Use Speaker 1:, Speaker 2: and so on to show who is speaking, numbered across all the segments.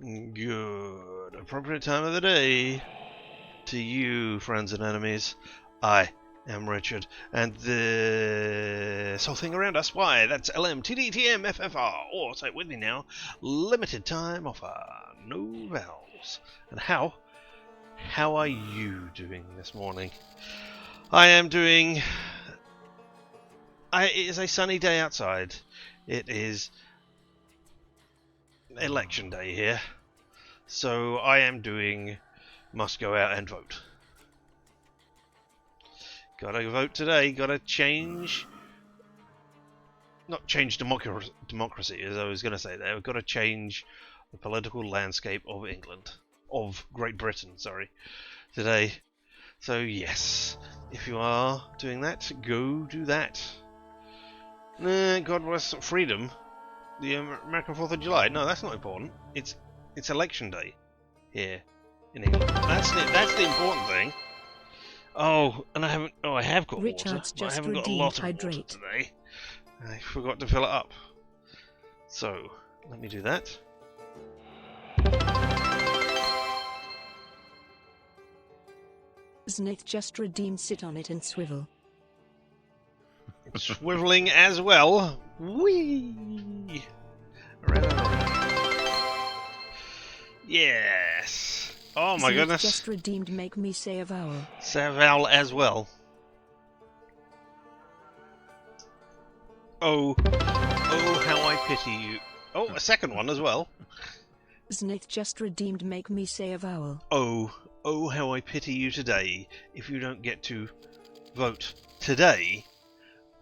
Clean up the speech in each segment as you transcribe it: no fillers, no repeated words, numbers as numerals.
Speaker 1: Good. Appropriate time of the day to you, friends and enemies. I am Richard, and this whole thing around us, why, that's LMTDTMFFR, or say it with me now, limited time offer, no vowels. And how are you doing this morning? I am doing... it is a sunny day outside. It is election day here, so I am doing must go out and vote. Gotta vote today, gotta change, not change democracy as I was going to say there, we've got to change the political landscape of England, of Great Britain, sorry, today. So yes, if you are doing that, go do that. God bless freedom. The American 4th of July. No, that's not important. It's election day here in England. That's the important thing. Oh, and I have got water, but I haven't got a lot of water today. I forgot to fill it up. So, let me do that.
Speaker 2: Znith just redeemed, sit on it and swivel.
Speaker 1: It's swiveling as well. Whee! Around. Yes. Oh my goodness.
Speaker 2: Just redeemed, make me say a vowel.
Speaker 1: Say a vowel as well. Oh, how I pity you. Oh, a second one as well.
Speaker 2: Znith just redeemed, make me say a vowel.
Speaker 1: Oh, how I pity you today if you don't get to vote today.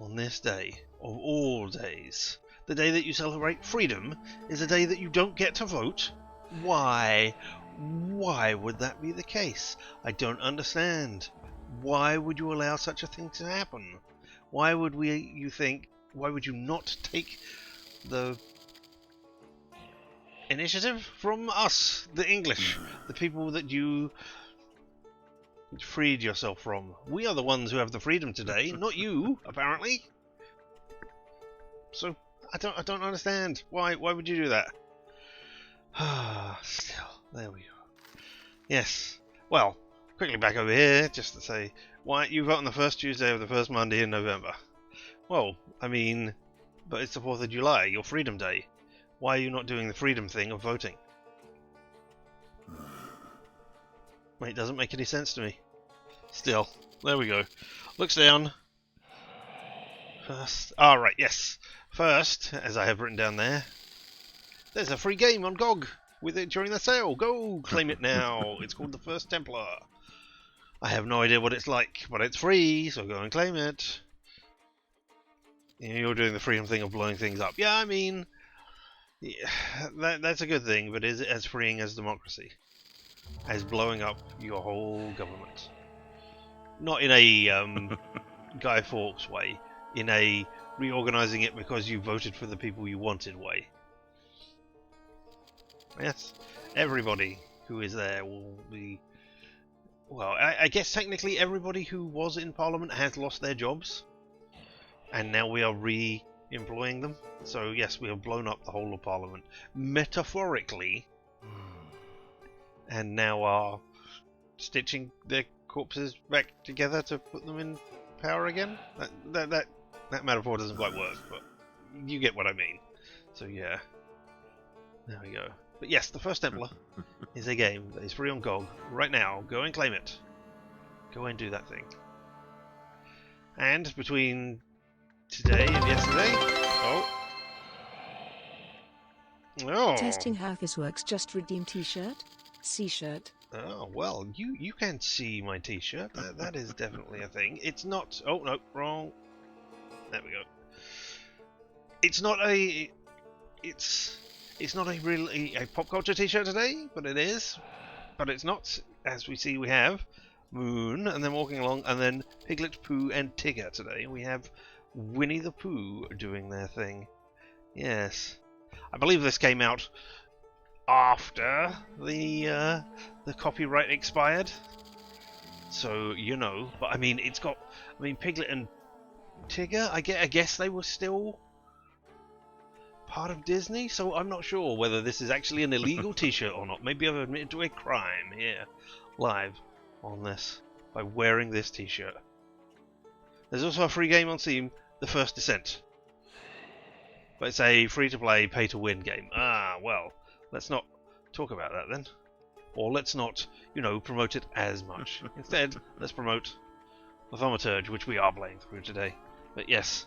Speaker 1: On this day, of all days, the day that you celebrate freedom is a day that you don't get to vote? Why? Why would that be the case? I don't understand. Why would you allow such a thing to happen? Why would why would you not take the initiative from us, the English, the people that you freed yourself from? We are the ones who have the freedom today, not you, apparently. So I don't understand. Why would you do that? Still, there we go. Yes. Well, quickly back over here, just to say, why you vote on the first Tuesday of the first Monday in November? Well, I mean, but it's the 4th of July, your Freedom Day. Why are you not doing the freedom thing of voting? It doesn't make any sense to me. Still, there we go. Looks down. First, right, yes. First, as I have written down there, there's a free game on GOG with it during the sale. Go claim it now. It's called the First Templar. I have no idea what it's like, but it's free, so go and claim it. You're doing the freedom thing of blowing things up. Yeah, I mean, yeah, that's a good thing, but is it as freeing as democracy? As blowing up your whole government? Not in a Guy Fawkes way, in a reorganising it because you voted for the people you wanted way. Yes, everybody who is there will be... Well, I guess technically everybody who was in Parliament has lost their jobs, and now we are re-employing them. So yes, we have blown up the whole of Parliament, metaphorically, and now are stitching their corpses back together to put them in power again. That metaphor doesn't quite work, but you get what I mean. So yeah, there we go. But yes, the First Templar is a game that is free on GOG right now. Go and claim it. Go and do that thing. And between today and yesterday, oh,
Speaker 2: Testing how this works. Just redeemed T-shirt, C-shirt.
Speaker 1: Oh well, you can see my T-shirt. That is definitely a thing. It's not. Oh no, wrong. There we go. It's not a. It's not a pop culture T-shirt today, but it is. But it's not. As we see, we have Moon, and then walking along, and then Piglet, Pooh, and Tigger today. We have Winnie the Pooh doing their thing. Yes, I believe this came out after the copyright expired, so you know. But I mean, it's got. I mean, Piglet and Tigger. I guess they were still part of Disney, so I'm not sure whether this is actually an illegal t-shirt or not. Maybe I've admitted to a crime here, live on this, by wearing this t-shirt. There's also a free game on Steam, The First Descent. But it's a free-to-play, pay-to-win game. Ah, well, let's not talk about that then. Or let's not, you know, promote it as much. Instead, let's promote the Thaumaturge, which we are playing through today. But yes.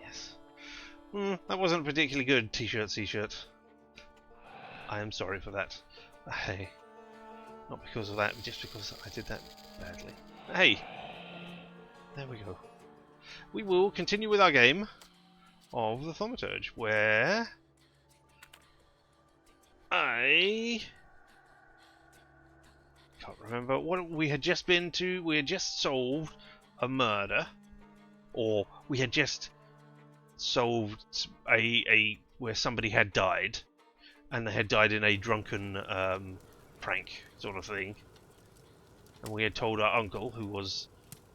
Speaker 1: Yes. That wasn't a particularly good t-shirt. I am sorry for that. Hey. Not because of that, just because I did that badly. Hey! There we go. We will continue with our game of the Thaumaturge, where I can't remember what we had just been to. We had just solved a murder, or we had just solved a where somebody had died, and they had died in a drunken prank sort of thing. And we had told our uncle, who was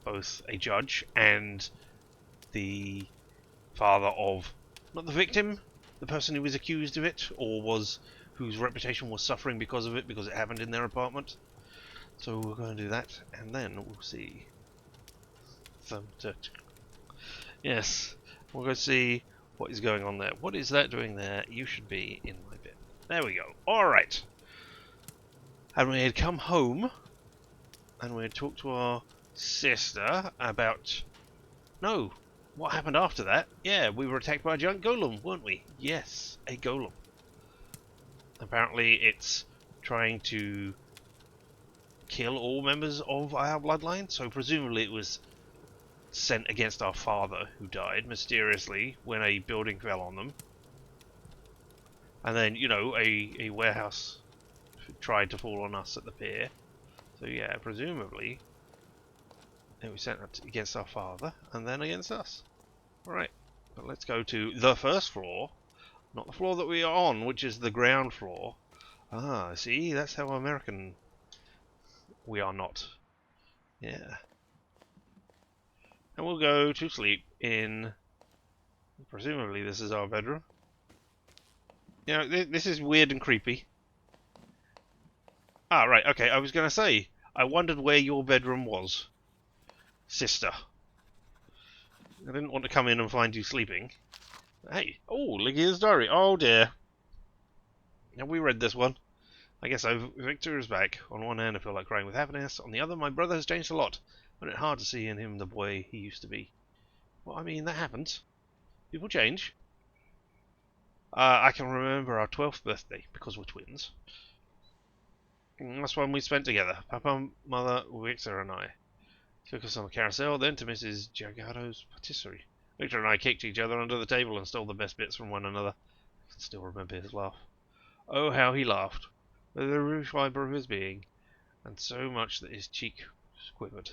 Speaker 1: both a judge and the father of, not the victim, the person who was accused of it, or was whose reputation was suffering because of it, because it happened in their apartment. So we're going to do that, and then we'll see. Yes, we're going to see what is going on there. What is that doing there? You should be in my bit. There we go. Alright. And we had come home, and we had talked to our sister about... No, what happened after that? Yeah, we were attacked by a giant golem, weren't we? Yes, a golem. Apparently it's trying to kill all members of our bloodline, so presumably it was sent against our father, who died mysteriously when a building fell on them. And then, you know, a warehouse tried to fall on us at the pier. So yeah, presumably it was sent against our father, and then against us. Alright, but let's go to the first floor. Not the floor that we are on, which is the ground floor. Ah, see, that's how American we are not. Yeah. And we'll go to sleep in... Presumably this is our bedroom. You know, this is weird and creepy. Ah, right, okay, I was going to say, I wondered where your bedroom was. Sister. I didn't want to come in and find you sleeping. Hey, oh, Liggia's diary. Oh dear. Now we read this one. I guess Wictor is back. On one hand, I feel like crying with happiness. On the other, my brother has changed a lot. I find it hard to see in him the boy he used to be. Well, I mean, that happens. People change. I can remember our 12th birthday, because we're twins. That's one we spent together. Papa, Mother, Wictor and I. Took us on a carousel, then to Mrs. Giagado's patisserie. Wictor and I kicked each other under the table and stole the best bits from one another. I can still remember his laugh. Oh, how he laughed, with every fibre of his being, and so much that his cheek quivered.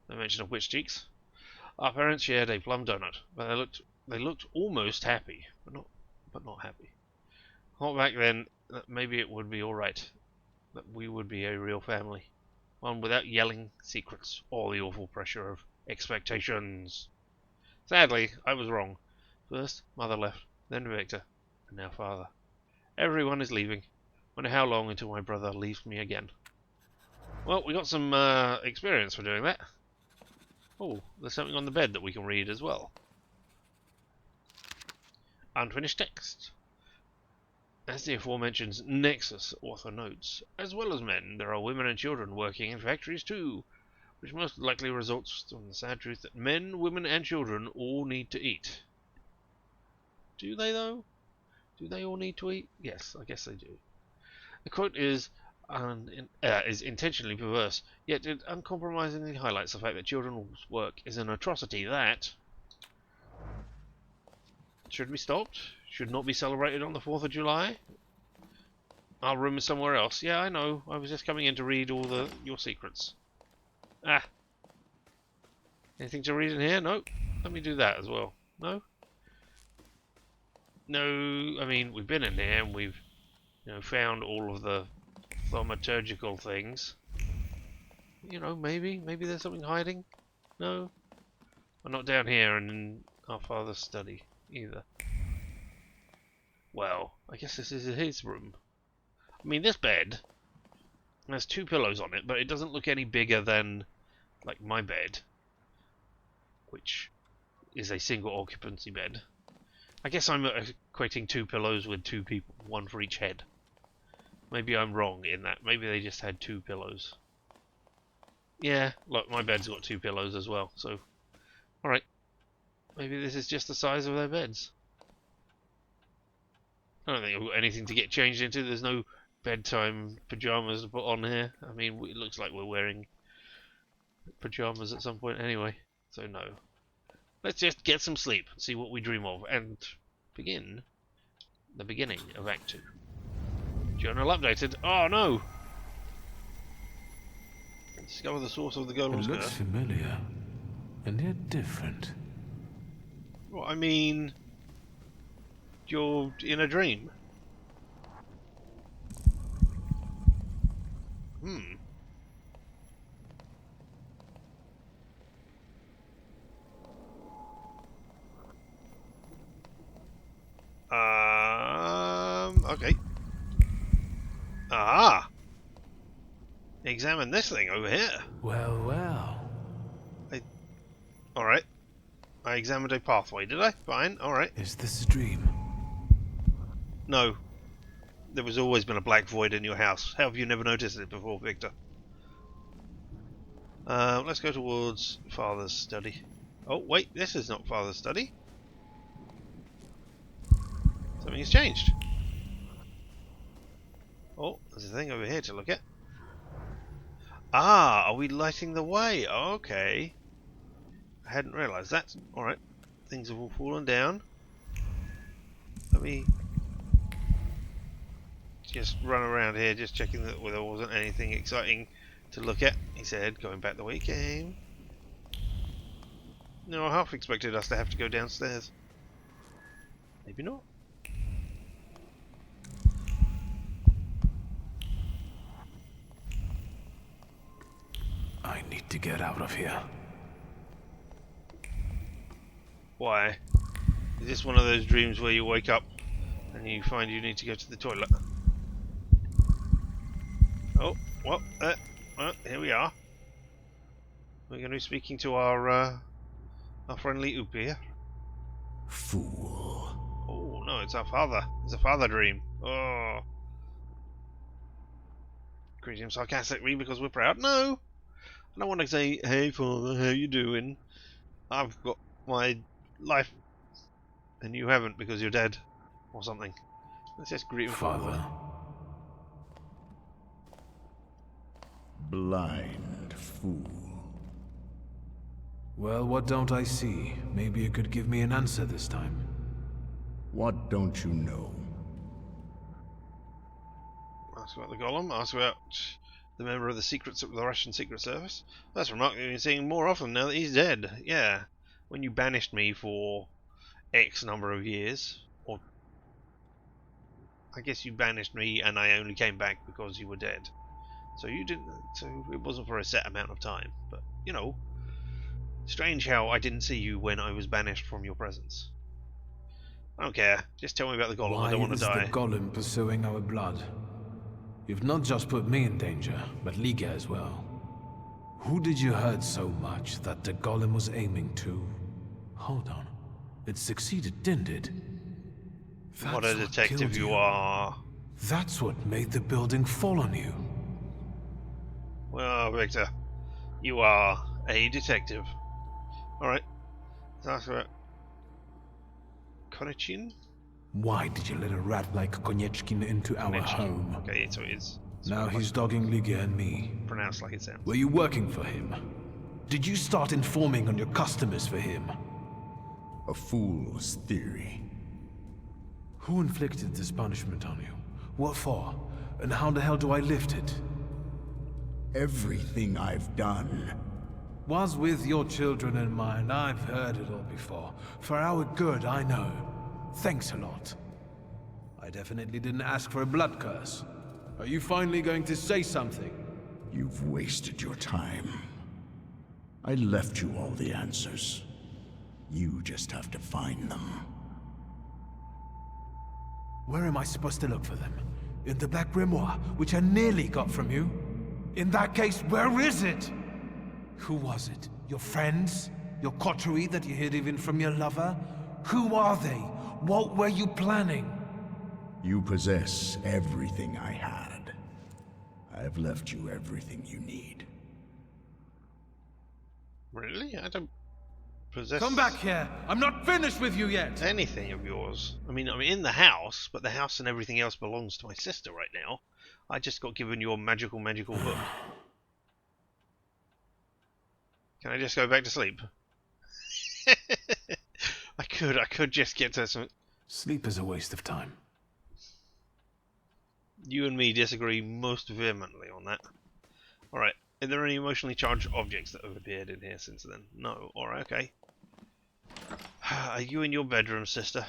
Speaker 1: No mention of which cheeks. Our parents shared a plum donut, but they looked almost happy, but not happy. Thought back then that maybe it would be all right, that we would be a real family, one without yelling secrets or the awful pressure of expectations. Sadly, I was wrong. First, Mother left, then Wictor, and now Father. Everyone is leaving. Wonder how long until my brother leaves me again. Well, we got some experience for doing that. Oh, there's something on the bed that we can read as well. Unfinished text. As the aforementioned Nexus author notes, as well as men, there are women and children working in factories too, which most likely results from the sad truth that men, women and children all need to eat. Do they though? Do they all need to eat? Yes, I guess they do. The quote is intentionally perverse, yet it uncompromisingly highlights the fact that children's work is an atrocity that should be stopped, should not be celebrated on the 4th of July. Our room is somewhere else. Yeah, I know. I was just coming in to read all your secrets. Ah. Anything to read in here? No. Let me do that as well. No? No, I mean, we've been in here and we've, you know, found all of the thaumaturgical things. You know, maybe there's something hiding. No? I'm not down here and in our father's study either. Well, I guess this is his room. I mean, this bed has 2 pillows on it, but it doesn't look any bigger than, like, my bed, which is a single occupancy bed. I guess I'm equating 2 pillows with 2 people, 1 for each head. Maybe I'm wrong in that. Maybe they just had 2 pillows. Yeah, look, my bed's got 2 pillows as well, so... Alright. Maybe this is just the size of their beds. I don't think I've got anything to get changed into. There's no bedtime pyjamas to put on here. I mean, it looks like we're wearing pyjamas at some point anyway, so no. Let's just get some sleep, see what we dream of, and begin the beginning of Act 2. Journal updated. Oh no! Discover the source of the golem's
Speaker 3: It looks
Speaker 1: curse.
Speaker 3: familiar, and yet different.
Speaker 1: Well, I mean, you're in a dream. Okay. Ah! Examine this thing over here.
Speaker 3: Well, well.
Speaker 1: Alright. I examined a pathway, did I? Fine, alright.
Speaker 3: Is this a dream?
Speaker 1: No. There was always been a black void in your house. How have you never noticed it before, Victor? Let's go towards Father's study. Oh, wait, this is not Father's study. Something has changed. Oh, there's a thing over here to look at. Ah, are we lighting the way? Okay. I hadn't realised that. Alright. Things have all fallen down. Let me just run around here, just checking that there wasn't anything exciting to look at. He said, going back the way he came. No, I half expected us to have to go downstairs. Maybe not.
Speaker 3: I need to get out of here.
Speaker 1: Why? Is this one of those dreams where you wake up and you find you need to go to the toilet? Oh, well, here we are. We're going to be speaking to our friendly Oop here.
Speaker 3: Fool.
Speaker 1: Oh, no, it's our father. It's a father dream. Oh. Greet him sarcastically because we're proud. No! I don't want to say, hey father, how you doing? I've got my life and you haven't because you're dead. Or something. Let's just greet him
Speaker 3: Father.
Speaker 4: Blind fool.
Speaker 3: Well, what don't I see? Maybe you could give me an answer this time.
Speaker 4: What don't you know?
Speaker 1: Ask about the golem, ask about the member of the Russian Secret Service. That's remarkably been seeing more often now that he's dead. Yeah. When you banished me for X number of years, or I guess you banished me and I only came back because you were dead. So you didn't, so it wasn't for a set amount of time, but you know, strange how I didn't see you when I was banished from your presence. I don't care, just tell me about the golem. I don't want to die.
Speaker 3: Why is the golem pursuing our blood? You've not just put me in danger, but Liga as well. Who did you hurt so much that the golem was aiming to? Hold on. It succeeded, didn't it?
Speaker 1: What a detective you are.
Speaker 3: That's what made the building fall on you.
Speaker 1: Well, Victor, you are a detective. Alright. That's right. Konechin?
Speaker 3: Why did you let a rat like Konieczkin into our home?
Speaker 1: Okay, so it's
Speaker 3: Now he's dogging Liga and me.
Speaker 1: pronounced like it sounds.
Speaker 3: Were you working for him? Did you start informing on your customers for him?
Speaker 4: A fool's theory.
Speaker 3: Who inflicted this punishment on you? What for? And how the hell do I lift it?
Speaker 4: Everything I've done.
Speaker 3: Was with your children in mind. I've heard it all before. For our good, I know. Thanks a lot. I definitely didn't ask for a blood curse. Are you finally going to say something?
Speaker 4: You've wasted your time. I left you all the answers. You just have to find them.
Speaker 3: Where am I supposed to look for them? In the Black Grimoire, which I nearly got from you? In that case, where is it? Who was it? Your friends? Your coterie that you hid even from your lover? Who are they? What were you planning?
Speaker 4: You possess everything I had. I have left you everything you need.
Speaker 1: Really? I don't possess...
Speaker 3: Come back here! I'm not finished with you yet!
Speaker 1: anything of yours. I mean, I'm in the house, but the house and everything else belongs to my sister right now. I just got given your magical book. Can I just go back to sleep? I could just get to some...
Speaker 3: Sleep is a waste of time.
Speaker 1: You and me disagree most vehemently on that. Alright, are there any emotionally charged objects that have appeared in here since then? No. Alright, okay. Are you in your bedroom, sister?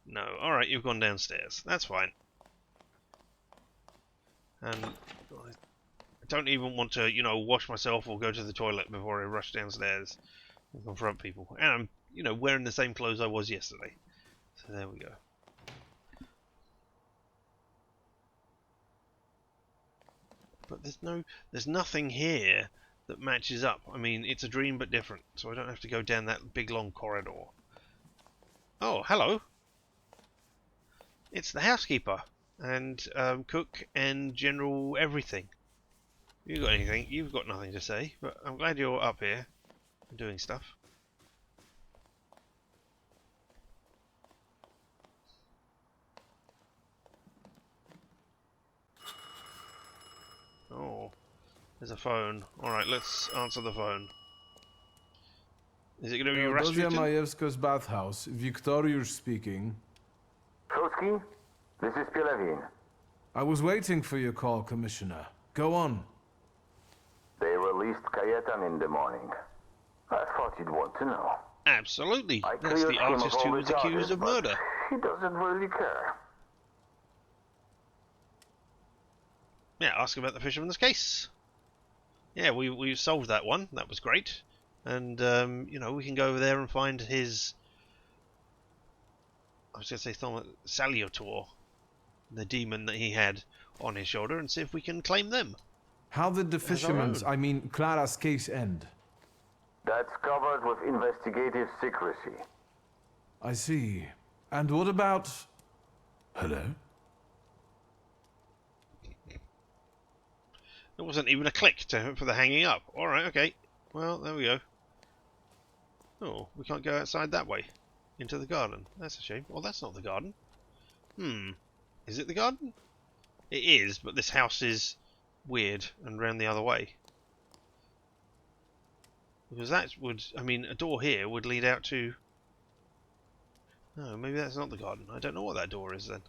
Speaker 1: No. Alright, you've gone downstairs. That's fine. And I don't even want to, you know, wash myself or go to the toilet before I rush downstairs and confront people. And I'm, you know, wearing the same clothes I was yesterday. So there we go. But there's nothing here that matches up. I mean, it's a dream but different, so I don't have to go down that big long corridor. Oh, hello. It's the housekeeper and cook and general everything. You got anything? You've got nothing to say, but I'm glad you're up here and doing stuff. Oh, there's a phone. Alright, let's answer the phone. Is it going to be Rasputin?
Speaker 3: Majewska's bathhouse. Wictor speaking.
Speaker 5: Trotsky, this is Pilavin.
Speaker 3: I was waiting for your call, Commissioner. Go on.
Speaker 5: They released Kayetan in the morning. I thought you'd want to know.
Speaker 1: Absolutely.
Speaker 5: I
Speaker 1: That's
Speaker 5: cleared
Speaker 1: the
Speaker 5: him of
Speaker 1: artist
Speaker 5: all
Speaker 1: who
Speaker 5: the
Speaker 1: was accused
Speaker 5: charges,
Speaker 1: of
Speaker 5: but
Speaker 1: murder.
Speaker 5: He doesn't really care.
Speaker 1: Yeah, ask about the fisherman's case. Yeah, we solved that one. That was great. And, you know, we can go over there and find his... I was going to say saluator. The demon that he had on his shoulder, and see if we can claim them.
Speaker 3: How did the fisherman's, I mean, Clara's case end?
Speaker 5: That's covered with investigative secrecy.
Speaker 3: I see. And what about... Hello?
Speaker 1: There wasn't even a click for the hanging up. Alright, okay. Well, there we go. Oh, we can't go outside that way. Into the garden. That's a shame. Well, that's not the garden. Is it the garden? It is, but this house is weird and round the other way. Because that would... I mean, a door here would lead out to... No, maybe that's not the garden. I don't know what that door is then.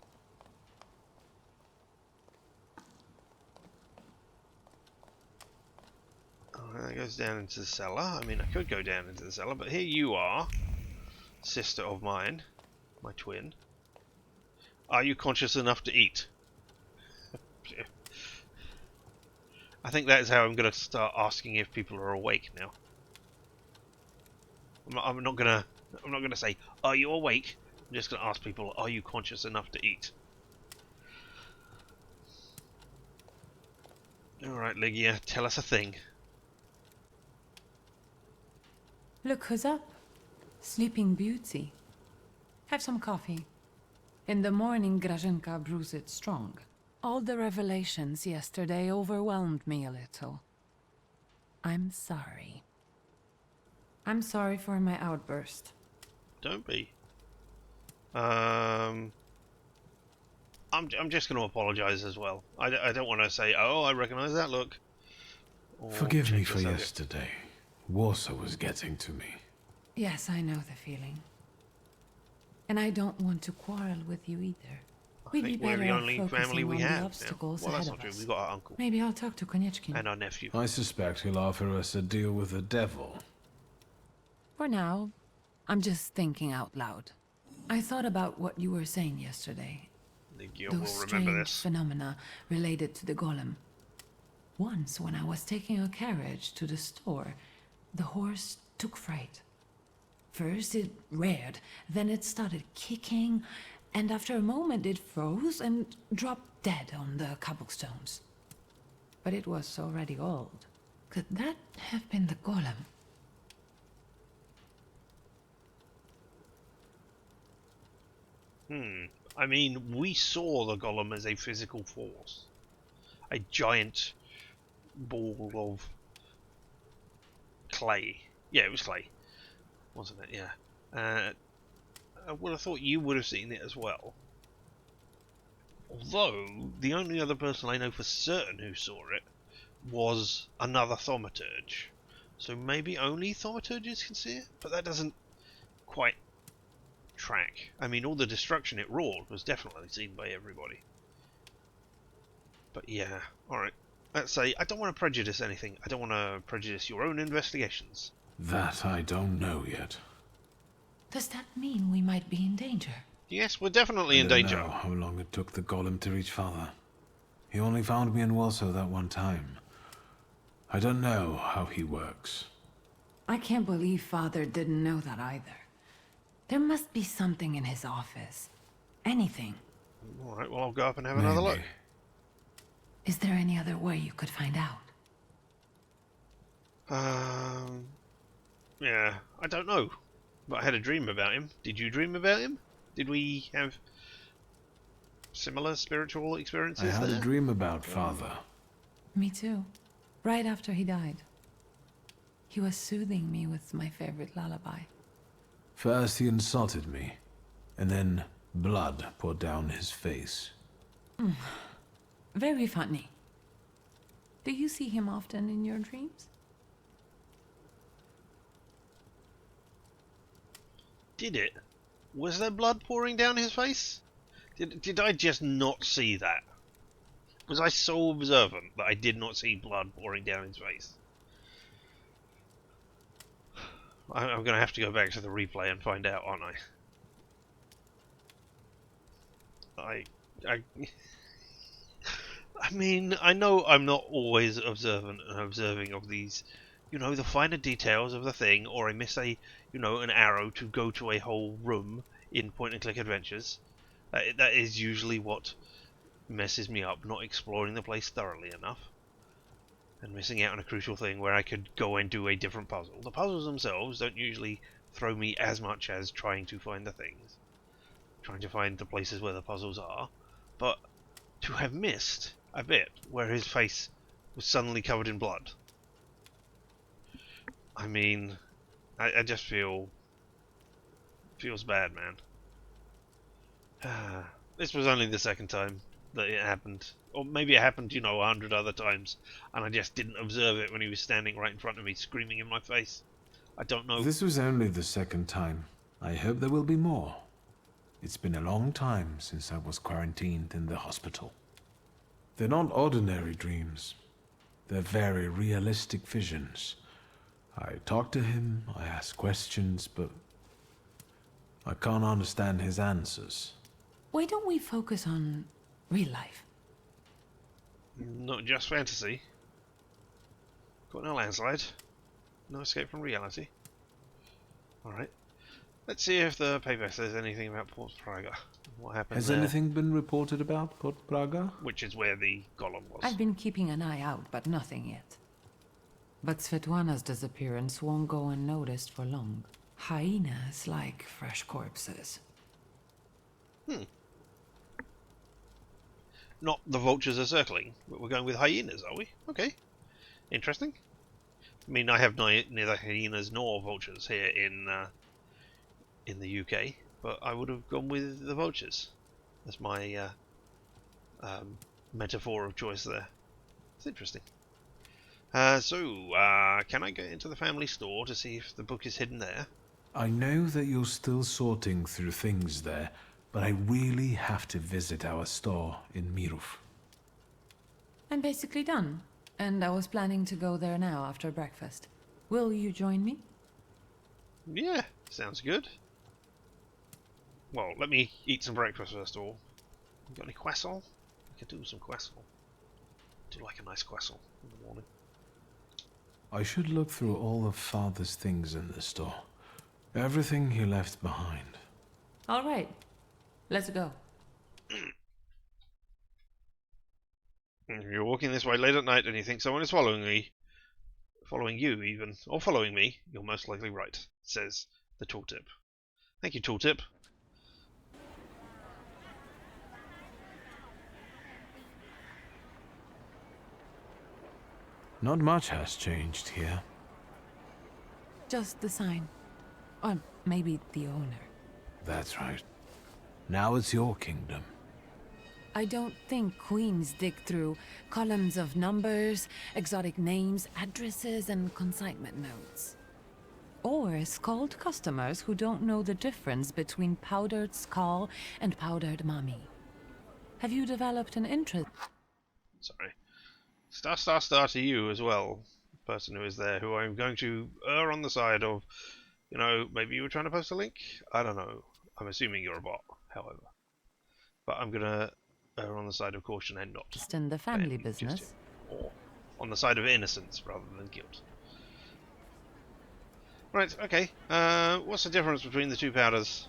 Speaker 1: That goes down into the cellar. I mean, I could go down into the cellar, but here you are, sister of mine, my twin. Are you conscious enough to eat? I think that is how I'm going to start asking if people are awake now. I'm not gonna say, are you awake? I'm just going to ask people, are you conscious enough to eat? Alright, Lygia, tell us a thing.
Speaker 6: Look who's up. Sleeping Beauty. Have some coffee. In the morning, Grażynka brews it strong. All the revelations yesterday overwhelmed me a little. I'm sorry. I'm sorry for my outburst.
Speaker 1: Don't be. I'm just going to apologise as well. I don't want to say, oh, I recognise that look. Or
Speaker 3: Forgive me
Speaker 1: change the
Speaker 3: for
Speaker 1: subject.
Speaker 3: yesterday. Warsaw was getting to me.
Speaker 6: Yes, I know the feeling. And I don't want to quarrel with you either.
Speaker 1: I think we're the only family we have now. Well, that's
Speaker 6: ahead
Speaker 1: not
Speaker 6: of
Speaker 1: true.
Speaker 6: us.
Speaker 1: We've got our uncle
Speaker 6: Maybe I'll talk to Konieczkin.
Speaker 1: and our nephew.
Speaker 3: I suspect he'll offer us a deal with the devil.
Speaker 6: For now, I'm just thinking out loud. I thought about what you were saying yesterday.
Speaker 1: Lygia
Speaker 6: Those
Speaker 1: will remember
Speaker 6: strange
Speaker 1: this.
Speaker 6: phenomena related to the golem. Once, when I was taking a carriage to the store, The horse took fright. First it reared, then it started kicking, and after a moment it froze and dropped dead on the cobblestones. But it was already old. Could that have been the golem?
Speaker 1: I mean, we saw the golem as a physical force. A giant ball of clay. Yeah, it was clay, wasn't it? Yeah. I would have thought you would have seen it as well. Although, the only other person I know for certain who saw it was another Thaumaturge. So maybe only Thaumaturges can see it? But that doesn't quite track. I mean, all the destruction it wrought was definitely seen by everybody. But yeah, alright. Let's say, I don't want to prejudice anything. I don't want to prejudice your own investigations.
Speaker 3: That I don't know yet.
Speaker 6: Does that mean we might be in danger?
Speaker 1: Yes, we're definitely in
Speaker 3: I don't
Speaker 1: danger.
Speaker 3: know how long it took the golem to reach Father. He only found me in Warsaw that one time. I don't know how he works.
Speaker 6: I can't believe Father didn't know that either. There must be something in his office. Anything.
Speaker 1: Alright, well I'll go up and have another look.
Speaker 3: Maybe.
Speaker 6: Is there any other way you could find out?
Speaker 1: Yeah, I don't know. But I had a dream about him. Did you dream about him? Did we have similar spiritual experiences
Speaker 3: I had
Speaker 1: there?
Speaker 3: a dream about Father.
Speaker 6: Me too. Right after he died. He was soothing me with my favorite lullaby.
Speaker 3: First he insulted me, and then blood poured down his face.
Speaker 6: Very funny. Do you see him often in your dreams?
Speaker 1: Did it? Was there blood pouring down his face? Did I just not see that? Was I so observant that I did not see blood pouring down his face? I'm going to have to go back to the replay and find out, aren't I? I mean, I know I'm not always observant and observing of these, the finer details of the thing, or I miss an arrow to go to a whole room in point-and-click adventures. That is usually what messes me up, not exploring the place thoroughly enough. And missing out on a crucial thing where I could go and do a different puzzle. The puzzles themselves don't usually throw me as much as trying to find the things. Trying to find the places where the puzzles are. But to have missed a bit where his face was suddenly covered in blood. I mean, I just feels bad, man. This was only the second time that it happened. Or maybe it happened, 100 other times, and I just didn't observe it when he was standing right in front of me, screaming in my face. I don't know.
Speaker 3: This was only the second time. I hope there will be more. It's been a long time since I was quarantined in the hospital. They're not ordinary dreams. They're very realistic visions. I talk to him, I ask questions, but I can't understand his answers.
Speaker 6: Why don't we focus on real life?
Speaker 1: Not just fantasy. Got no landslide. No escape from reality. Alright. Let's see if the paper says anything about Port Praga. What happened
Speaker 3: Has
Speaker 1: there,
Speaker 3: anything been reported about Port Praga?
Speaker 1: which is where the golem was.
Speaker 6: I've been keeping an eye out, but nothing yet. But Svetlana's disappearance won't go unnoticed for long. Hyenas like fresh corpses.
Speaker 1: Not the vultures are circling, but we're going with hyenas, are we? Okay. Interesting. I mean, I have neither hyenas nor vultures here in the UK, but I would have gone with the vultures. That's my metaphor of choice there. It's interesting. Can I get into the family store to see if the book is hidden there?
Speaker 3: I know that you're still sorting through things there, but I really have to visit our store in Mirów.
Speaker 6: I'm basically done, and I was planning to go there now after breakfast. Will you join me?
Speaker 1: Yeah, sounds good. Well, let me eat some breakfast first of all. You got any croissant? I could do some croissant. I do like a nice croissant in the morning.
Speaker 3: I should look through all of Father's things in the store. Everything he left behind.
Speaker 6: All right, let's go.
Speaker 1: If you're walking this way late at night and you think someone is following you even, or following me, you're most likely right, says the tooltip. Thank you, tooltip.
Speaker 3: Not much has changed here.
Speaker 6: Just the sign. Or maybe the owner.
Speaker 3: That's right. Now it's your kingdom.
Speaker 6: I don't think queens dig through columns of numbers, exotic names, addresses, and consignment notes. Or scold customers who don't know the difference between powdered skull and powdered mummy. Have you developed an interest?
Speaker 1: Sorry. Star to you as well, person who is there, who I'm going to err on the side of, you know, maybe you were trying to post a link? I don't know. I'm assuming you're a bot, however. But I'm going to err on the side of caution and not.
Speaker 6: In the family
Speaker 1: just
Speaker 6: business?
Speaker 1: or on the side of innocence rather than guilt. Right, okay. What's the difference between the two powders?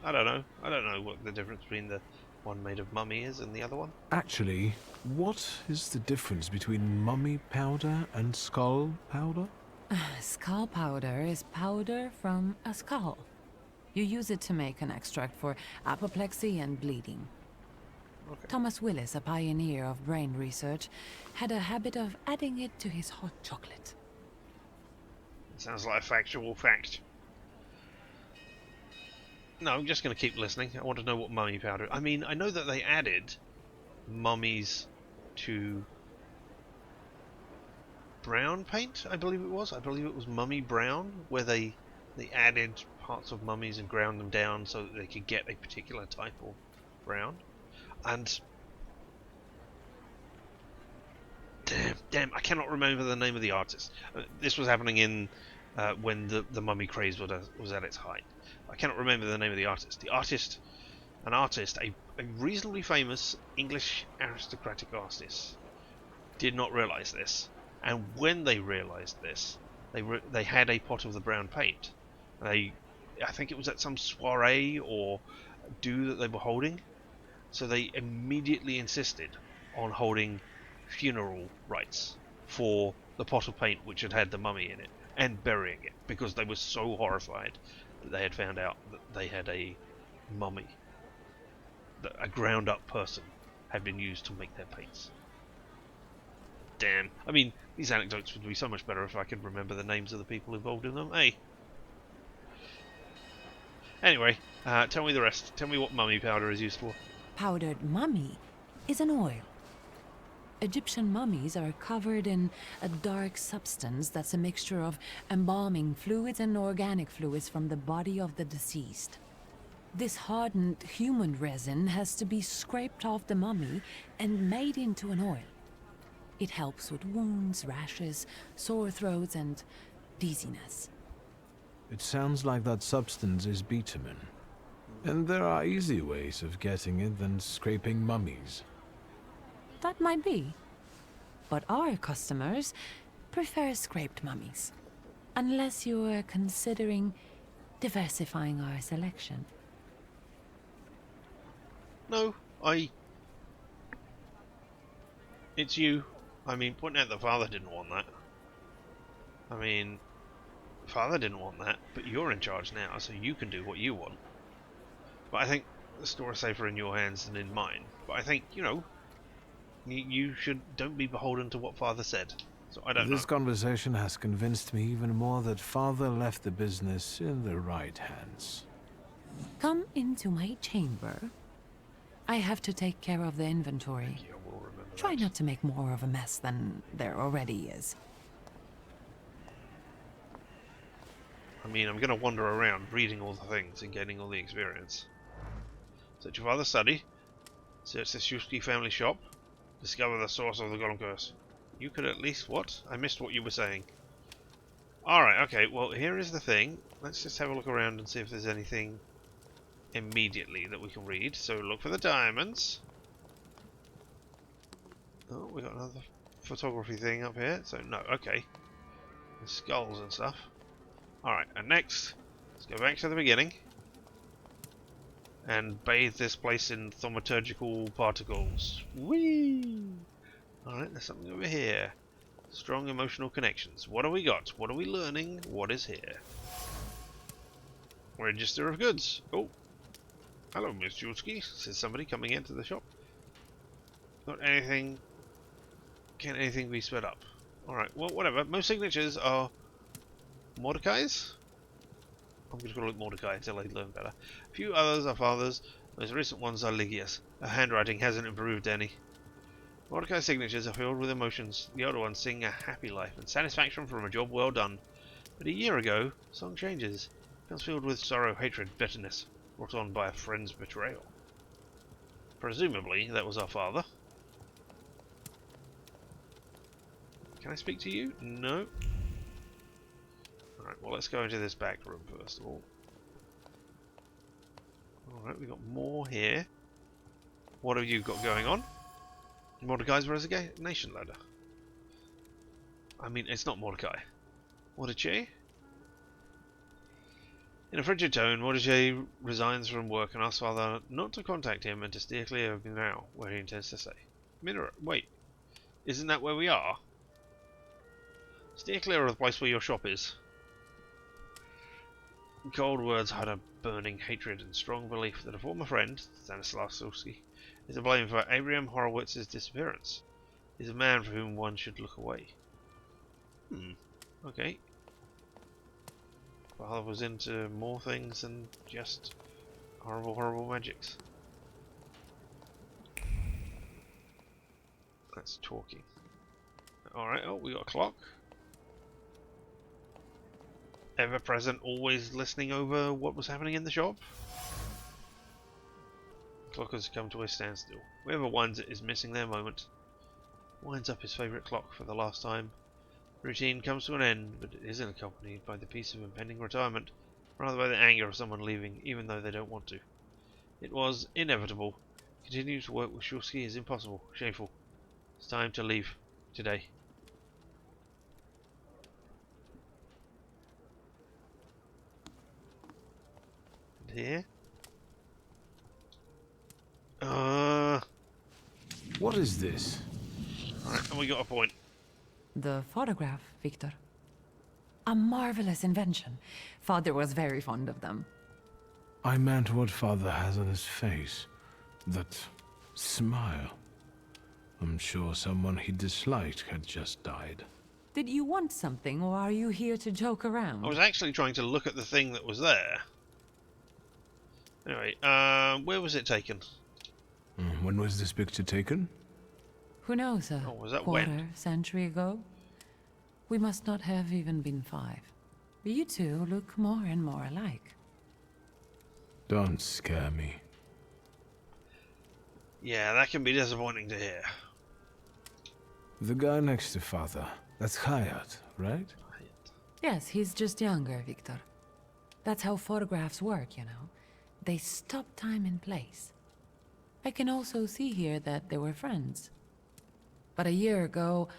Speaker 1: I don't know. I don't know what the difference between the one made of mummy is and the other one.
Speaker 3: Actually, what is the difference between mummy powder and skull powder?
Speaker 6: Skull powder is powder from a skull. You use it to make an extract for apoplexy and bleeding.
Speaker 1: Okay.
Speaker 6: Thomas Willis, a pioneer of brain research, had a habit of adding it to his hot chocolate.
Speaker 1: Sounds like a factual fact. No, I'm just going to keep listening. I want to know what mummy powder... I mean, I know that they added mummies to brown paint, I believe it was. I believe it was mummy brown, where they added parts of mummies and ground them down so that they could get a particular type of brown. And... Damn, I cannot remember the name of the artist. This was happening in... when the mummy craze was at its height. I cannot remember the name of the artist. A reasonably famous English aristocratic artist, did not realise this. And when they realised this, they had a pot of the brown paint. I think it was at some soiree or do that they were holding. So they immediately insisted on holding funeral rites for the pot of paint which had the mummy in it, and burying it, because they were so horrified that they had found out that they had a mummy, that a ground up person had been used to make their paints. Damn. I mean, these anecdotes would be so much better if I could remember the names of the people involved in them, eh? Anyway, tell me the rest. Tell me what mummy powder is used for.
Speaker 6: Powdered mummy is an oil. Egyptian mummies are covered in a dark substance that's a mixture of embalming fluids and organic fluids from the body of the deceased. This hardened human resin has to be scraped off the mummy and made into an oil. It helps with wounds, rashes, sore throats, and dizziness.
Speaker 3: It sounds like that substance is bitumen. And there are easy ways of getting it than scraping mummies.
Speaker 6: That might be. But our customers prefer scraped mummies. Unless you're considering diversifying our selection.
Speaker 1: No, it's you. I mean, pointing out that Father didn't want that. I mean, Father didn't want that, but you're in charge now, so you can do what you want. But I think the store is safer in your hands than in mine. But I think, you know, you don't be beholden to what Father said. So I don't know.
Speaker 3: This conversation has convinced me even more that Father left the business in the right hands.
Speaker 6: Come into my chamber. I have to take care of the inventory.
Speaker 1: Yeah, we'll remember
Speaker 6: Try
Speaker 1: that.
Speaker 6: not to make more of a mess than there already is.
Speaker 1: I mean, I'm going to wander around reading all the things and gaining all the experience. Search your father's study. Search the Shuski family shop. Discover the source of the Golem Curse. You could at least... What? I missed what you were saying. Alright, okay, well, here is the thing. Let's just have a look around and see if there's anything immediately that we can read. So look for the diamonds. Oh, we got another photography thing up here. So, no, okay. skulls and stuff. Alright, and next, let's go back to the beginning. And bathe this place in thaumaturgical particles. Whee! Alright, there's something over here. Strong emotional connections. What have we got? What are we learning? What is here? Register of goods. Oh. Hello, Miss Julski, says somebody coming into the shop. Got anything? Can anything be sped up? Alright, well, whatever. Most signatures are Mordecai's. I'm going to call it Mordecai until I learn better. A few others are father's. Most recent ones are Ligia's. Her handwriting hasn't improved any. Mordecai's signatures are filled with emotions. The older ones sing a happy life and satisfaction from a job well done. But a year ago, song changes. Becomes filled with sorrow, hatred, bitterness, brought on by a friend's betrayal. Presumably, that was our father. Can I speak to you? No. Alright, well, let's go into this back room first of all. Alright, we've got more here. What have you got going on? Mordecai's resignation letter. I mean, it's not Mordecai. Mordecai? In a frigid tone, Mordecai resigns from work and asks Father not to contact him and to steer clear of Minero, where he intends to stay. Minero? Wait. Isn't that where we are? Steer clear of the place where your shop is. Cold words hide a burning hatred and strong belief that a former friend, Stanislav Sulski, is to blame for Abraham Horowitz's disappearance. He's a man for whom one should look away. Okay. Father was into more things than just horrible, horrible magics. That's talking. Alright, oh, we got a clock. Ever present, always listening over what was happening in the shop. Clock has come to a standstill. Whoever winds it is missing their moment. Winds up his favourite clock for the last time. Routine comes to an end, but it isn't accompanied by the peace of impending retirement, rather by the anger of someone leaving, even though they don't want to. It was inevitable. Continue to work with Shulski is impossible, shameful. It's time to leave. Today. And here?
Speaker 3: What is this?
Speaker 1: Alright, and we got a point.
Speaker 6: The photograph, Wictor. A marvelous invention. Father was very fond of them.
Speaker 3: I meant what Father has on his face. That smile. I'm sure someone he disliked had just died.
Speaker 6: Did you want something, or are you here to joke around?
Speaker 1: I was actually trying to look at the thing that was there. Anyway, where was it taken?
Speaker 3: When was this picture taken?
Speaker 6: Who knows, a
Speaker 1: Oh, was that
Speaker 6: quarter
Speaker 1: when?
Speaker 6: century ago? We must not have even been 5. You two look more and more alike.
Speaker 3: Don't scare me.
Speaker 1: Yeah, that can be disappointing to hear.
Speaker 3: The guy next to Father, that's Hayat, right?
Speaker 6: Yes, he's just younger, Wictor. That's how photographs work, you know. They stop time and place. I can also see here that they were friends. But a year ago,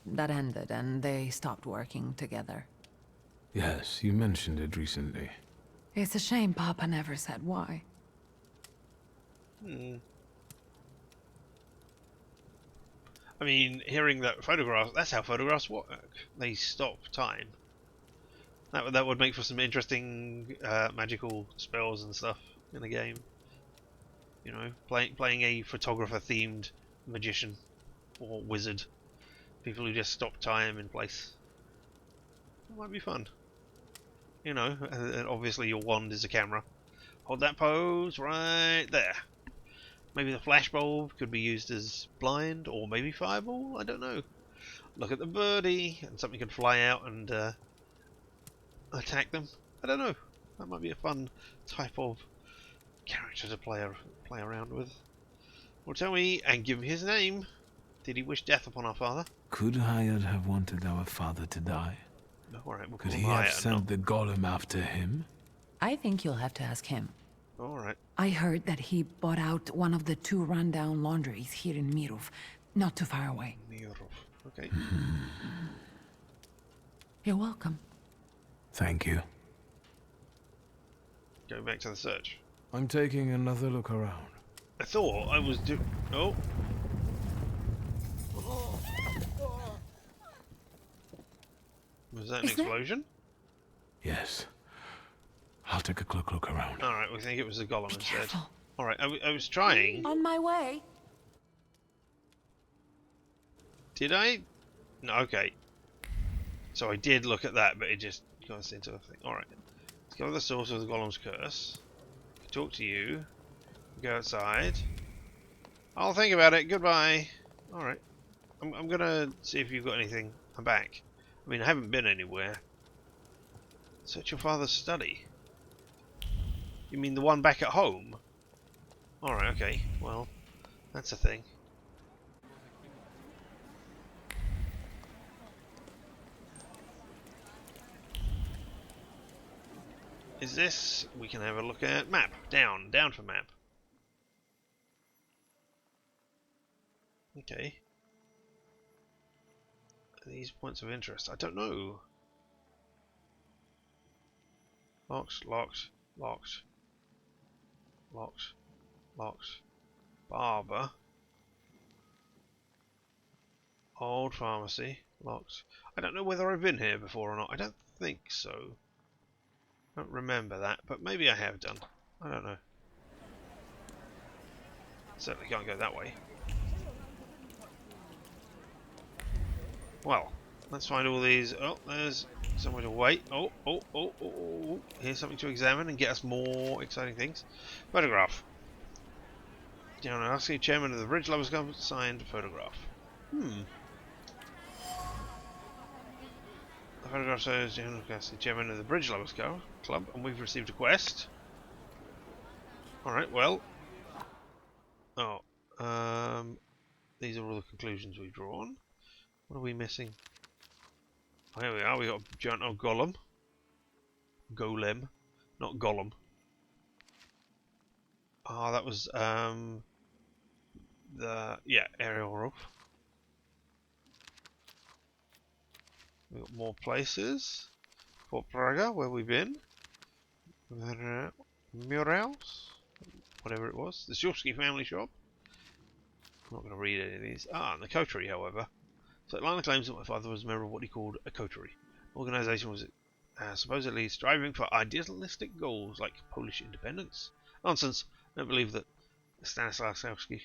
Speaker 6: that ended and they stopped working together.
Speaker 3: Yes, you mentioned it recently.
Speaker 6: It's a shame Papa never said why.
Speaker 1: I mean, hearing that photograph, that's how photographs work. They stop time. That would make for some interesting magical spells and stuff in the game. You know, playing a photographer-themed magician or wizard. People who just stop time in place. That might be fun. You know, and obviously your wand is a camera. Hold that pose right there. Maybe the flashbulb could be used as blind, or maybe fireball, I don't know. Look at the birdie, and something could fly out and attack them. I don't know. That might be a fun type of character to play around with. Well, tell me, and give me his name. Did he wish death upon our father?
Speaker 3: Could Hayat have wanted our father to die?
Speaker 1: No, alright, we'll
Speaker 3: Could
Speaker 1: call
Speaker 3: he
Speaker 1: him
Speaker 3: have
Speaker 1: Hayat,
Speaker 3: sent the golem after him?
Speaker 6: I think you'll have to ask him.
Speaker 1: Alright.
Speaker 6: I heard that he bought out one of the 2 rundown laundries here in Mirov, not too far away.
Speaker 1: Mirov. Okay.
Speaker 6: You're welcome.
Speaker 3: Thank you.
Speaker 1: Go back to the search.
Speaker 3: I'm taking another look around.
Speaker 1: I thought I was Oh. Was that an
Speaker 6: Is that-
Speaker 1: explosion?
Speaker 3: Yes. I'll take a quick look around.
Speaker 1: Alright, we think it was the golem
Speaker 6: Be
Speaker 1: instead.
Speaker 6: careful.
Speaker 1: Alright, I was trying.
Speaker 2: On my way.
Speaker 1: Did I? No, okay. So I did look at that, but it just got us into a thing. Alright. Discover the source of the golem's curse. Talk to you. Go outside. I'll think about it. Goodbye. Alright. I'm gonna see if you've got anything. I'm back. I mean, I haven't been anywhere. Search your father's study. You mean the one back at home? Alright, okay. Well, that's a thing. Is this? We can have a look at map. Down for map. Okay. These points of interest. I don't know. Locked. Barber. Old pharmacy. Locked. I don't know whether I've been here before or not. I don't think so. I don't remember that, but maybe I have done. I don't know. Certainly can't go that way. Well, let's find all these. Oh, there's somewhere to wait. Oh. Here's something to examine and get us more exciting things. Photograph. Down asking chairman of the Bridge Lovers Club signed photograph. The photograph shows General Cassidy, chairman of the Bridge Lovers Club, and we've received a quest. Alright, well. Oh, these are all the conclusions we've drawn. What are we missing? Oh, here we are. We got a giant old golem. Golem, not golem. Ah, that was aerial roof. We got more places. Fort Praga, where we've been. Murals, whatever it was. The Shulsky family shop. I'm not going to read any of these. And the coterie, however. So Lana claims that my father was a member of what he called a coterie. The organisation was supposedly striving for idealistic goals like Polish independence. Nonsense. I don't believe that Stanislaw Shulsky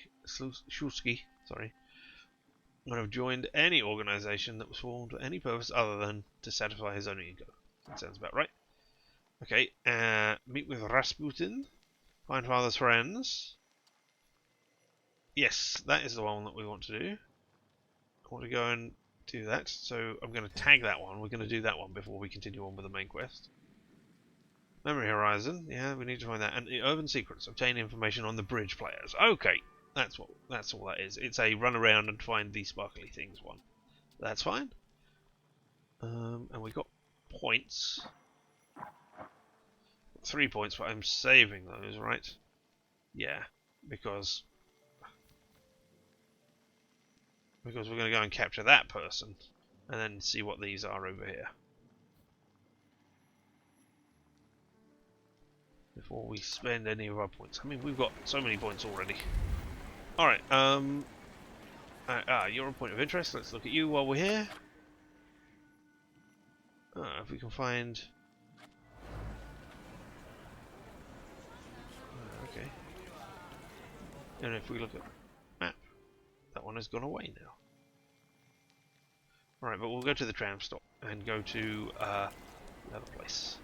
Speaker 1: would have joined any organisation that was formed for any purpose other than to satisfy his own ego. That sounds about right. Okay, meet with Rasputin. Find father's friends. Yes, that is the one that we want to do. I want to go and do that, so I'm going to tag that one. We're going to do that one before we continue on with the main quest. Memory Horizon, yeah, we need to find that. And the Urban Secrets, obtain information on the bridge players. Okay, that's all that is. It's a run around and find the sparkly things one. That's fine. And we got points. 3 points, but I'm saving those, right? Yeah, because we're going to go and capture that person and then see what these are over here before we spend any of our points. I mean, we've got so many points already. Alright, you're a point of interest. Let's look at you while we're here. If we can find... okay. And if we look at map, that one has gone away now. Alright, but we'll go to the tram stop and go to the other place.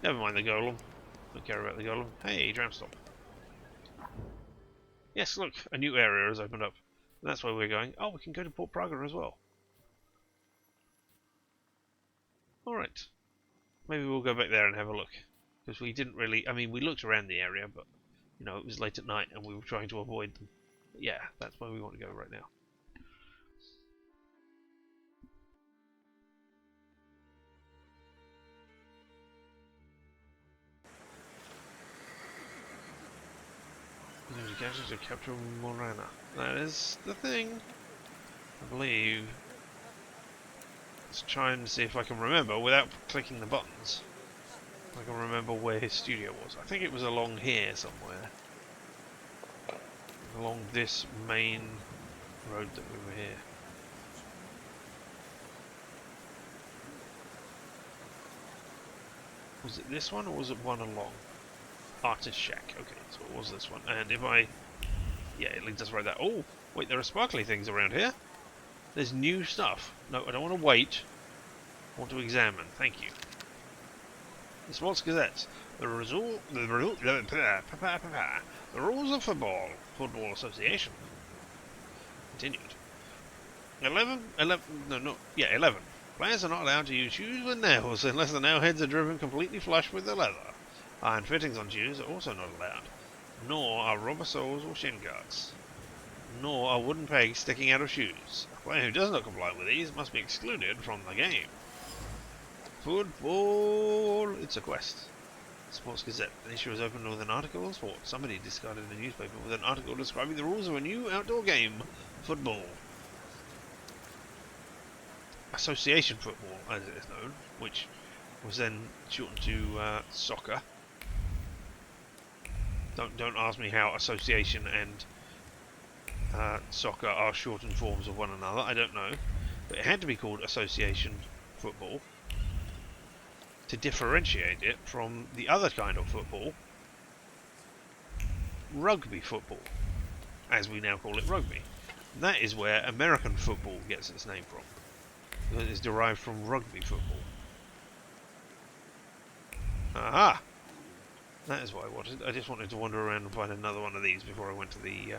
Speaker 1: Never mind the golem. Don't care about the golem. Hey, tram stop. Yes, look, a new area has opened up. And that's where we're going. Oh, we can go to Port Praga as well. Alright. Maybe we'll go back there and have a look. Because we didn't really... I mean, we looked around the area, but, you know, it was late at night and we were trying to avoid them. But yeah, that's where we want to go right now. To capture Morana. That is the thing. I believe. Let's try and see if I can remember without clicking the buttons. If I can remember where his studio was. I think it was along here somewhere. Along this main road that we were here. Was it this one or was it one along? Artist Shack. Okay, so it was this one. And if I... Yeah, it leads us right there. Oh, wait, there are sparkly things around here. There's new stuff. No, I don't want to wait. I want to examine. Thank you. The Sports Gazette. The rules of Football Association. Continued. 11. Yeah, 11. Players are not allowed to use shoes with nails unless the nail heads are driven completely flush with the leather. Iron fittings on shoes are also not allowed. Nor are rubber soles or shin guards. Nor are wooden pegs sticking out of shoes. A player who does not comply with these must be excluded from the game. Football! It's a quest. Sports Gazette. The issue was opened with an article on sport. Somebody discarded a newspaper with an article describing the rules of a new outdoor game, football. Association football, as it is known, which was then shortened to soccer. Don't ask me how association and soccer are shortened forms of one another. I don't know, but it had to be called association football to differentiate it from the other kind of football, rugby football, as we now call it rugby. And that is where American football gets its name from. It is derived from rugby football. Aha! That is what I wanted. I just wanted to wander around and find another one of these before I went to the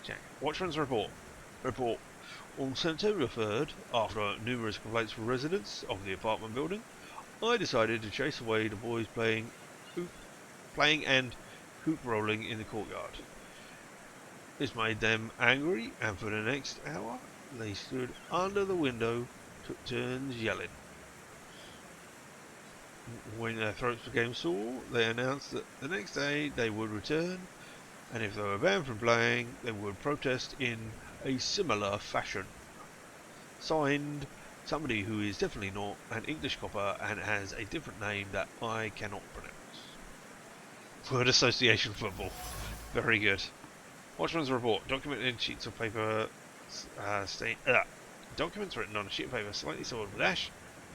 Speaker 1: check. Watchman's report. Report. On September 3rd, after numerous complaints from residents of the apartment building, I decided to chase away the boys playing and hoop rolling in the courtyard. This made them angry, and for the next hour, they stood under the window, took turns yelling. When their throats became sore, they announced that the next day they would return, and if they were banned from playing, they would protest in a similar fashion. Signed, somebody who is definitely not an English copper and has a different name that I cannot pronounce. Word association football. Very good. Watchman's report. Documented sheets of paper. Documents written on a sheet of paper, slightly soiled with ash.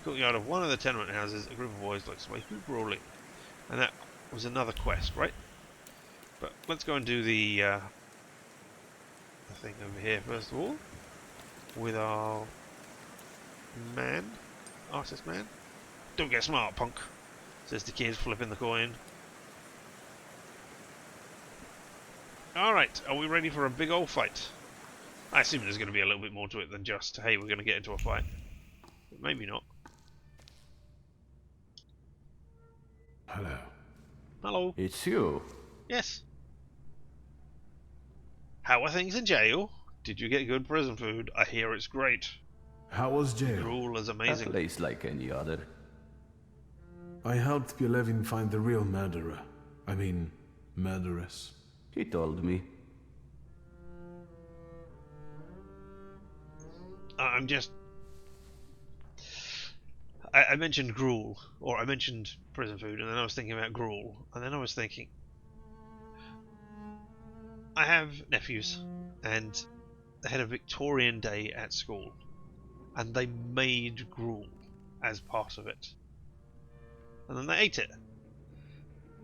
Speaker 1: Courtyard of one of the tenement houses, a group of boys likes to play hoop rolling. And that was another quest, right? But let's go and do the thing over here first of all. With our artist man. Don't get smart, punk, says the kid flipping the coin. Alright, are we ready for a big old fight? I assume there's going to be a little bit more to it than just, hey, we're going to get into a fight. But maybe not.
Speaker 3: Hello.
Speaker 1: Hello.
Speaker 7: It's you.
Speaker 1: Yes. How are things in jail? Did you get good prison food? I hear it's great.
Speaker 3: How was jail?
Speaker 1: Rule is
Speaker 7: A
Speaker 1: amazing.
Speaker 7: place like any other.
Speaker 3: I helped Pielevin find the real murderer. I mean, murderess.
Speaker 7: He told me.
Speaker 1: I'm just... I mentioned gruel, or I mentioned prison food, and then I was thinking about gruel, and then I was thinking... I have nephews, and they had a Victorian day at school, and they made gruel as part of it. And then they ate it.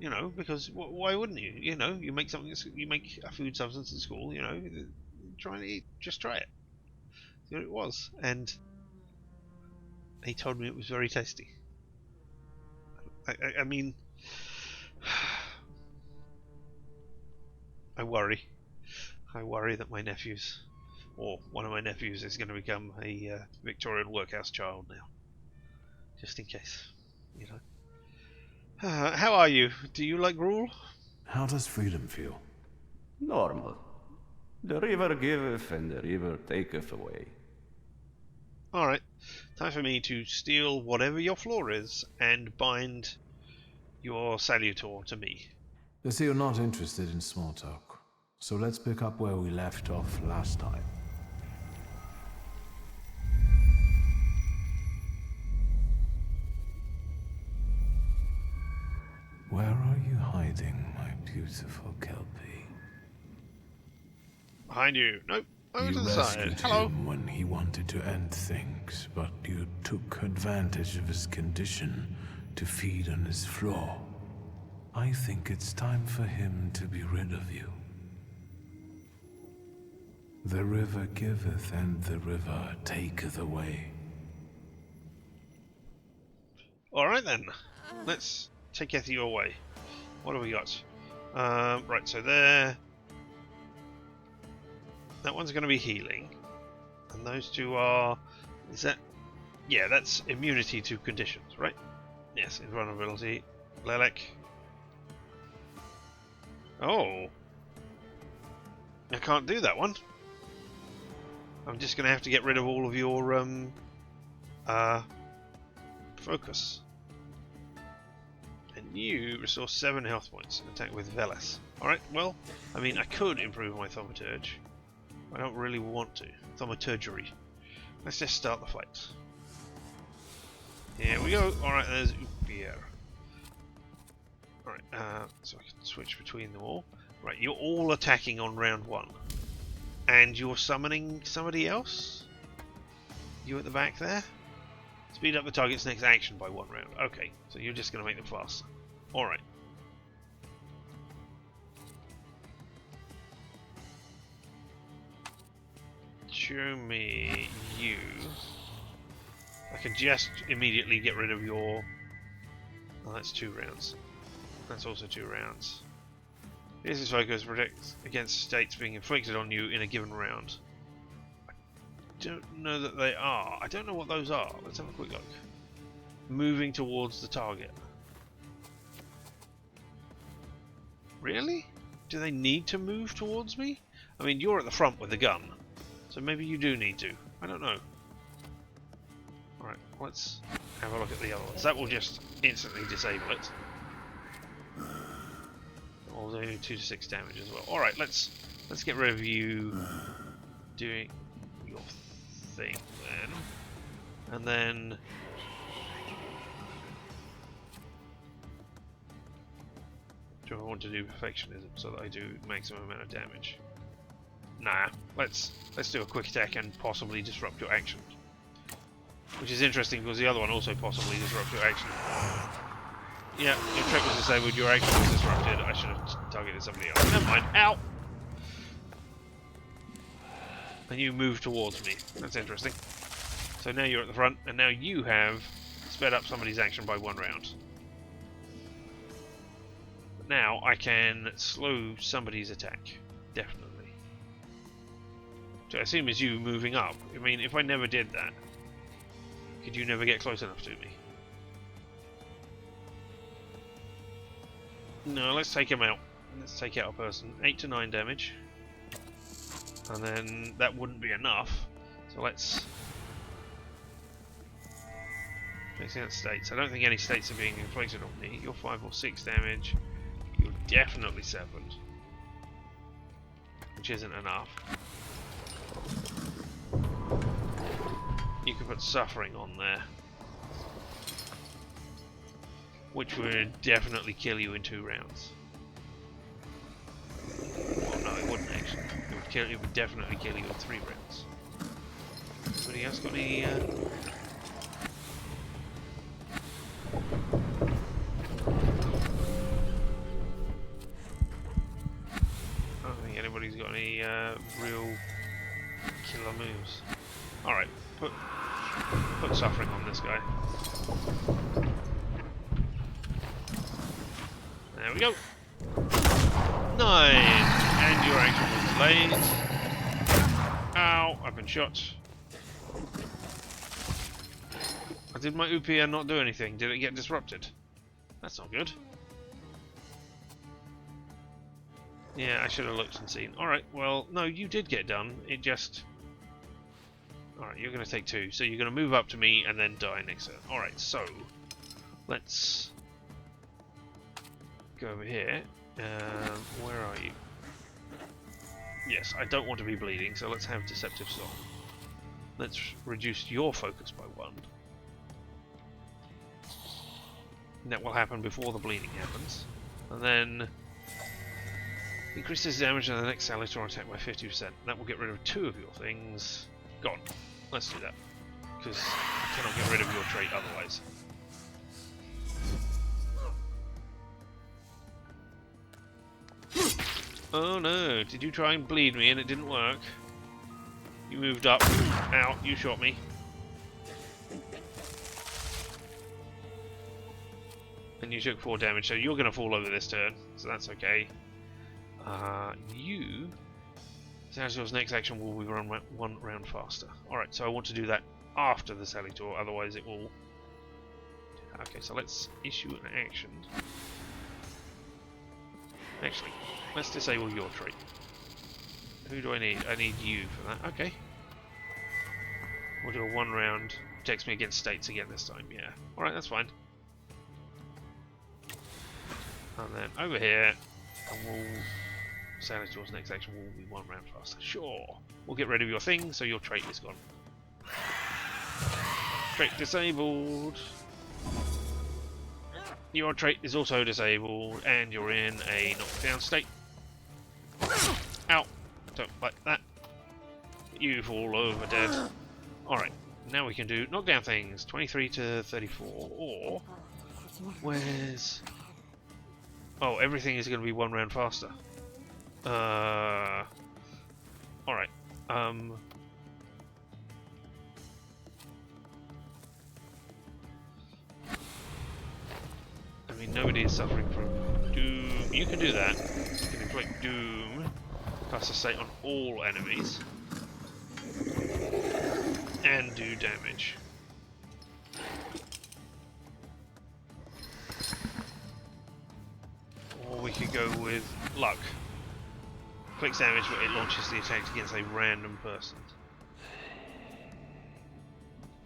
Speaker 1: You know, because why wouldn't you? You know, you make something, you make a food substance at school, you know, try and eat, just try it. See what it was. And he told me it was very tasty. I mean, I worry that my nephews, or one of my nephews, is going to become a Victorian workhouse child now. Just in case, you know. How are you? Do you like gruel?
Speaker 3: How does freedom feel?
Speaker 7: Normal. The river giveth and the river taketh away.
Speaker 1: Alright, time for me to steal whatever your floor is and bind your salutor to me.
Speaker 3: They say you're not interested in small talk, so let's pick up where we left off last time. Where are you hiding, my beautiful Kelpie?
Speaker 1: Behind you. Nope. Over to
Speaker 3: You
Speaker 1: the side.
Speaker 3: rescued
Speaker 1: Hello.
Speaker 3: him when he wanted to end things, but you took advantage of his condition to feed on his flaw. I think it's time for him to be rid of you. The river giveth, and the river taketh away.
Speaker 1: Alright then. Let's taketh you away. What have we got? Right, so there. That one's going to be healing. And those two are... Is that... Yeah, that's immunity to conditions, right? Yes, invulnerability. Lelek. Oh. I can't do that one. I'm just going to have to get rid of all of your, focus. And you restore 7 health points and attack with Veles. Alright, well, I mean, I could improve my Thaumaturge. I don't really want to. Thaumaturgery. Let's just start the fight. Here we go. Alright, there's Upier. Alright, so I can switch between them all. Right, you're all attacking on round 1. And you're summoning somebody else? You at the back there? Speed up the target's next action by 1 round. Okay, so you're just going to make them faster. Alright. Show me you. I can just immediately get rid of your... Oh, that's 2 rounds. That's also 2 rounds. This focus protects against states being inflicted on you in a given round. I don't know that they are. I don't know what those are. Let's have a quick look. Moving towards the target. Really? Do they need to move towards me? I mean, you're at the front with the gun. So maybe you do need to. I don't know. Alright, let's have a look at the other ones. That will just instantly disable it. Or they do 2 to 6 damage as well. Alright, let's get rid of you doing your thing then. And then do I want to do perfectionism so that I do maximum amount of damage? Nah, let's do a quick attack and possibly disrupt your action. Which is interesting because the other one also possibly disrupts your action. Yeah, your trick was disabled, your action was disrupted. I should have targeted somebody else. Never mind. Ow! And you move towards me. That's interesting. So now you're at the front, and now you have sped up somebody's action by 1 round. But now I can slow somebody's attack. Definitely. So I assume it's you moving up. I mean, if I never did that, could you never get close enough to me? No, let's take him out. Let's take out a person. 8 to 9 damage. And then that wouldn't be enough. So let's... Fixing out states. I don't think any states are being inflicted on me. You're 5 or 6 damage. You're definitely 7. Which isn't enough. You can put suffering on there. Which would definitely kill you in 2 rounds. Well, no, it wouldn't actually. It would definitely kill you in 3 rounds. Anybody else got any? I don't think anybody's got any real killer moves. All right, put suffering on this guy. There we go. 9! And your action was delayed. Ow, I've been shot. Did my UPR not do anything? Did it get disrupted? That's not good. Yeah, I should have looked and seen. Alright, well, no, you did get done. It just... Alright, you're going to take 2. So you're going to move up to me and then die next turn. Alright, so... Let's... go over here. Where are you? Yes, I don't want to be bleeding, so let's have Deceptive Song. Let's reduce your focus by 1. And that will happen before the bleeding happens. And then increases damage on the next Salutor attack by 50%. That will get rid of 2 of your things. Gone. Let's do that. Because I cannot get rid of your trait otherwise. Oh no, did you try and bleed me and it didn't work? You moved up. Ow, you shot me. And you took 4 damage, so you're going to fall over this turn, so that's okay. You... Salutor's next action will be run 1 round faster. Alright, so I want to do that after the Salutor, otherwise it will... Okay, so let's issue an action. Actually, let's disable your trait. Who do I need? I need you for that. Okay. We'll do a 1 round. Protects me against states again this time, yeah. Alright, that's fine. And then over here, and we'll... Salutor's next action will be 1 round faster. Sure. We'll get rid of your thing, so your trait is gone. Trait disabled. Your trait is also disabled, and you're in a knockdown state. Ow! Don't like that. You fall over dead. Alright, now we can do knockdown things. 23 to 34, or... Where's... Oh, everything is going to be 1 round faster. Alright. I mean, nobody is suffering from doom. You can do that. You can inflict doom, cast a state on all enemies, and do damage. Or we could go with luck. Inflicts damage, but it launches the attack against a random person.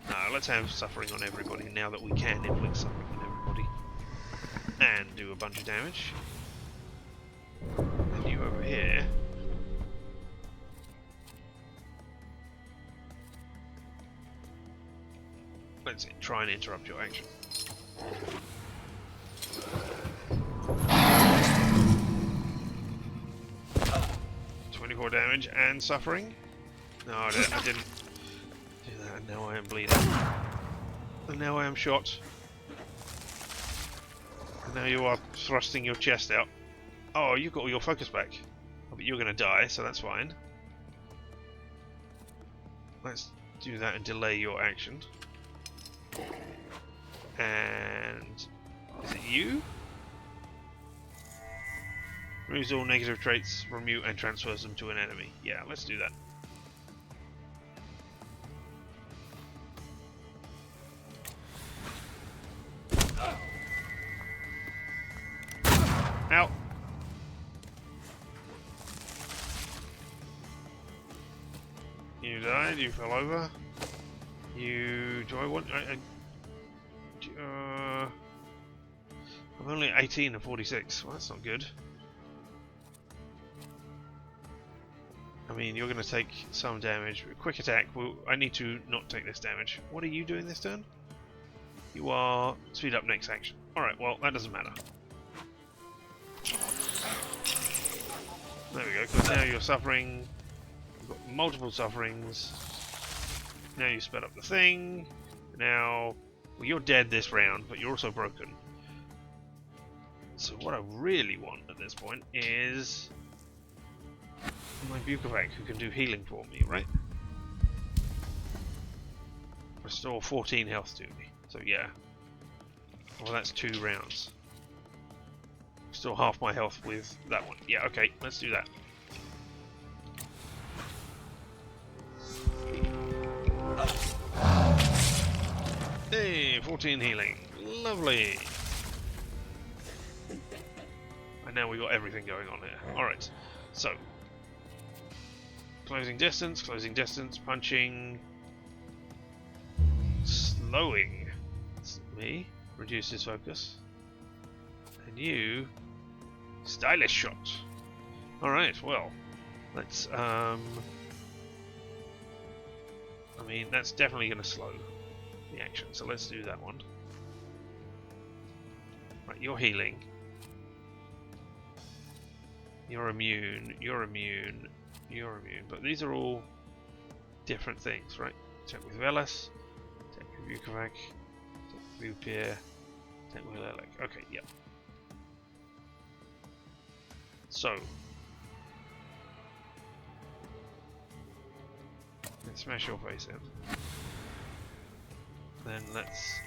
Speaker 1: No, let's have suffering on everybody now that we can inflict suffering on everybody. And do a bunch of damage. And you over here. Let's try and interrupt your action. Damage and suffering. No, I didn't do that, and now I am bleeding. And now I am shot. And now you are thrusting your chest out. Oh, you've got all your focus back. Oh, but you're going to die, so that's fine. Let's do that and delay your action. And... is it you? Removes all negative traits from you and transfers them to an enemy. Yeah, let's do that. Ow! You died, you fell over. You... do I want... I'm only 18 and 46. Well, that's not good. I mean, you're going to take some damage. Quick attack. Well, I need to not take this damage. What are you doing this turn? You are speed up next action. Alright, well, that doesn't matter. There we go, because now you're suffering. You've got multiple sufferings. Now you sped up the thing. Now, well, you're dead this round, but you're also broken. So what I really want at this point is... my Bukovac, who can do healing for me, right? Restore 14 health to me. So yeah. Well, that's 2 rounds. Still half my health with that one. Yeah, okay, let's do that. Hey, 14 healing. Lovely. And now we got everything going on here. Alright, so. Closing distance, punching. Slowing. That's me. Reduces focus. And you... stylish shot. Alright, well. Let's, I mean, that's definitely going to slow the action, so let's do that one. Right, you're healing. You're immune, you're immune, you're immune. But these are all different things, right? Check with Velas, check with Yukovac, check with Upir, check with Lelek. Okay, yep. So, let's smash your face in. Then let's...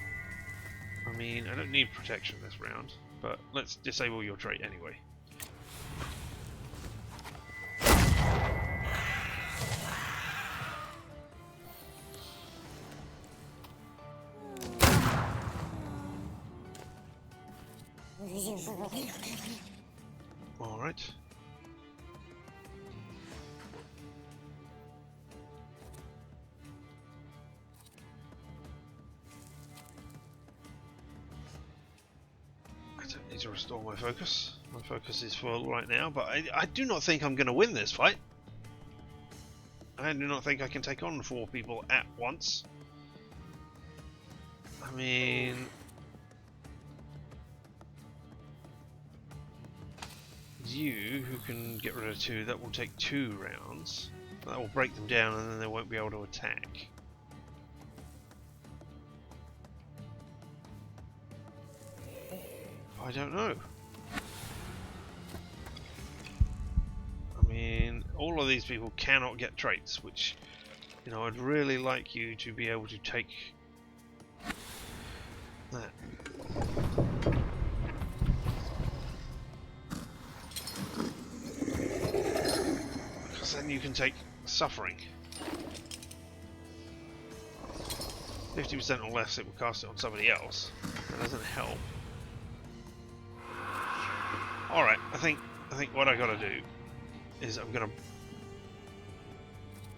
Speaker 1: I mean, I don't need protection this round, but let's disable your trait anyway. Alright. I don't need to restore my focus. My focus is full right now, but I do not think I'm going to win this fight. I do not think I can take on 4 people at once. I mean... you, who can get rid of 2, that will take 2 rounds. That will break them down and then they won't be able to attack. I don't know. I mean, all of these people cannot get traits, which, you know, I'd really like you to be able to take that. Because then you can take suffering. 50% or less, it will cast it on somebody else. That doesn't help. Alright, I think what I gotta do is I'm gonna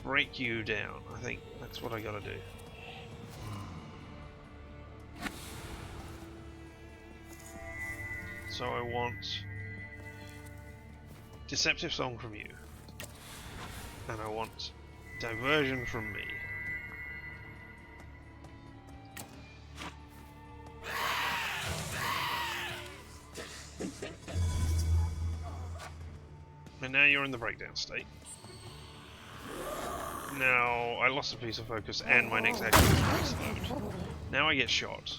Speaker 1: break you down. I think that's what I gotta do. So I want Deceptive Song from you. And I want Diversion from me. And now you're in the breakdown state. Now I lost a piece of focus and my next action is reload. Now I get shot.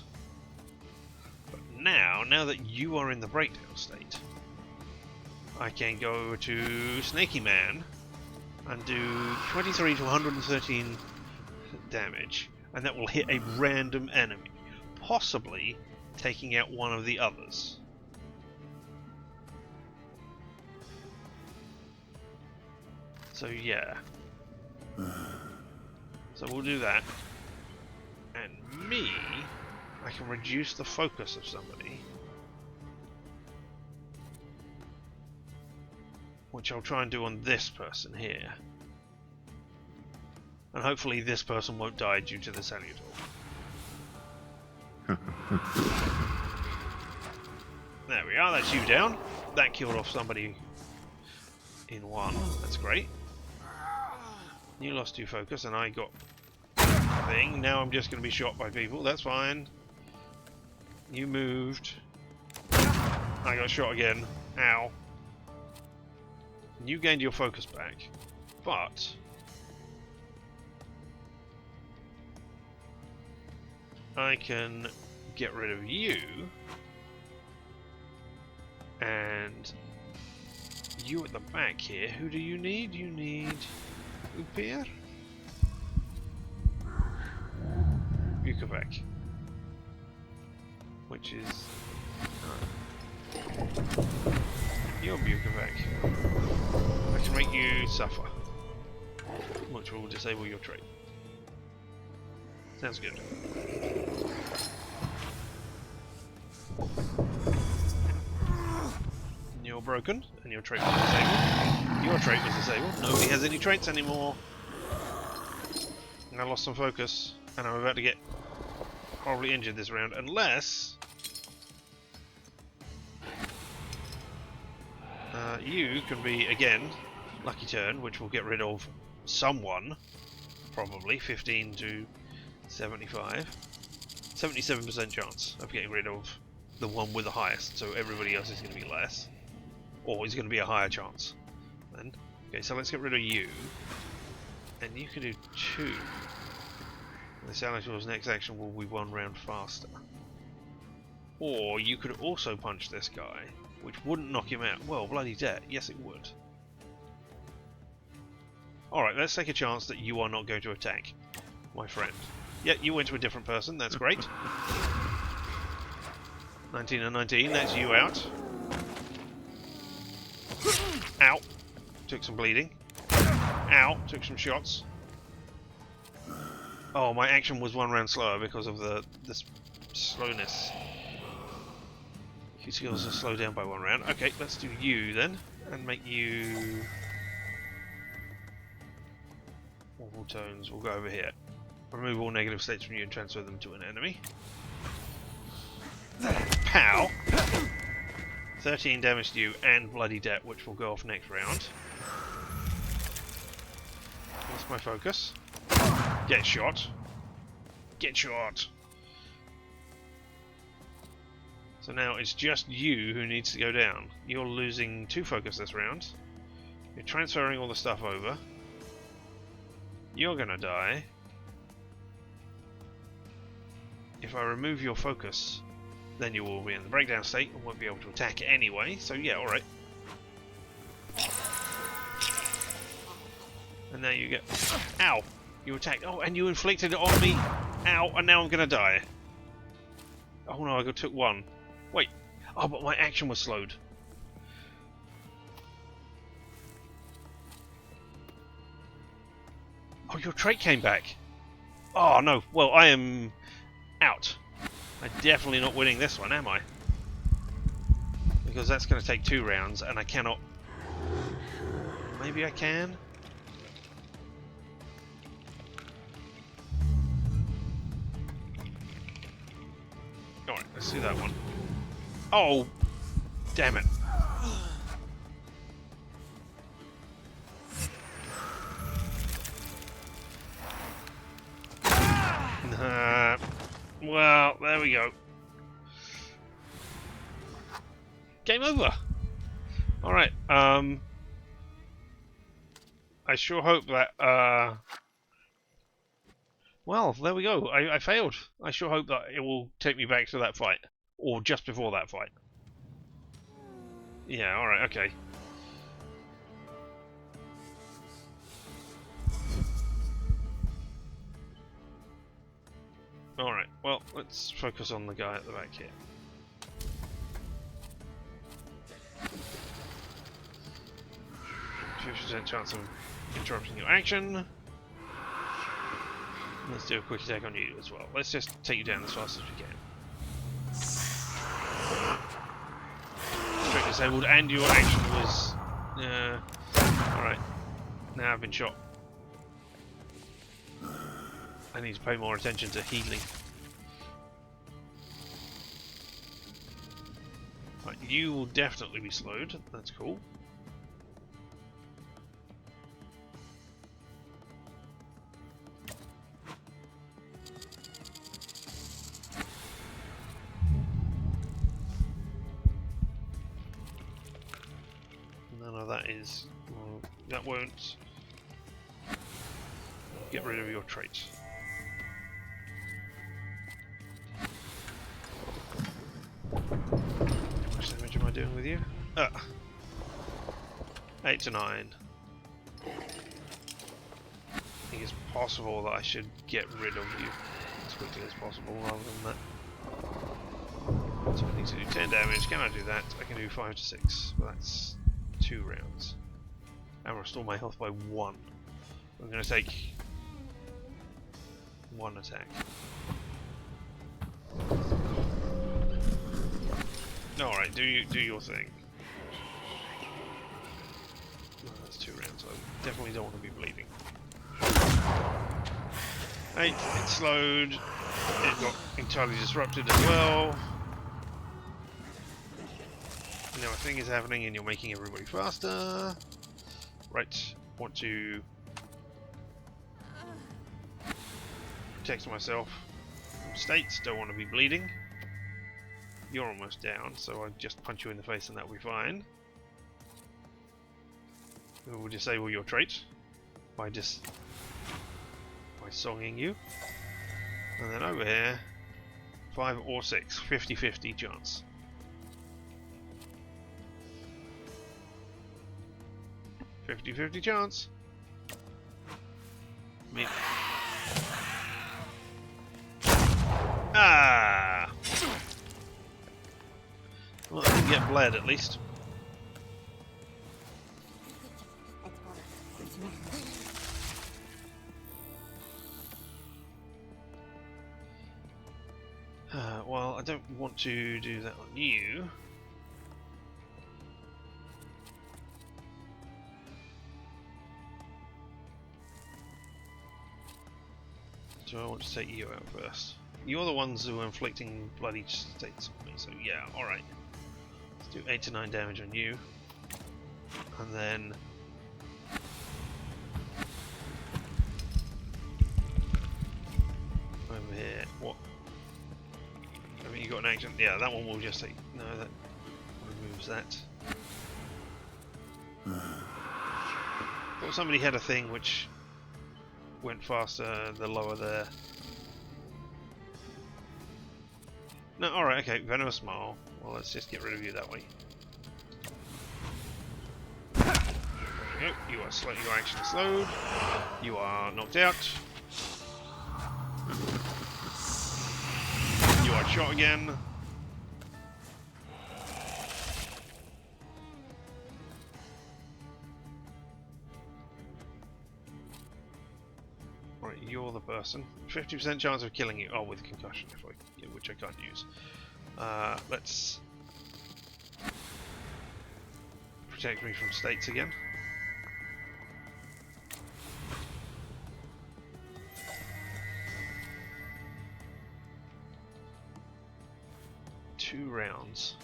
Speaker 1: But now that you are in the breakdown state, I can go to Snaky Man and do 23 to 113 damage, and that will hit a random enemy, possibly taking out one of the others. So yeah. So we'll do that. And me, I can reduce the focus of somebody. Which I'll try and do on this person here. And hopefully this person won't die due to the salutor. There we are, that's you down. That killed off somebody in one. That's great. You lost 2 focus and I got thing. Now I'm just going to be shot by people. That's fine. You moved. I got shot again. Ow. You gained your focus back. But I can get rid of you. And you at the back here. Who do you need? You need Upir? Yukovac. Which is... you're Yukovac. I can make you suffer. Which will disable your trait. Sounds good. You're broken, and your trait was disabled. Your trait was disabled. Nobody has any traits anymore. And I lost some focus, and I'm about to get horribly injured this round, unless you can be, again, Lucky Turn, which will get rid of someone, probably, 15 to 75. 77% chance of getting rid of the one with the highest, so everybody else is going to be less. Or is going to be a higher chance. Then. Okay, so let's get rid of you. And you can do 2. The Salutors' next action will be 1 round faster. Or you could also punch this guy, which wouldn't knock him out. Well, bloody debt. Yes, it would. Alright, let's take a chance that you are not going to attack, my friend. Yeah, you went to a different person. That's great. 19 and 19. That's you out. Ow. Took some bleeding. Ow. Took some shots. Oh, my action was 1 round slower because of this slowness. Your skills are slowed down by 1 round. Okay, let's do you then, and make you awful tones. We'll go over here. Remove all negative states from you and transfer them to an enemy. Pow! 13 damage to you and bloody debt, which will go off next round. That's my focus. Get shot. Get shot. So now it's just you who needs to go down. You're losing 2 focus this round. You're transferring all the stuff over. You're gonna die. If I remove your focus, then you will be in the breakdown state and won't be able to attack anyway, so yeah, alright. And now you get... Ow! You attacked. Oh, and you inflicted it on me! Ow, and now I'm gonna die. Oh no, I took 1. Wait. Oh, but my action was slowed. Oh, your trait came back. Oh no, well, I am out. I'm definitely not winning this one, am I? Because that's going to take 2 rounds, and I cannot... Maybe I can? Alright, let's do that one. Oh! Damn it. Well, there we go. Game over. Alright, I sure hope that, well, there we go. I failed. I sure hope that it will take me back to that fight. Or just before that fight. Yeah, alright, okay. Alright, well, let's focus on the guy at the back here. %, chance of interrupting your action. Let's do a quick attack on you as well. Let's just take you down as fast as we can. Straight disabled, and your action was... alright. Now I've been shot. I need to pay more attention to healing. Right, you will definitely be slowed. That's cool. None of that is... Well, that won't get rid of your traits. How much damage am I doing with you? 8 to 9. I think it's possible that I should get rid of you as quickly as possible rather than that. So I need to do 10 damage. Can I do that? I can do 5 to 6, but that's 2 rounds. And restore my health by 1. I'm going to take 1 attack. Alright, do your thing. Oh, that's 2 rounds. I definitely don't want to be bleeding. 8, it's slowed. It got entirely disrupted as well. Now a thing is happening and you're making everybody faster. Right, want to protect myself from states, don't want to be bleeding. You're almost down, so I'll just punch you in the face and that'll be fine. We'll disable your trait by songing you. And then over here, 5 or 6, 50-50 chance. Fifty-50 chance. Ah! Well, I didn't get bled at least. Well, I don't want to do that on you. So I want to take you out first. You're the ones who are inflicting bloody states on me, so yeah, alright. Let's do 8 to 9 damage on you. And then... over here, what? I mean, you got an action. Yeah, that one will just take... no, that removes that. Thought somebody had a thing which went faster the lower there. No, alright, okay, Venomous Smile. Well, let's just get rid of you that way. There we go. You are slightly your action slowed. You are knocked out. You are shot again. Right, you're the person. 50% chance of killing you. Oh, with concussion, which I can't use. Let's protect me from states again. Two rounds.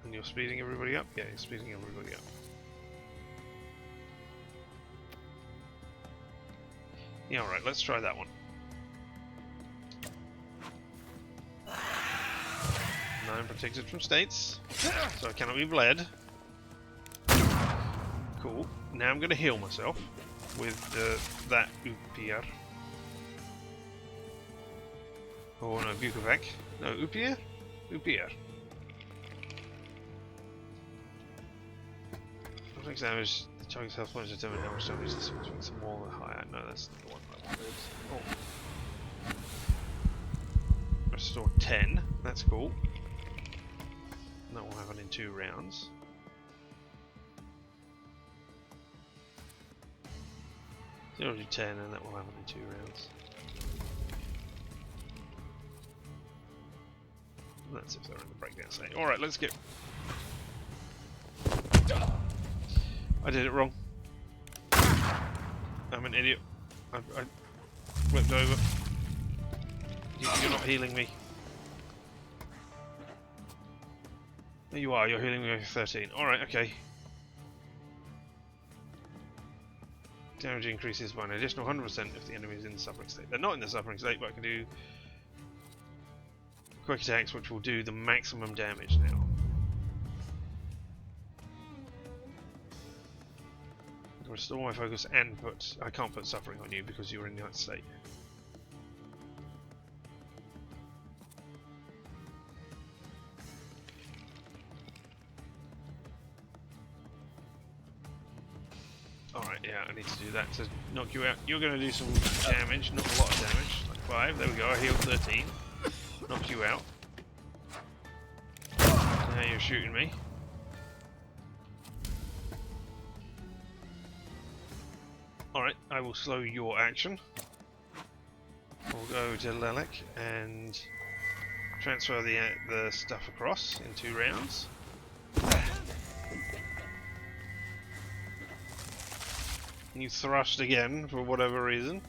Speaker 1: And you're speeding everybody up? Yeah, you're speeding everybody up. Yeah, alright, let's try that one. Now I'm protected from states, so I cannot be bled. Cool. Now I'm going to heal myself with that Upier. Oh no, Bukovac. No, Upier? Upier. Reflex damage, the target's health points determine how much damage this inflicts more or higher. No, that's not the one I wanted. Oh. Restore 10, that's cool. That will happen in 2 rounds. It'll do 10 and that will happen in 2 rounds. That's if they're in the breakdown state. Alright, let's go. I did it wrong. I'm an idiot. I flipped over. You're not healing me. There you are, you're healing me with 13. Alright, okay. Damage increases by an additional 100% if the enemy is in the suffering state. They're not in the suffering state, but I can do quick attacks which will do the maximum damage now. Restore my focus and I can't put suffering on you because you're in that state. Alright, yeah, I need to do that to knock you out. You're going to do some damage, not a lot of damage, like 5. There we go, I healed 13. Knocked you out. Now you're shooting me. Alright, I will slow your action. We'll go to Lelek and transfer the stuff across in 2 rounds. You thrust again for whatever reason.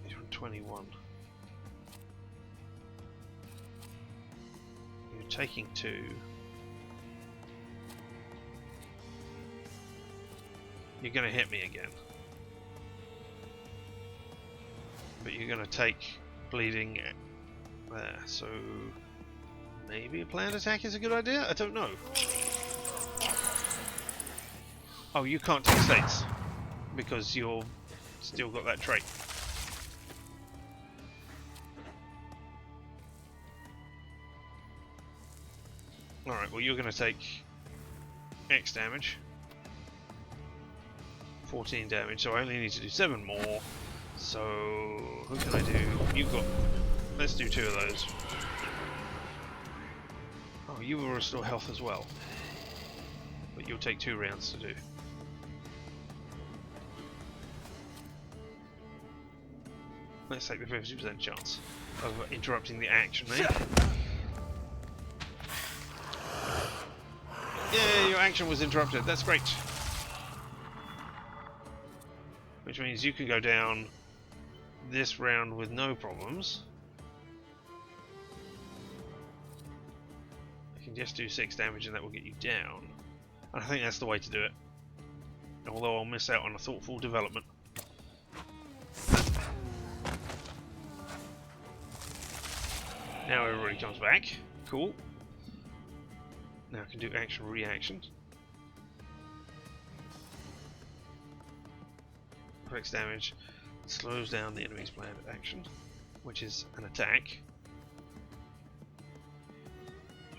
Speaker 1: You're on 21. You're taking 2. You're going to hit me again. but you're going to take bleeding there, so maybe a planned attack is a good idea? I don't know. Oh, you can't take states because you're still got that trait. Alright, well you're going to take X damage. 14 damage, so I only need to do 7 more. So, who can I do? You've got... Let's do 2 of those. Oh, you will restore health as well. But you'll take 2 rounds to do. Let's take the 50% chance of interrupting the action, eh? Yeah, your action was interrupted. That's great. Which means you can go down this round with no problems. You can just do 6 damage and that will get you down. And I think that's the way to do it. Although I'll miss out on a thoughtful development. Now everybody comes back. Cool. Now I can do action reaction. Affects damage, slows down the enemy's planned action, which is an attack.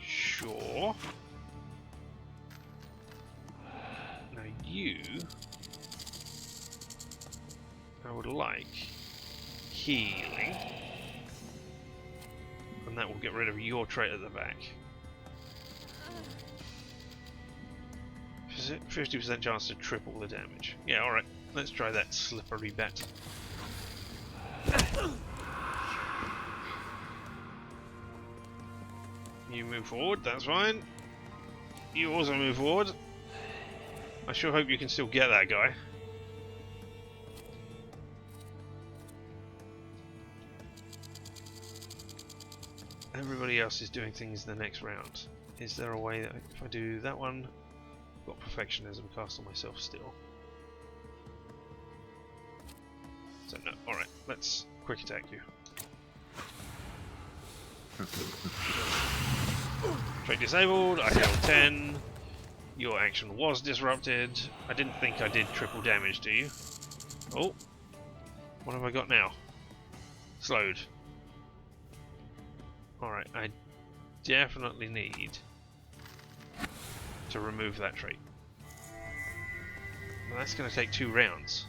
Speaker 1: Sure. Now you, I would like healing, and that will get rid of your trait at the back. 50% chance to triple the damage. Yeah, alright. Let's try that slippery bat. You move forward, that's fine. You also move forward. I sure hope you can still get that guy. Everybody else is doing things the next round. Is there a way that if I do that one, I've got perfectionism cast on myself still. So no, alright, let's quick attack you. Trait disabled, I healed 10. Your action was disrupted. I didn't think I did triple damage to you. Oh, what have I got now? Slowed. Alright, I definitely need to remove that trait. Well, that's going to take 2 rounds.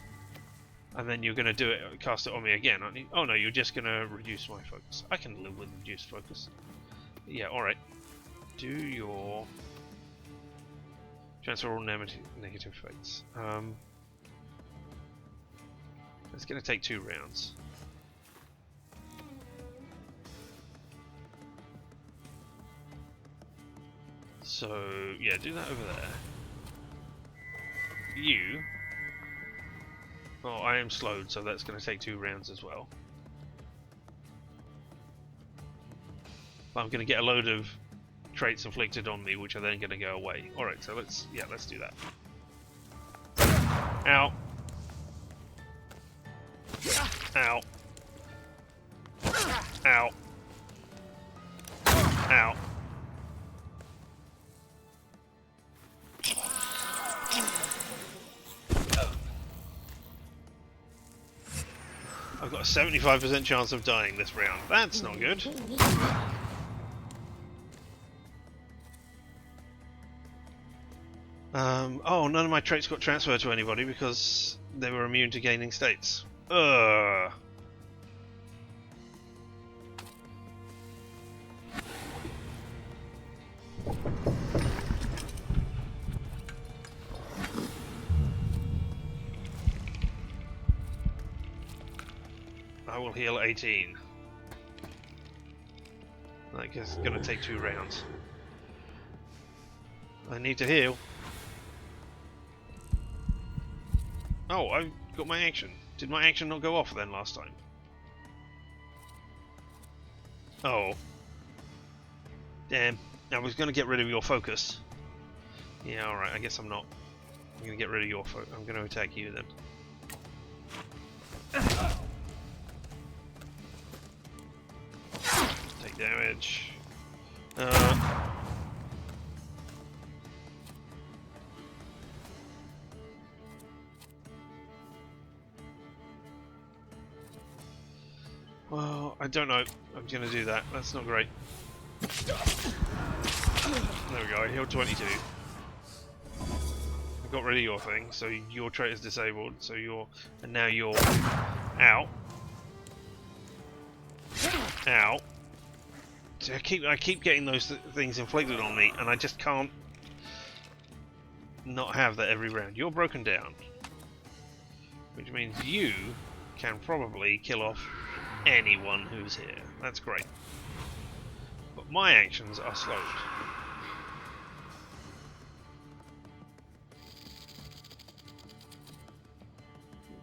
Speaker 1: And then you're going to do it, cast it on me again, aren't you? Oh no, you're just going to reduce my focus. I can live with reduced focus. Yeah, alright. Do your... transfer all negative fates. It's going to take 2 rounds. So, yeah, do that over there. You... oh, I am slowed, so that's going to take 2 rounds as well. But I'm going to get a load of traits inflicted on me, which are then going to go away. Alright, so let's do that. Ow. Ow. Ow. Ow. I've got a 75% chance of dying this round. That's not good. Oh, none of my traits got transferred to anybody because they were immune to gaining states. Ugh. I will heal 18. I guess it's going to take 2 rounds. I need to heal. Oh, I got my action. Did my action not go off then last time? Oh. Damn. I was going to get rid of your focus. Yeah, alright, I guess I'm not. I'm going to get rid of your focus. I'm going to attack you then. take damage. Well, I don't know. I'm gonna do that. That's not great. There we go. I healed 22. I got rid of your thing, so your trait is disabled. So and now you're out. Out. So I keep getting those things inflicted on me, and I just can't not have that every round. You're broken down, which means you can probably kill off anyone who's here. That's great. But my actions are slowed.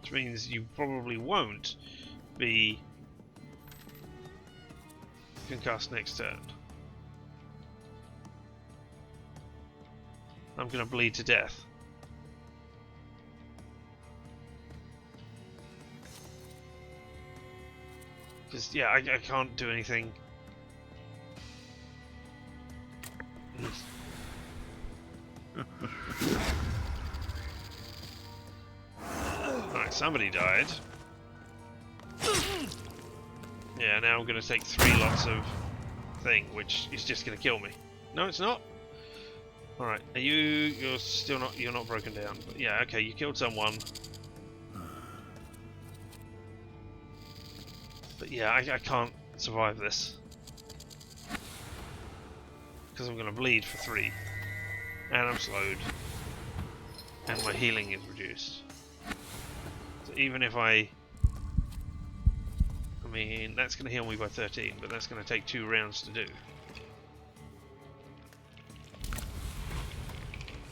Speaker 1: Which means you probably won't be concussed next turn. I'm going to bleed to death. Because, yeah, I can't do anything. Alright, somebody died. Yeah, now I'm going to take 3 lots of thing, which is just going to kill me. No, it's not. Alright, you're still not, you're not broken down. But yeah, okay, you killed someone. But yeah, I can't survive this. Because I'm going to bleed for 3. And I'm slowed. And my healing is reduced. So even if I mean, that's going to heal me by 13, but that's going to take 2 rounds to do.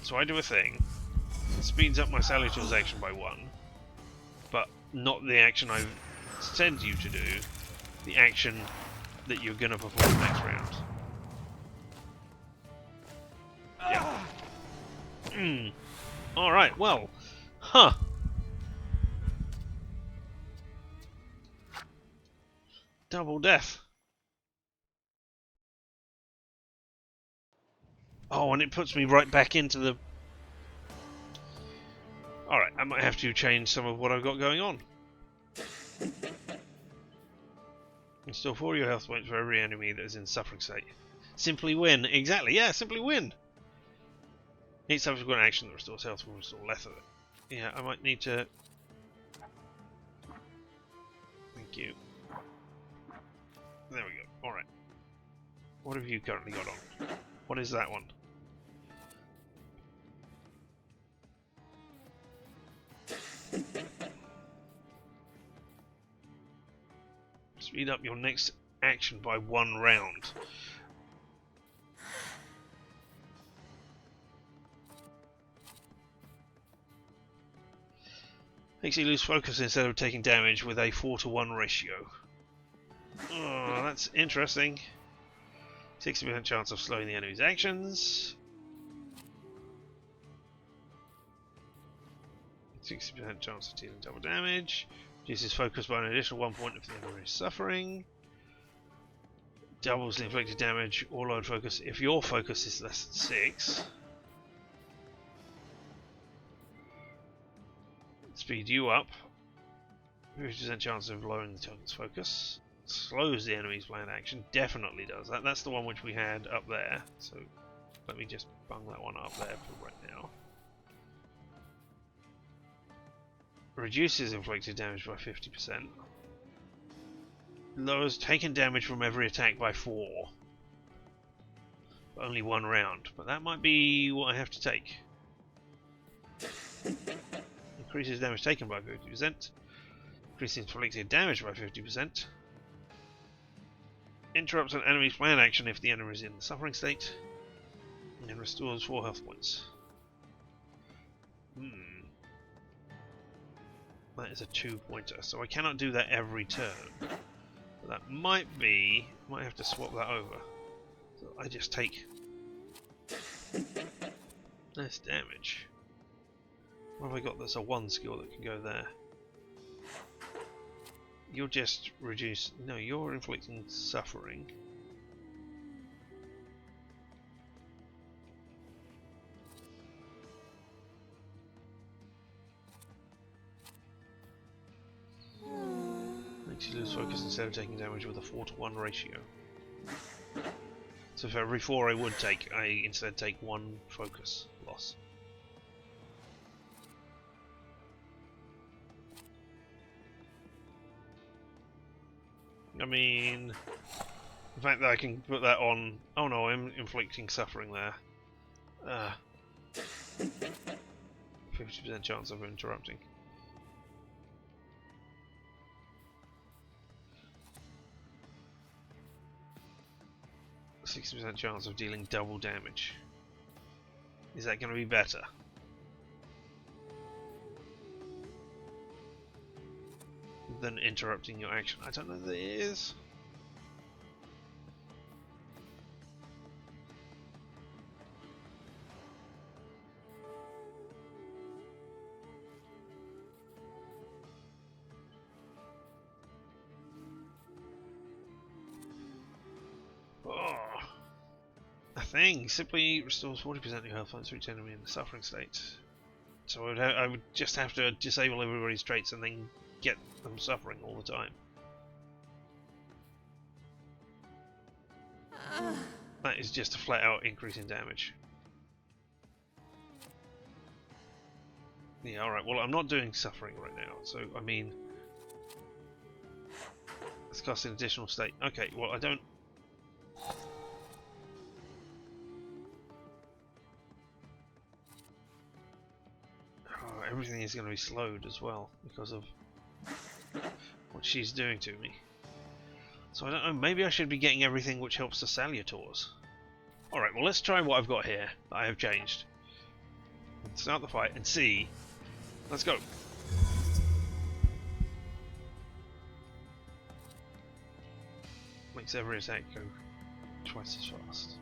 Speaker 1: So I do a thing. It speeds up my Salutors action by 1. But not the action I send you to do. The action that you're going to perform next round. Yeah. Alright, well. Huh. Double death. Oh, and it puts me right back into the... Alright, I might have to change some of what I've got going on. Restore 4 your health points for every enemy that is in suffering state. Simply win. Exactly, yeah, simply win. Each subsequent action that restores health will restore less of it. Yeah, I might need to... Thank you. There we go. Alright. What have you currently got on? What is that one? Speed up your next action by 1 round. Makes you lose focus instead of taking damage with a 4-to-1 ratio. Oh, that's interesting. 60% chance of slowing the enemy's actions. 60% chance of dealing double damage. Reduces focus by an additional 1 point if the enemy is suffering. Doubles the inflicted damage or load focus if your focus is less than 6. Speed you up. 50% chance of lowering the target's focus. Slows the enemy's planned action. Definitely does that. That's the one which we had up there. So let me just bung that one up there for right now. Reduces inflicted damage by 50%. Lowers taken damage from every attack by 4. But only 1 round. But that might be what I have to take. Increases damage taken by 50%. Increases inflicted damage by 50%. Interrupts an enemy's planned action if the enemy is in the suffering state. And restores 4 health points. That is a 2-pointer, so I cannot do that every turn. But that might have to swap that over. So I just take less damage. What have I got that's a 1 skill that can go there? You'll just reduce... No, you're inflicting suffering. Makes you lose focus instead of taking damage with a 4-to-1 ratio. So for every 4 I would take, I instead take 1 focus loss. I mean, the fact that I can put that on... Oh no, I'm inflicting suffering there. 50% chance of interrupting. A 60% chance of dealing double damage. Is that going to be better? Than interrupting your action? I don't know that it is. A thing simply restores 40% of your health points for each enemy in the suffering state. So I would just have to disable everybody's traits and then get them suffering all the time. That is just a flat out increase in damage. Yeah, alright, well I'm not doing suffering right now, so I mean... Let's cast an additional state. Okay, well I don't... Oh, everything is going to be slowed as well because of what she's doing to me. So I don't know, maybe I should be getting everything which helps the Salutors. Alright, well let's try what I've got here that I have changed. Start the fight and see. Let's go. Makes every attack go twice as fast.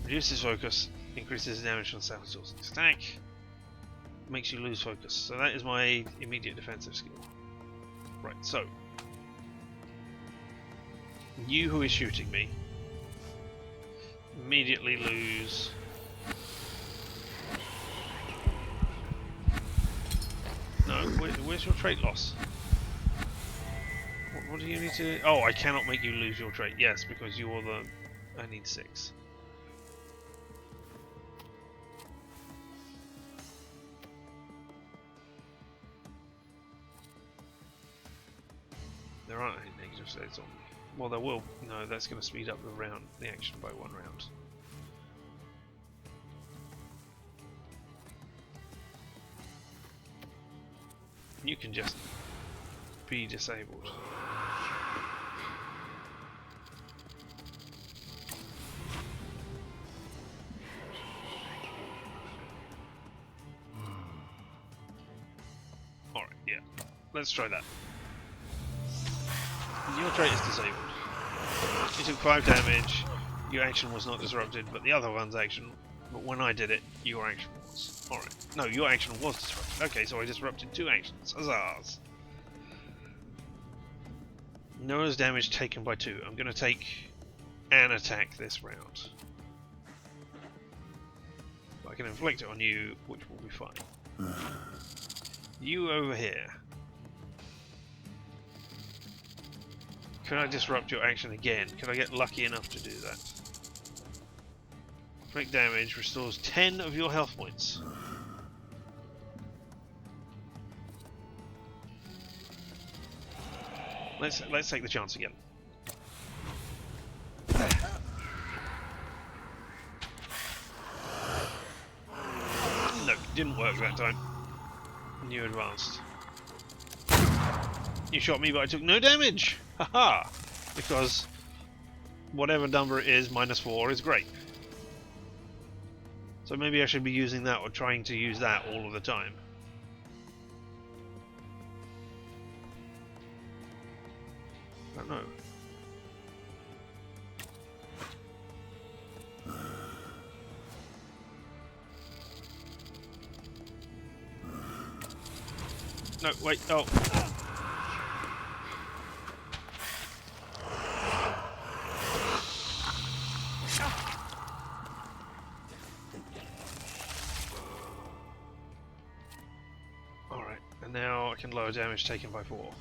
Speaker 1: Reduces focus, increases damage on Salutors. Attack makes you lose focus. So that is my immediate defensive skill. Right, so you who is shooting me immediately lose no, where's your trait loss? What do you need to... Oh, I cannot make you lose your trait. Yes, because you're the... I need 6. There aren't any negative states on me. Well, there will. No, that's going to speed up the action by 1 round. You can just be disabled. Alright, yeah. Let's try that. Your trait is disabled. You took 5 damage, your action was not disrupted, but the other one's action, but when I did it, your action was. Alright. No, your action was disrupted. Okay, so I disrupted 2 actions. Huzzahs! Noah's damage taken by 2. I'm going to take an attack this round. I can inflict it on you, which will be fine. You over here. Can I disrupt your action again? Can I get lucky enough to do that? Inflict damage, restores 10 of your health points. Let's take the chance again. No, didn't work that time. You advanced. You shot me, but I took no damage! Haha! Because whatever number it is, -4 is great. So maybe I should be using that or trying to use that all of the time. I don't know. No, wait, oh. Alright, and now I can lower damage taken by 4.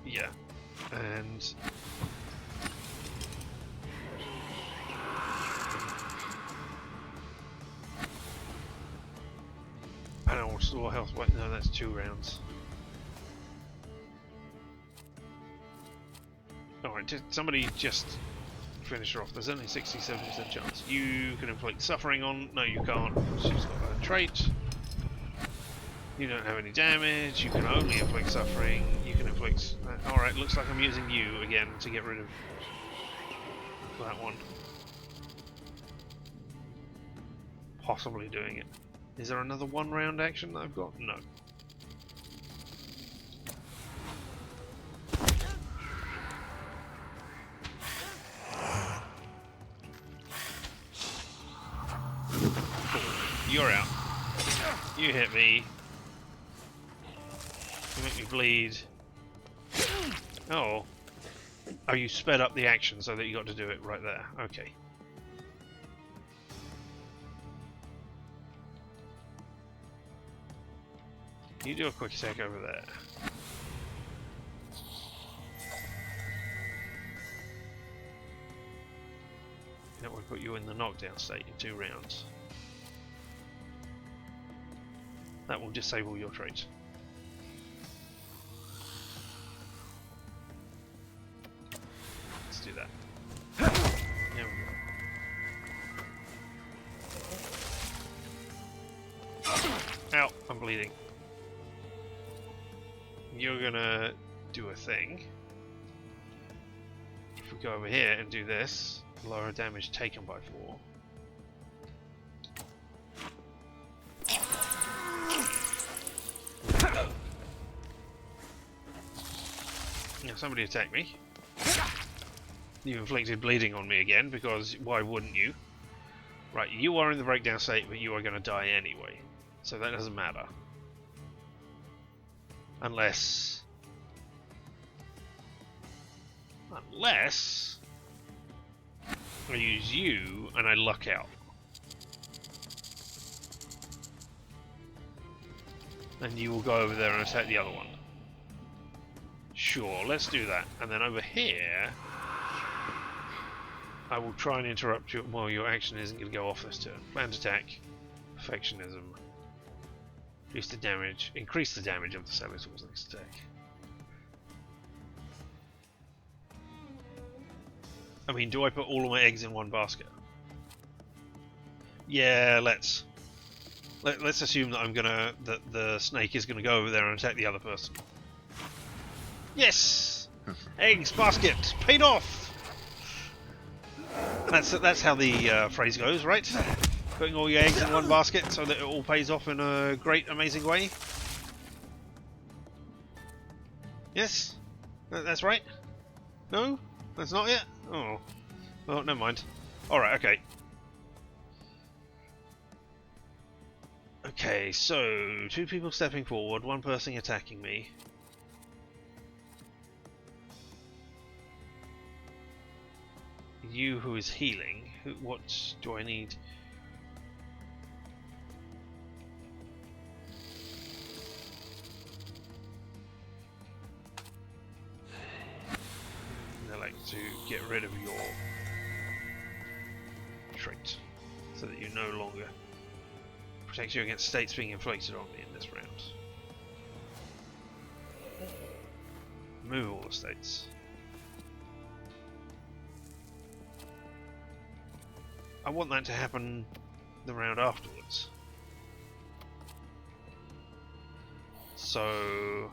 Speaker 1: Yeah. And... I don't want store health. Wait, no, that's 2 rounds. Alright, somebody just finish her off. There's only 67% chance. You can inflict suffering on... No, you can't. She's got a trait. You don't have any damage. You can only inflict suffering. You can inflict... Alright, looks like I'm using you again to get rid of that one. Possibly doing it. Is there another 1 round action that I've got? No. You're out. You hit me. You make me bleed. Oh. Oh, you sped up the action so that you got to do it right there. Okay. You do a quick attack over there. That would put you in the knockdown state in 2 rounds. That will disable your trait. Let's do that. There we go. Ow, I'm bleeding. You're gonna do a thing. If we go over here and do this, lower damage taken by 4. Now somebody attack me. You inflicted bleeding on me again, because why wouldn't you? Right, you are in the breakdown state, but you are going to die anyway. So that doesn't matter. Unless I use you and I luck out. And you will go over there and attack the other one. Sure, let's do that. And then over here, I will try and interrupt you. Well, your action isn't going to go off this turn. Planned attack, perfectionism, reduce the damage, increase the damage of the Salutors next attack. I mean, do I put all of my eggs in one basket? Yeah, let's assume that that the snake is gonna go over there and attack the other person. Yes, eggs basket paid off. That's how the phrase goes, right? Putting all your eggs in one basket so that it all pays off in a great, amazing way. Yes, that's right. No, that's not it. Oh, well, never mind. All right, okay. Okay, so 2 people stepping forward, 1 person attacking me. You who is healing. What do I need? I like to get rid of your trait so that you no longer protect you against states being inflicted on me in this round. Move all the states. I want that to happen the round afterwards. So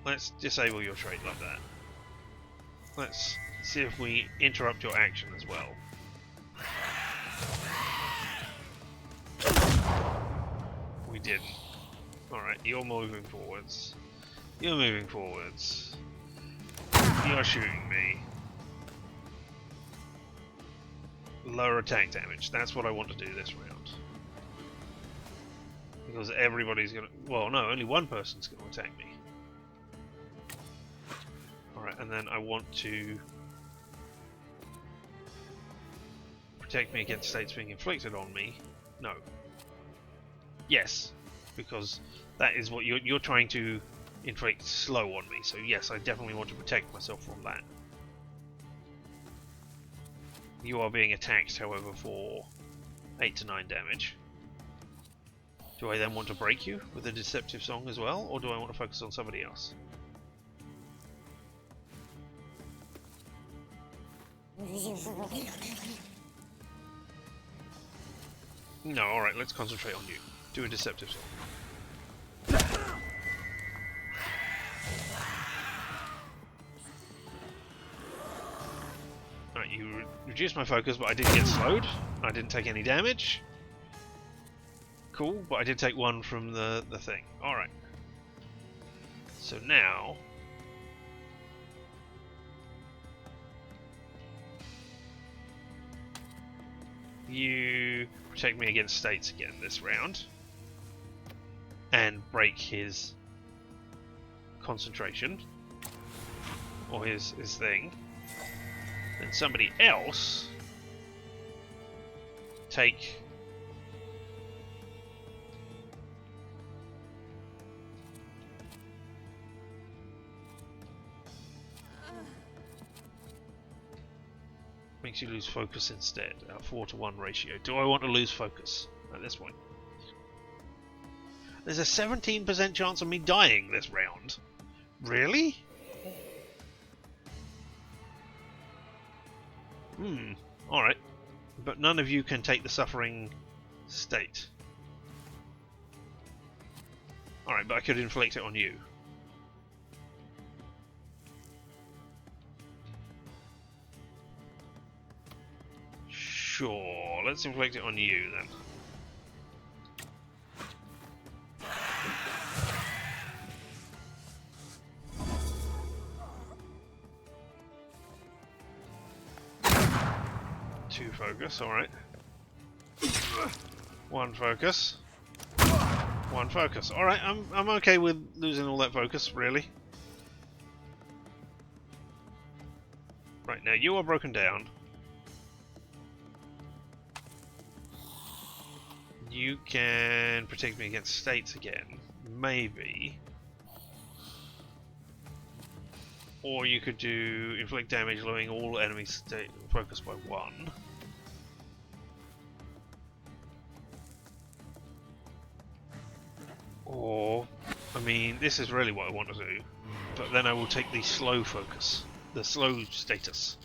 Speaker 1: let's disable your trait like that. Let's see if we interrupt your action as well. We didn't. Alright, you're moving forwards. You're moving forwards. You're shooting me. Lower attack damage. That's what I want to do this round. Because everybody's gonna... Well, no, only 1 person's gonna attack me. Alright, and then I want to protect me against states being inflicted on me. No. Yes, because that is what you're trying to inflict slow on me. So yes, I definitely want to protect myself from that. You are being attacked, however, for 8 to 9 damage. Do I then want to break you with a deceptive song as well, or do I want to focus on somebody else? No, alright, let's concentrate on you. Do a deceptive song. Alright, you reduced my focus, but I didn't get slowed. I didn't take any damage. Cool, but I did take 1 from the thing. Alright. So now... you protect me against states again this round. And break his concentration. Or his thing. Then somebody else take... makes you lose focus instead. A 4-to-1 ratio. Do I want to lose focus at this point? There's a 17% chance of me dying this round. Really? Alright. But none of you can take the suffering state. Alright, but I could inflict it on you. Sure, let's inflict it on you then. Two focus, alright. 1 focus. 1 focus. Alright, I'm okay with losing all that focus, really. Right, now you are broken down. You can protect me against states again, maybe. Or you could do inflict damage, lowering all enemy state focus by 1. Or, I mean, this is really what I want to do. But then I will take the slow focus, the slow status.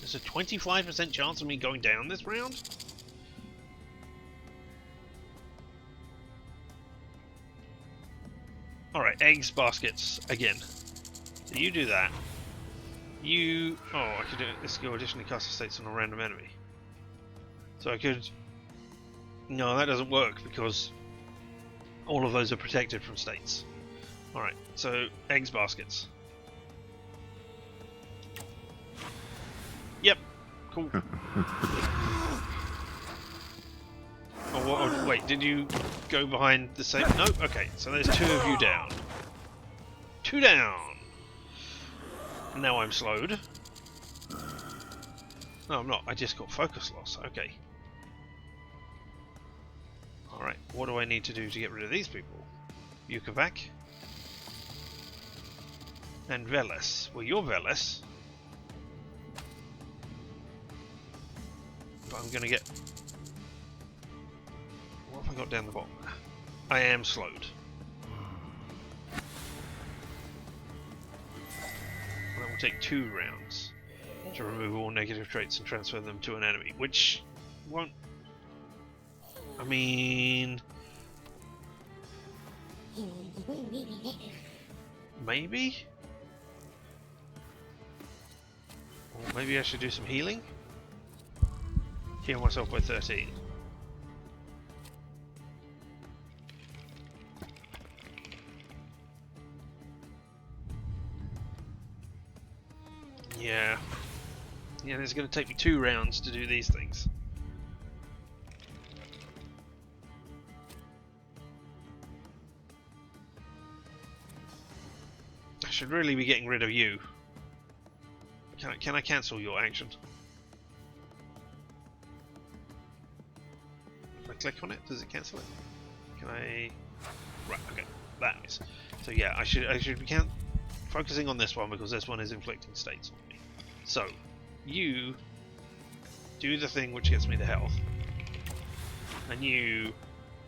Speaker 1: There's a 25% chance of me going down this round? Alright, eggs, baskets, again. So you do that. You... oh, I could do it. This skill additionally cast states on a random enemy. So I could... no, that doesn't work because all of those are protected from states. Alright, so eggs, baskets. Yep, cool. Oh, wait, did you go behind the same? No? Okay, so there's 2 of you down. 2 down! Now I'm slowed. No, I'm not. I just got focus loss. Okay. Alright, what do I need to do to get rid of these people? Yukovac. And Veles. Well, you're Veles. But I'm gonna get... what have I got down the bottom? I am slowed. That will take 2 rounds to remove all negative traits and transfer them to an enemy, which won't... I mean... maybe? Or maybe I should do some healing? Heal myself by 13. Yeah. Yeah, it's going to take me 2 rounds to do these things. I should really be getting rid of you. Can I cancel your action? If I click on it, does it cancel it? Can I... Right, okay, that is. So yeah, I should be focusing on this one because this one is inflicting states on me. So, you do the thing which gets me the health, and you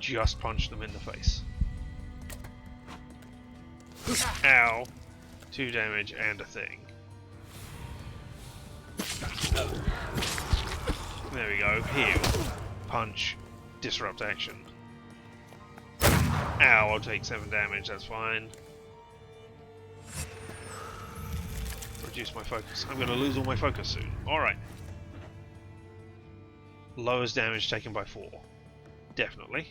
Speaker 1: just punch them in the face. Ow! 2 damage and a thing. There we go. Heal. Punch. Disrupt action. Ow, I'll take 7 damage, that's fine. Reduce my focus. I'm going to lose all my focus soon. Alright. Lowers damage taken by 4. Definitely.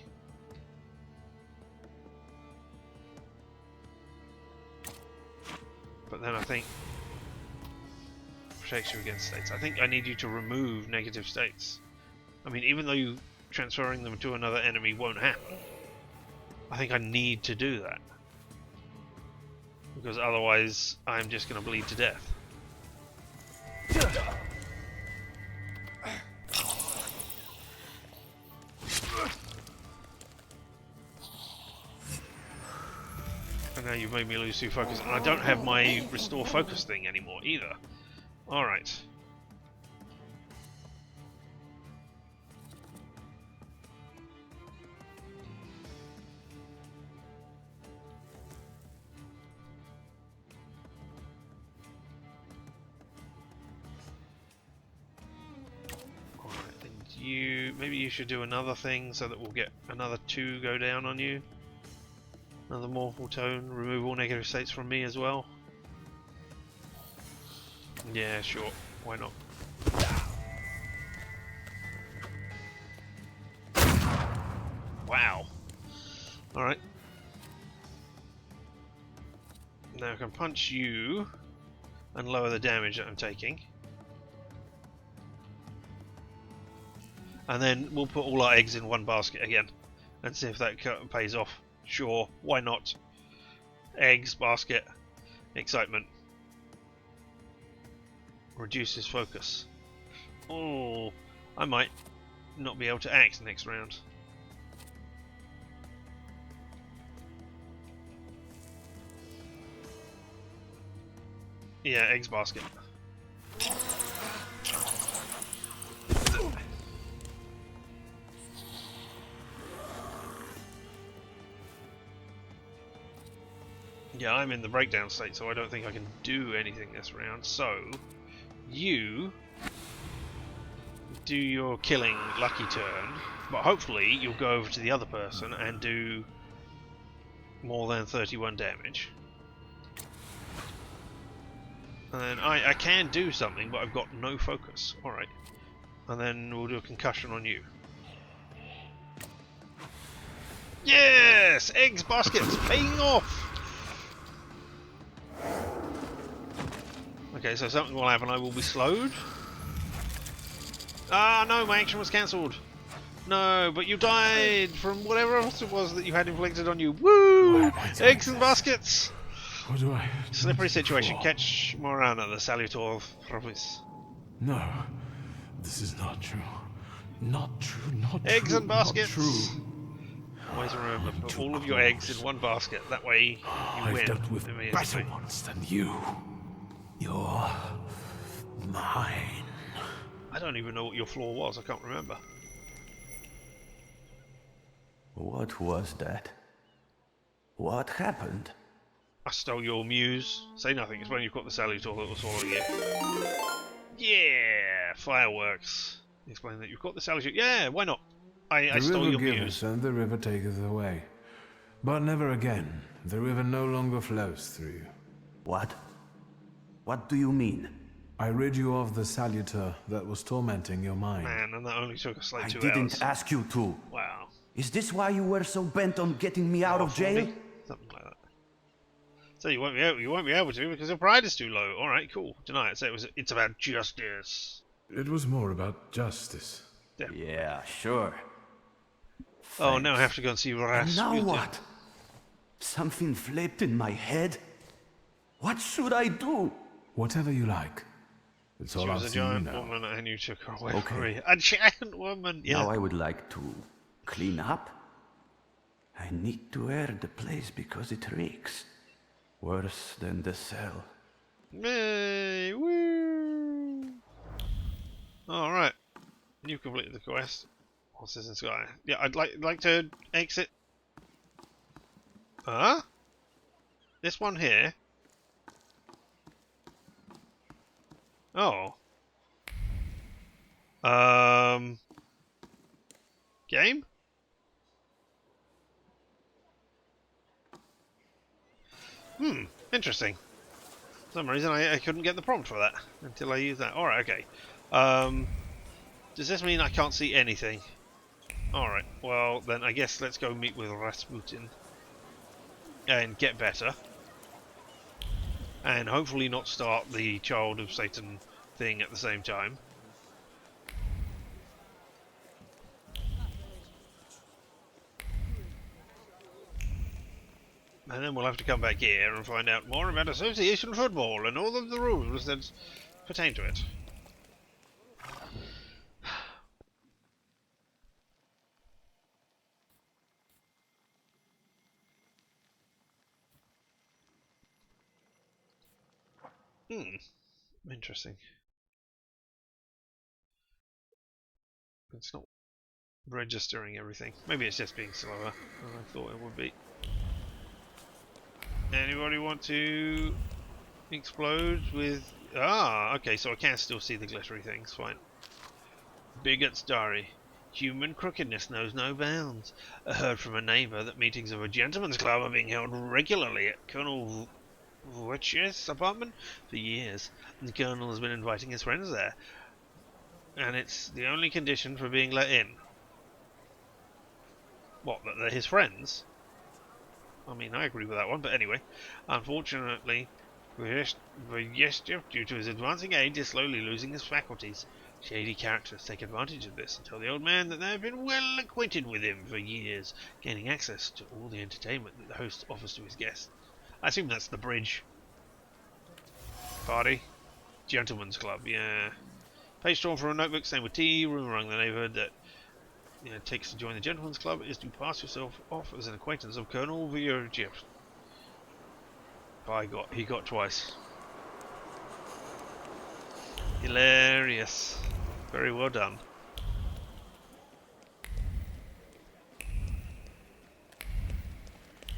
Speaker 1: But then I think protects you against states. I think I need you to remove negative states. I mean, even though you transferring them to another enemy won't happen, I think I need to do that. Because otherwise I'm just going to bleed to death. And now you've made me lose 2 focus, and I don't have my restore focus thing anymore either. Alright. Maybe you should do another thing so that we'll get another 2 go down on you. Another mortal tone, remove all negative states from me as well. Yeah, sure, why not? Wow. Alright. Now I can punch you and lower the damage that I'm taking. And then we'll put all our eggs in one basket again and see if that pays off. Sure, why not? Eggs, basket, excitement. Reduces focus. Oh, I might not be able to act next round. Yeah, eggs, basket. Yeah, I'm in the breakdown state, so I don't think I can do anything this round. So, you do your killing lucky turn, but hopefully you'll go over to the other person and do more than 31 damage. And then I can do something, but I've got no focus. Alright. And then we'll do a concussion on you. Yes! Eggs, baskets, paying off! Okay, so something will happen. I will be slowed. Ah, no, my action was cancelled. No, but you died from whatever else it was that you had inflicted on you. Woo! Eggs and baskets!
Speaker 3: What do I...
Speaker 1: Slippery situation. Catch Morana, the Salutor province.
Speaker 3: No, this is not true. Not true, not
Speaker 1: Eggs
Speaker 3: true,
Speaker 1: and baskets!
Speaker 3: not true.
Speaker 1: Always remember, put all of your eggs in one basket. That way you
Speaker 3: I've
Speaker 1: win.
Speaker 3: dealt with better ones than you. You're mine.
Speaker 1: I don't even know what your flaw was. I can't remember.
Speaker 7: What was that? What happened?
Speaker 1: I stole your muse. Say nothing. It's when you've got the Salutor that will swallow you. Yeah, fireworks. Explain that you've got the Salutor. Yeah, why not? I stole your
Speaker 3: river
Speaker 1: muse.
Speaker 3: giveth and the river taketh away. But never again. The river no longer flows through you.
Speaker 7: What? What do you mean?
Speaker 3: I rid you of the salutor that was tormenting your mind.
Speaker 1: Man, and that only took us like
Speaker 7: I
Speaker 1: 2
Speaker 7: didn't
Speaker 1: hours.
Speaker 7: ask you to.
Speaker 1: Wow.
Speaker 7: Is this why you were so bent on getting me out of jail?
Speaker 1: Something like that. So you won't be able to because your pride is too low. All right, cool. Deny it. So it's about justice.
Speaker 3: It was more about justice.
Speaker 7: Yeah, sure.
Speaker 1: Oh, now I have to go and see
Speaker 7: And
Speaker 1: Rasputin.
Speaker 7: now what? Something flipped in my head? What should I do?
Speaker 3: Whatever you like. It's all
Speaker 1: She
Speaker 3: up
Speaker 1: was a
Speaker 3: to you
Speaker 1: giant
Speaker 3: now.
Speaker 1: woman and you took her away from
Speaker 7: Okay.
Speaker 1: me. A giant woman, yeah.
Speaker 7: Now I would like to Clean up? I need to air the place because it reeks. Worse than the cell.
Speaker 1: Yay! Woo! Alright. You've completed the quest. What's this in Sky? Yeah, I'd like to exit. Huh? This one here? Oh. Game? Interesting. For some reason I couldn't get the prompt for that until I used that. Alright, okay. Does this mean I can't see anything? Alright, well then I guess let's go meet with Rasputin and get better. And hopefully not start the Child of Satan thing at the same time. And then we'll have to come back here and find out more about association football and all of the rules that pertain to it. Interesting. It's not registering everything. Maybe it's just being slower than I thought it would be. Anybody want to explode with... Ah, okay, so I can still see the glittery things, fine. Bigot's diary. Human crookedness knows no bounds. I heard from a neighbour that meetings of a gentleman's club are being held regularly at Colonel Wictor's apartment for years. The Colonel has been inviting his friends there. And it's the only condition for being let in. What, that they're his friends? I mean, I agree with that one, but anyway. Unfortunately, Wictor, due to his advancing age, is slowly losing his faculties. Shady characters take advantage of this and tell the old man that they have been well acquainted with him for years, gaining access to all the entertainment that the host offers to his guests. I assume that's the bridge. Party? Gentleman's club, yeah. Page torn from a notebook, same with tea. Rumour around the neighbourhood that it takes to join the gentleman's club is to pass yourself off as an acquaintance of Colonel Wictor. By God, he got twice. Hilarious. Very well done.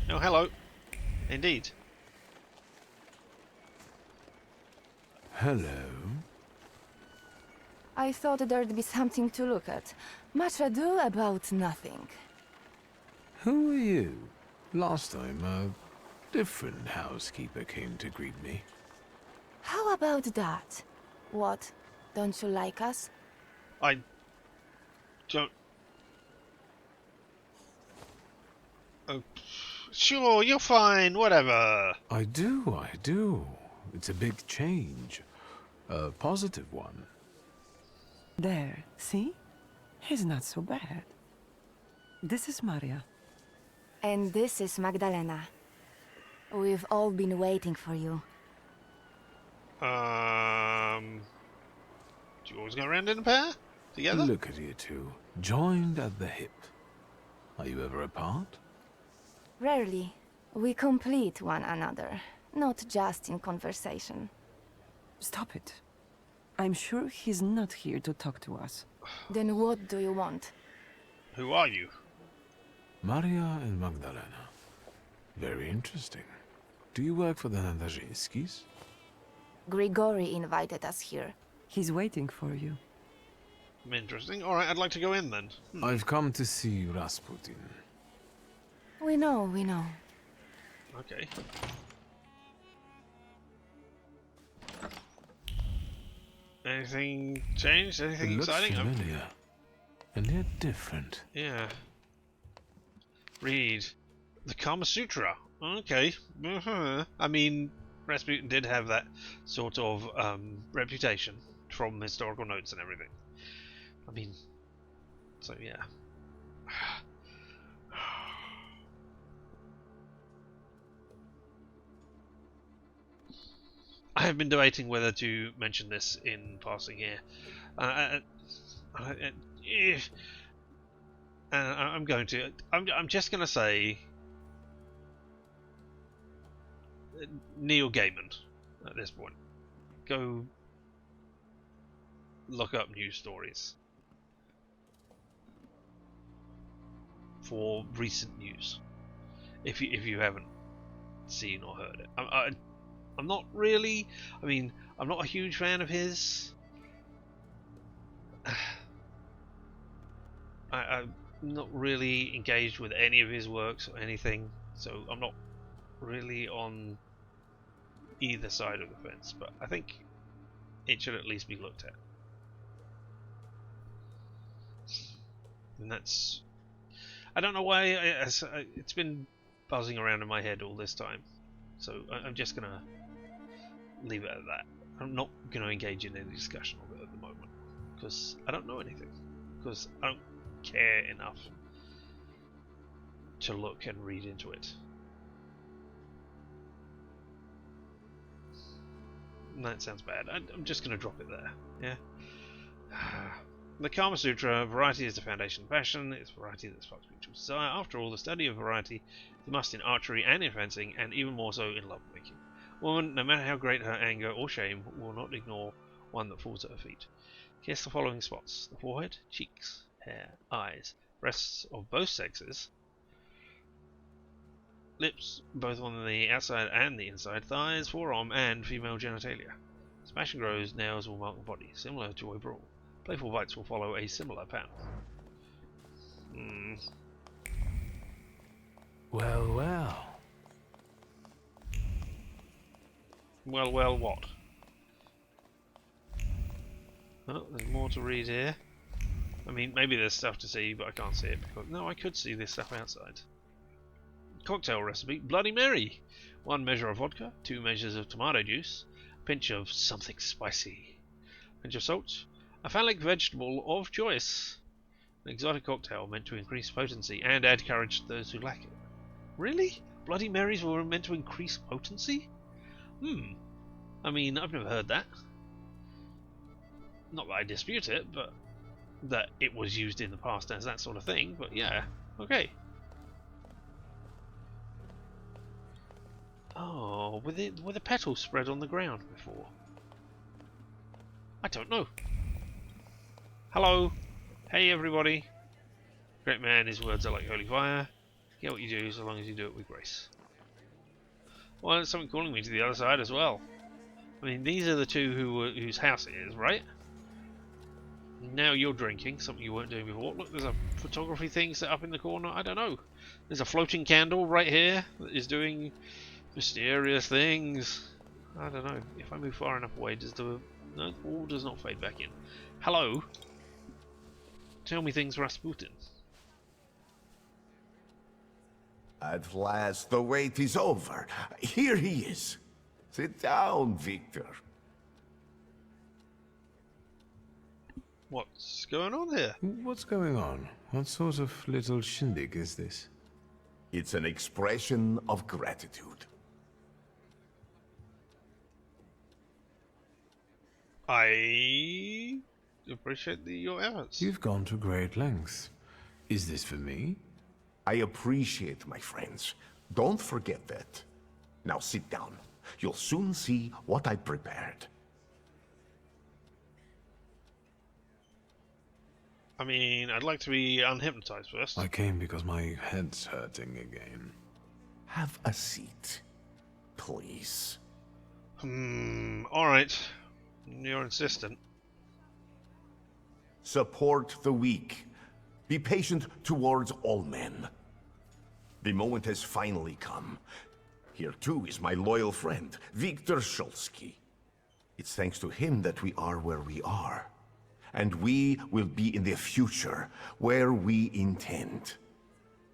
Speaker 1: Oh, hello. Indeed.
Speaker 3: Hello.
Speaker 8: I thought there'd be something to look at. Much ado about nothing.
Speaker 3: Who are you? Last time, a different housekeeper came to greet me.
Speaker 8: How about that? What? Don't you like us?
Speaker 1: I don't... Oh, sure, you're fine, whatever.
Speaker 3: I do. It's a big change. A positive one.
Speaker 9: There, see? He's not so bad. This is Maria.
Speaker 8: And this is Magdalena. We've all been waiting for you.
Speaker 1: Do you always go around in a pair? Together?
Speaker 3: Look at you two, joined at the hip. Are you ever apart?
Speaker 8: Rarely. We complete one another, not just in conversation.
Speaker 9: Stop it. I'm sure he's not here to talk to us.
Speaker 8: Then what do you want?
Speaker 1: Who are you?
Speaker 3: Maria and Magdalena. Very interesting. Do you work for the Nandarzyńskis?
Speaker 8: Grigori invited us here.
Speaker 9: He's waiting for you.
Speaker 1: Interesting. Alright, I'd like to go in then.
Speaker 3: I've come to see Rasputin.
Speaker 8: We know.
Speaker 1: Okay. Anything changed? Anything
Speaker 3: It looks
Speaker 1: exciting?
Speaker 3: familiar, and yet different.
Speaker 1: Yeah. Read. The Kama Sutra. Okay. I mean, Rasputin did have that sort of reputation from historical notes and everything. I mean, so yeah. I have been debating whether to mention this in passing here. And and I'm just going to say Neil Gaiman at this point. Go look up news stories for recent news if you haven't seen or heard it. I'm not really. I mean, I'm not a huge fan of his. I'm not really engaged with any of his works or anything, so I'm not really on either side of the fence. But I think it should at least be looked at, and that's. I don't know why it's been buzzing around in my head all this time, so I'm just gonna leave it at that. I'm not gonna engage in any discussion of it at the moment because I don't know anything, because I don't care enough to look and read into it. And that sounds bad. I'm just gonna drop it there. Yeah. The Kama Sutra, variety is the foundation of passion, it's variety that sparks mutual desire. After all, the study of variety is a must in archery and in fencing, and even more so in lovemaking. A woman, no matter how great her anger or shame, will not ignore one that falls at her feet. Kiss the following spots: the forehead, cheeks, hair, eyes, breasts of both sexes, lips, both on the outside and the inside, thighs, forearm, and female genitalia. As passion grows, nails will mark the body, similar to a brawl. Playful bites will follow a similar pattern.
Speaker 3: Well, well.
Speaker 1: Well, what? Oh, there's more to read here. I mean, maybe there's stuff to see, but I can't see it because... No, I could see this stuff outside. Cocktail recipe: Bloody Mary. 1 measure of vodka, 2 measures of tomato juice, a pinch of something spicy, a pinch of salt, a phallic vegetable of choice. An exotic cocktail meant to increase potency and add courage to those who lack it. Really? Bloody Marys were meant to increase potency? I mean, I've never heard that. Not that I dispute it, but that it was used in the past as that sort of thing, but yeah, okay. Oh, were the petals spread on the ground before? I don't know. Hello. Hey everybody. Great man, his words are like holy fire. Get what you do, so long as you do it with grace. Well, there's something calling me to the other side as well. I mean, these are the two whose house it is, right? Now you're drinking, something you weren't doing before. Look, there's a photography thing set up in the corner. I don't know. There's a floating candle right here that is doing mysterious things. I don't know. If I move far enough away, does the... No, all does not fade back in. Hello? Tell me things, Rasputin.
Speaker 4: At last, the wait is over. Here he is. Sit down, Wictor.
Speaker 1: What's going on here?
Speaker 3: What's going on? What sort of little shindig is this?
Speaker 4: It's an expression of gratitude.
Speaker 1: I appreciate your efforts.
Speaker 3: You've gone to great lengths. Is this for me?
Speaker 4: I appreciate my friends. Don't forget that. Now sit down. You'll soon see what I prepared.
Speaker 1: I mean, I'd like to be unhypnotized first.
Speaker 3: I came because my head's hurting again.
Speaker 4: Have a seat, please.
Speaker 1: Alright. You're insistent.
Speaker 4: Support the weak. Be patient towards all men. The moment has finally come. Here too is my loyal friend, Wictor Szulski. It's thanks to him that we are where we are. And we will be in the future, where we intend.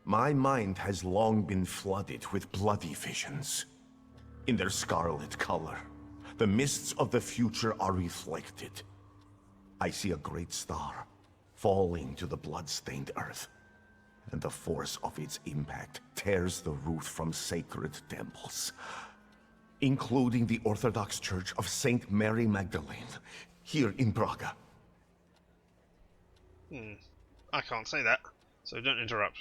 Speaker 4: My mind has long been flooded with bloody visions. In their scarlet color, the mists of the future are reflected. I see a great star falling to the blood-stained earth, and the force of its impact tears the roof from sacred temples, including the Orthodox Church of Saint Mary Magdalene, here in Praga.
Speaker 1: I can't say that. So don't interrupt.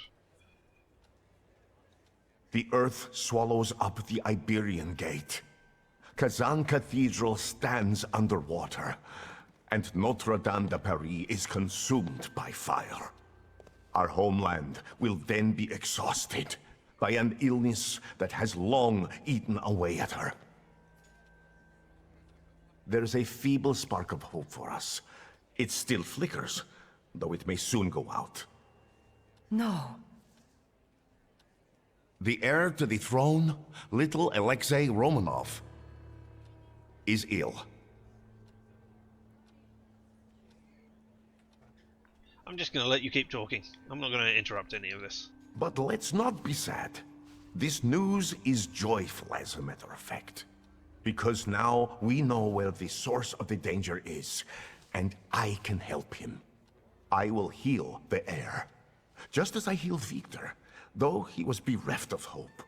Speaker 4: The earth swallows up the Iberian Gate. Kazan Cathedral stands underwater, and Notre Dame de Paris is consumed by fire. Our homeland will then be exhausted by an illness that has long eaten away at her. There's a feeble spark of hope for us. It still flickers, though it may soon go out.
Speaker 9: No.
Speaker 4: The heir to the throne, little Alexei Romanov, is ill.
Speaker 1: I'm just going to let you keep talking. I'm not going to interrupt any of this.
Speaker 4: But let's not be sad. This news is joyful, as a matter of fact. Because now we know where the source of the danger is, and I can help him. I will heal the heir, just as I healed Wictor, though he was bereft of hope.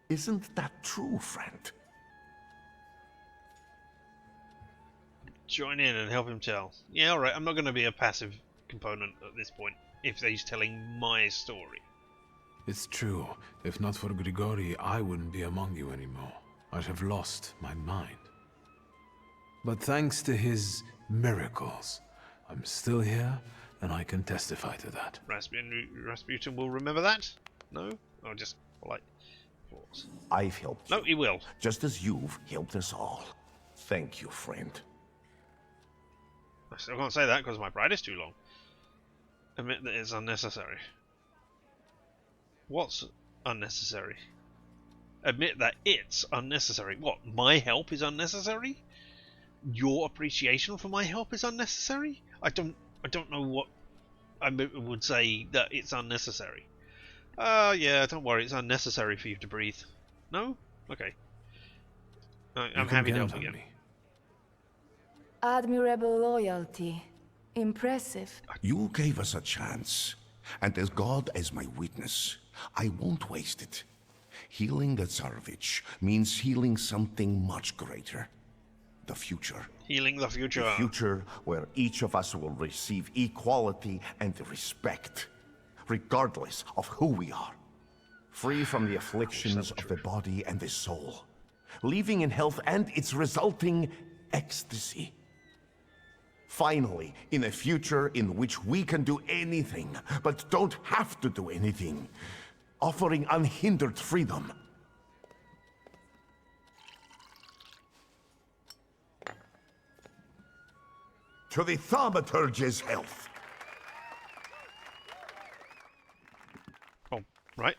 Speaker 4: Isn't that true, friend?
Speaker 1: Join in and help him tell. Yeah, alright, I'm not going to be a passive component at this point, if he's telling my story.
Speaker 3: It's true. If not for Grigori, I wouldn't be among you anymore. I'd have lost my mind. But thanks to his miracles, I'm still here, and I can testify to that.
Speaker 1: Rasputin will remember that? No? Or just polite applause?
Speaker 4: I've helped
Speaker 1: No,
Speaker 4: you,
Speaker 1: he will.
Speaker 4: just as you've helped us all. Thank you, friend.
Speaker 1: I still can't say that because my pride is too long. Admit that it's unnecessary. What's unnecessary? Admit that it's unnecessary. What? My help is unnecessary? Your appreciation for my help is unnecessary? I don't know what I would say that it's unnecessary. Yeah, don't worry, it's unnecessary for you to breathe. No? Okay. I'm happy to help again.
Speaker 8: Admirable loyalty. Impressive.
Speaker 4: You gave us a chance, and as God as my witness, I won't waste it. Healing the Tsarevich means healing something much greater. The future.
Speaker 1: Healing the future.
Speaker 4: The future where each of us will receive equality and respect, regardless of who we are. Free from the afflictions of the body and the soul. Living in health and its resulting ecstasy. Finally, in a future in which we can do anything, but don't have to do anything. Offering unhindered freedom. To the Thaumaturge's health.
Speaker 1: Oh, right.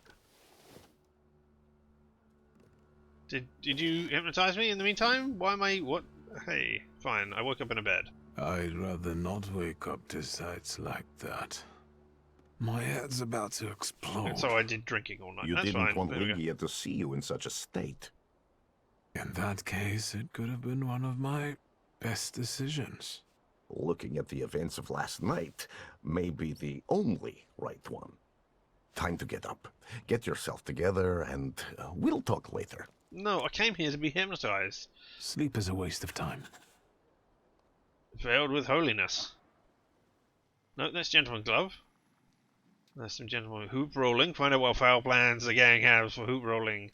Speaker 1: Did you hypnotize me in the meantime? Why am I... what? Hey, fine, I woke up in a bed.
Speaker 3: I'd rather not wake up to sights like that. My head's about to explode.
Speaker 1: And so I did drinking all night.
Speaker 4: You
Speaker 1: That's
Speaker 4: didn't
Speaker 1: fine.
Speaker 4: want
Speaker 1: There we go.
Speaker 4: Lygia to see you in such a state.
Speaker 3: In that case, it could have been one of my best decisions.
Speaker 4: Looking at the events of last night may be the only right one. Time to get up. Get yourself together, and we'll talk later.
Speaker 1: No, I came here to be hypnotized.
Speaker 3: Sleep is a waste of time.
Speaker 1: Veiled with holiness. No, that's gentleman glove. There's some gentleman hoop rolling. Find out what foul plans the gang has for hoop rolling.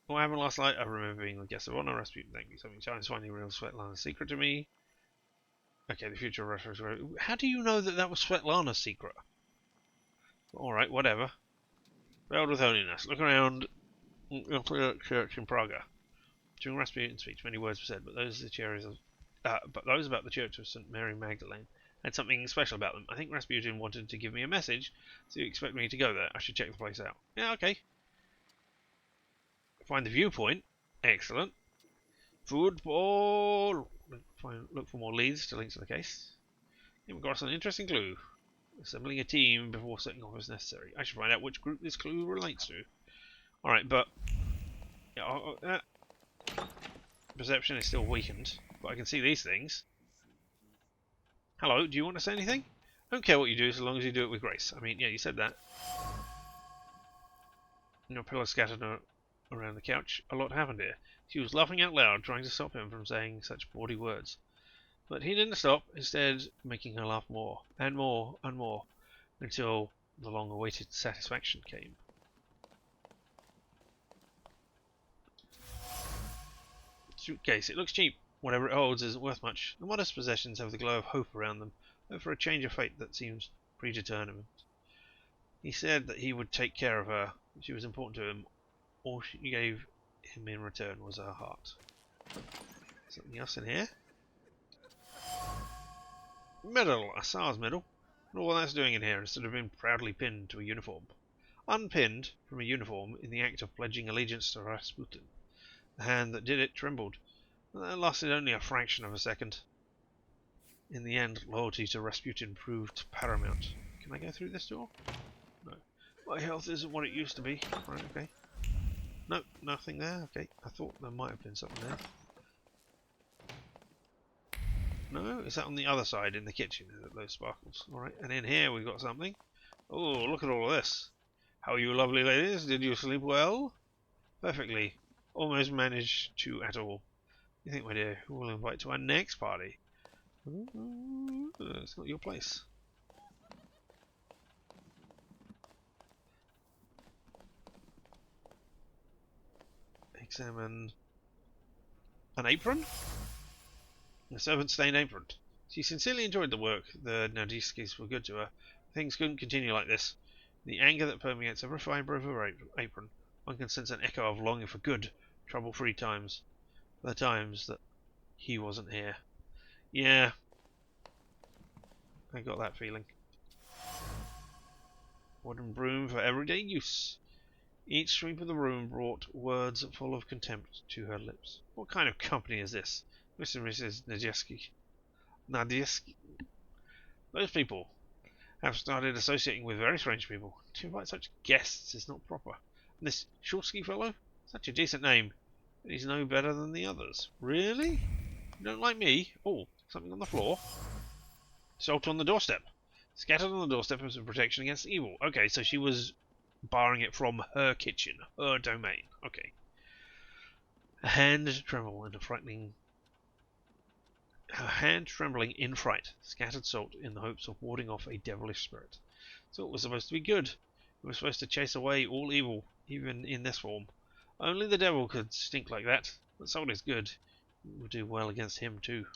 Speaker 1: What happened last night? I remember being the guest of honor. Rasputin, thank you. Something China's finding real Svetlana's secret to me. Okay, the future of Russia. How do you know that that was Svetlana's secret? Alright, whatever. Veiled with holiness. Look around the church in Praga. During Rasputin's speech, many words were said, but those about the Church of St. Mary Magdalene had something special about them. I think Rasputin wanted to give me a message, so you expect me to go there. I should check the place out. Yeah, okay. Find the viewpoint. Excellent. Football. Look for more leads to links to the case. Came across an interesting clue. Assembling a team before setting off is necessary. I should find out which group this clue relates to. Alright, but... yeah, perception is still weakened, but I can see these things. Hello, do you want to say anything? I don't care what you do, so long as you do it with grace. I mean, yeah, you said that. No pillows scattered around the couch. A lot happened here. She was laughing out loud, trying to stop him from saying such bawdy words. But he didn't stop, instead making her laugh more, and more, and more, until the long-awaited satisfaction came. Suitcase. It looks cheap. Whatever it holds isn't worth much. The modest possessions have the glow of hope around them, though for a change of fate that seems predetermined. He said that he would take care of her. She was important to him. All she gave him in return was her heart. Something else in here? Medal. A SARS medal. And all that's doing in here instead of being proudly pinned to a uniform. Unpinned from a uniform in the act of pledging allegiance to Rasputin. The hand that did it trembled. That lasted only a fraction of a second. In the end, loyalty to Rasputin proved paramount. Can I go through this door? No. My health isn't what it used to be. Right, okay. No, nothing there. Okay, I thought there might have been something there. No, is that on the other side in the kitchen? Those sparkles. Alright, and in here we've got something. Oh, look at all of this. How are you lovely ladies? Did you sleep well? Perfectly. Almost managed to at all. You think, my dear, who will invite to our next party? It's not your place. Examine an apron? A servant-stained apron. She sincerely enjoyed the work. The Nadiskis were good to her. Things couldn't continue like this. The anger that permeates every fibre of her apron, one can sense an echo of longing for good, trouble-free times. The times that he wasn't here. Yeah, I got that feeling. Wooden broom for everyday use. Each sweep of the room brought words full of contempt to her lips. What kind of company is this? Mr. and Mrs. Nadieski. Those people have started associating with very strange people. To invite such guests is not proper. And this Shulsky fellow? Such a decent name. But he's no better than the others. Really? You don't like me? Oh, something on the floor. Salt on the doorstep. Scattered on the doorstep as a protection against evil. Okay, so she was barring it from her kitchen, her domain. Okay. Her hand trembling in fright, scattered salt in the hopes of warding off a devilish spirit. Salt was supposed to be good. It was supposed to chase away all evil, even in this form. Only the devil could stink like that. But salt is good. It would do well against him too.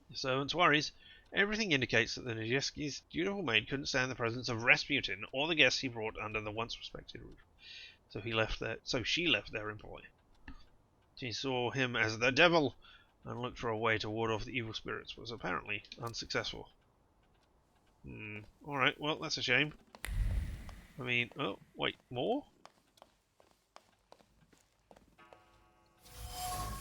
Speaker 1: The servant's worries. Everything indicates that the Nijeski's dutiful maid couldn't stand the presence of Rasputin or the guests he brought under the once respected roof. So she left their employ. She saw him as the devil and looked for a way to ward off the evil spirits, was apparently unsuccessful. Alright, well, that's a shame. I mean, oh, wait, more?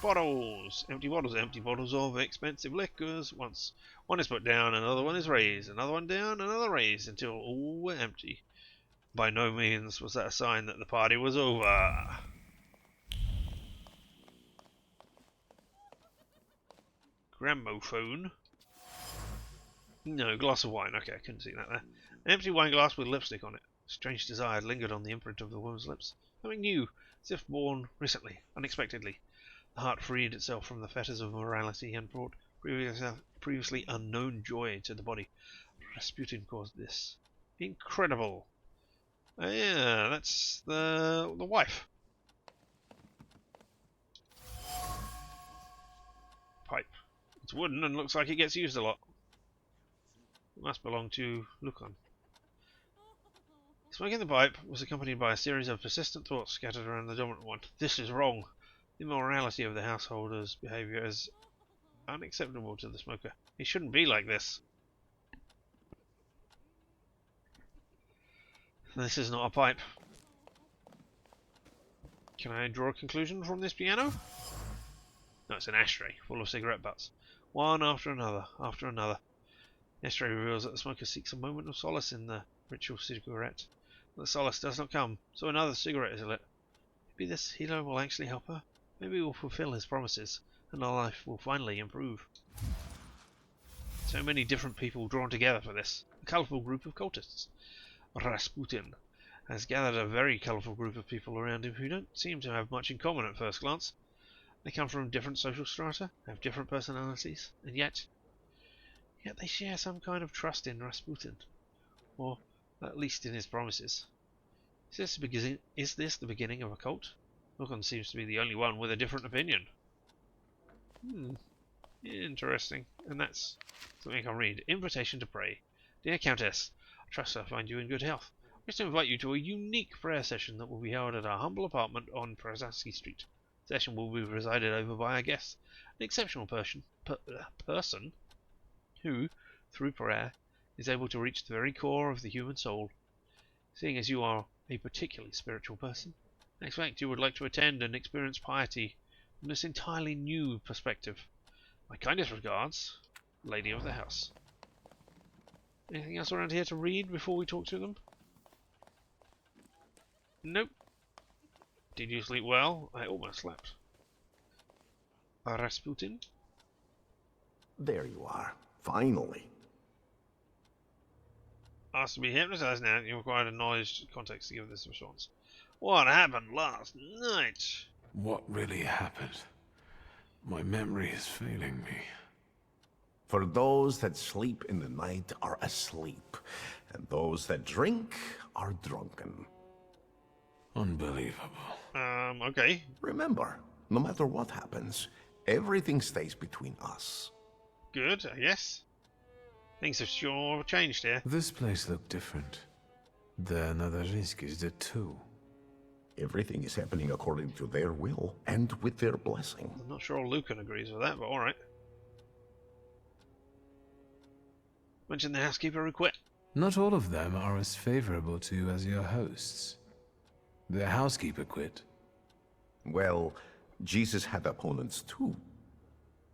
Speaker 1: Bottles! Empty bottles of expensive liquors. Once one is put down, another one is raised, another one down, another raised, until all were empty. By no means was that a sign that the party was over. Gramophone. No, glass of wine. Okay, I couldn't see that there. An empty wine glass with lipstick on it. Strange desire lingered on the imprint of the woman's lips. Something new, as if born recently, unexpectedly. The heart freed itself from the fetters of morality and brought previously unknown joy to the body. Rasputin caused this. Incredible. Yeah, that's the wife. Pipe. It's wooden and looks like it gets used a lot. It must belong to Lucan. Smoking the pipe was accompanied by a series of persistent thoughts scattered around the dominant one. This is wrong. The immorality of the householder's behaviour is unacceptable to the smoker. He shouldn't be like this. This is not a pipe. Can I draw a conclusion from this piano? No, it's an ashtray full of cigarette butts. One after another, after another. The ashtray reveals that the smoker seeks a moment of solace in the ritual cigarette. But the solace does not come, so another cigarette is lit. Maybe this healer will actually help her. Maybe he will fulfill his promises, and our life will finally improve. So many different people drawn together for this. A colourful group of cultists. Rasputin has gathered a very colourful group of people around him who don't seem to have much in common at first glance. They come from different social strata, have different personalities, and yet they share some kind of trust in Rasputin, or at least in his promises. Is this the beginning of a cult? Lukon seems to be the only one with a different opinion. Interesting. And that's something I can read. Invitation to pray. Dear Countess, I trust I find you in good health. I wish to invite you to a unique prayer session that will be held at our humble apartment on Prazansky Street. The session will be presided over by a guest, an exceptional person who, through prayer, is able to reach the very core of the human soul. Seeing as you are a particularly spiritual person, I expect you would like to attend and experience piety from this entirely new perspective. My kindest regards, Lady of the House. Anything else around here to read before we talk to them? Nope. Did you sleep well? I almost slept. Rasputin?
Speaker 4: There you are. Finally.
Speaker 1: Asked to be hypnotized now. You require a knowledge context to give this response. What happened last night?
Speaker 3: What really happened? My memory is failing me.
Speaker 4: For those that sleep in the night are asleep, and those that drink are drunken.
Speaker 3: Unbelievable.
Speaker 1: Okay.
Speaker 4: Remember, no matter what happens, everything stays between us.
Speaker 1: Good, I guess. Things have sure changed here.
Speaker 3: This place looked different. The Nadarzynskis did too.
Speaker 4: Everything is happening according to their will and with their blessing.
Speaker 1: I'm not sure Lucan agrees with that, but alright. Mention the housekeeper who quit.
Speaker 3: Not all of them are as favorable to you as your hosts. The housekeeper quit.
Speaker 4: Well, Jesus had opponents too.